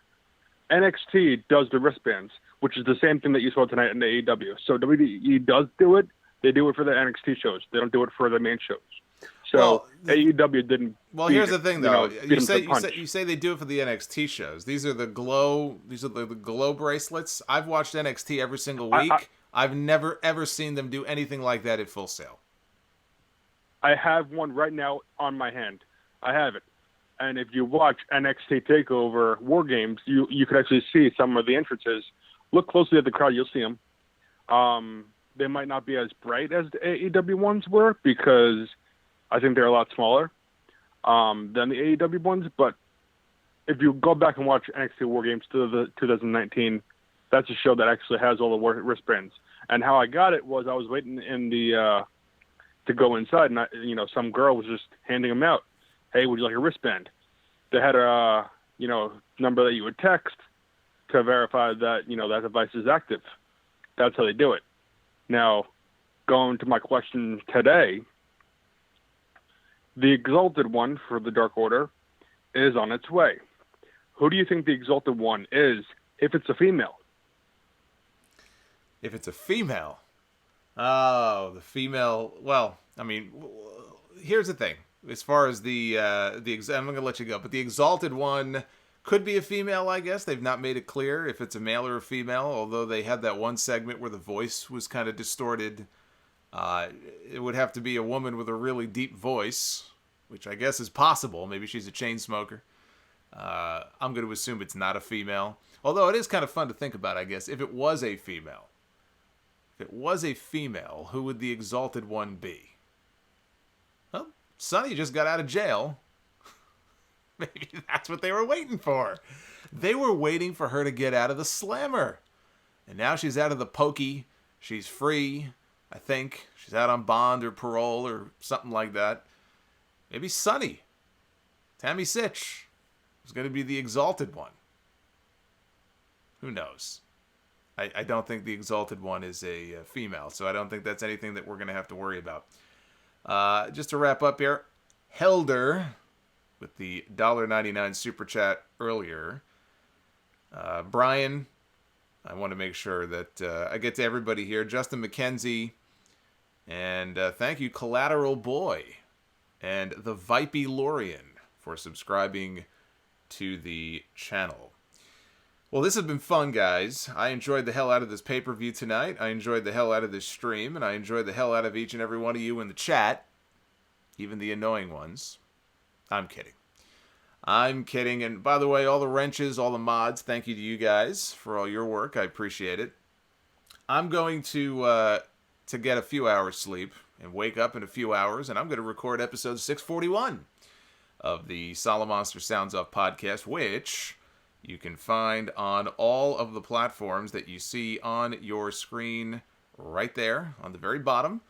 [SPEAKER 13] NXT does the wristbands, which is the same thing that you saw tonight in the AEW. So WWE does do it. They do it for the NXT shows. They don't do it for the main shows. So AEW didn't.
[SPEAKER 1] Well, here's the thing, though. You say they do it for the NXT shows. These are the glow. These are the glow bracelets. I've watched NXT every single week. I've never ever seen them do anything like that at Full Sail.
[SPEAKER 13] I have one right now on my hand. I have it. And if you watch NXT TakeOver War Games, you can actually see some of the entrances. Look closely at the crowd, you'll see them. They might not be as bright as the AEW ones were because I think they're a lot smaller than the AEW ones. But if you go back and watch NXT War Games to the 2019, that's a show that actually has all the wristbands. And how I got it was I was waiting in the to go inside, and some girl was just handing them out. Hey, would you like a wristband? They had a number that you would text to verify that that device is active. That's how they do it. Now, going to my question today, The Exalted One for the Dark Order is on its way. Who do you think the Exalted One is if it's a female?
[SPEAKER 1] If it's a female? Oh, the female. Well, I mean, here's the thing. As far as I'm going to let you go, but the Exalted One could be a female, I guess. They've not made it clear if it's a male or a female, although they had that one segment where the voice was kind of distorted. It would have to be a woman with a really deep voice, which I guess is possible. Maybe she's a chain smoker. I'm going to assume it's not a female. Although it is kind of fun to think about, I guess, if it was a female. If it was a female, who would the Exalted One be? Well, Sunny just got out of jail. Maybe that's what they were waiting for. They were waiting for her to get out of the slammer. And now she's out of the pokey. She's free, I think. She's out on bond or parole or something like that. Maybe Sunny, Tammy Sitch, is going to be the Exalted One. Who knows? I don't think the Exalted One is a female, so I don't think that's anything that we're going to have to worry about. Just to wrap up here, Helder with the $1.99 super chat earlier. Brian, I want to make sure that I get to everybody here. Justin McKenzie, and thank you, Collateral Boy, and the Vipey Lorian for subscribing to the channel. Well, this has been fun, guys. I enjoyed the hell out of this pay-per-view tonight. I enjoyed the hell out of this stream, and I enjoyed the hell out of each and every one of you in the chat, even the annoying ones. I'm kidding. And by the way, all the wrenches, all the mods, thank you to you guys for all your work. I appreciate it. I'm going to get a few hours sleep and wake up in a few hours, and I'm going to record episode 641 of the Solomonster Sounds Off podcast, which you can find on all of the platforms that you see on your screen right there on the very bottom.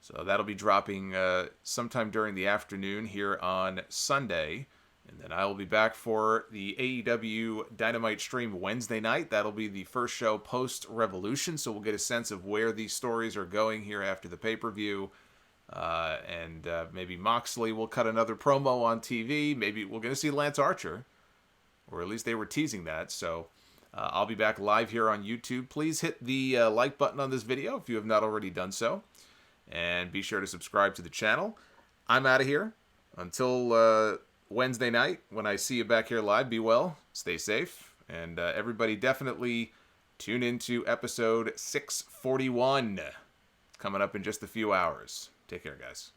[SPEAKER 1] So that'll be dropping sometime during the afternoon here on Sunday. And then I will be back for the AEW Dynamite stream Wednesday night. That'll be the first show post-Revolution, so we'll get a sense of where these stories are going here after the pay-per-view. And maybe Moxley will cut another promo on TV. Maybe we're going to see Lance Archer, or at least they were teasing that. So I'll be back live here on YouTube. Please hit the like button on this video if you have not already done so. And be sure to subscribe to the channel. I'm out of here. Until Wednesday night, when I see you back here live, be well, stay safe, and everybody definitely tune into episode 641 coming up in just a few hours. Take care, guys.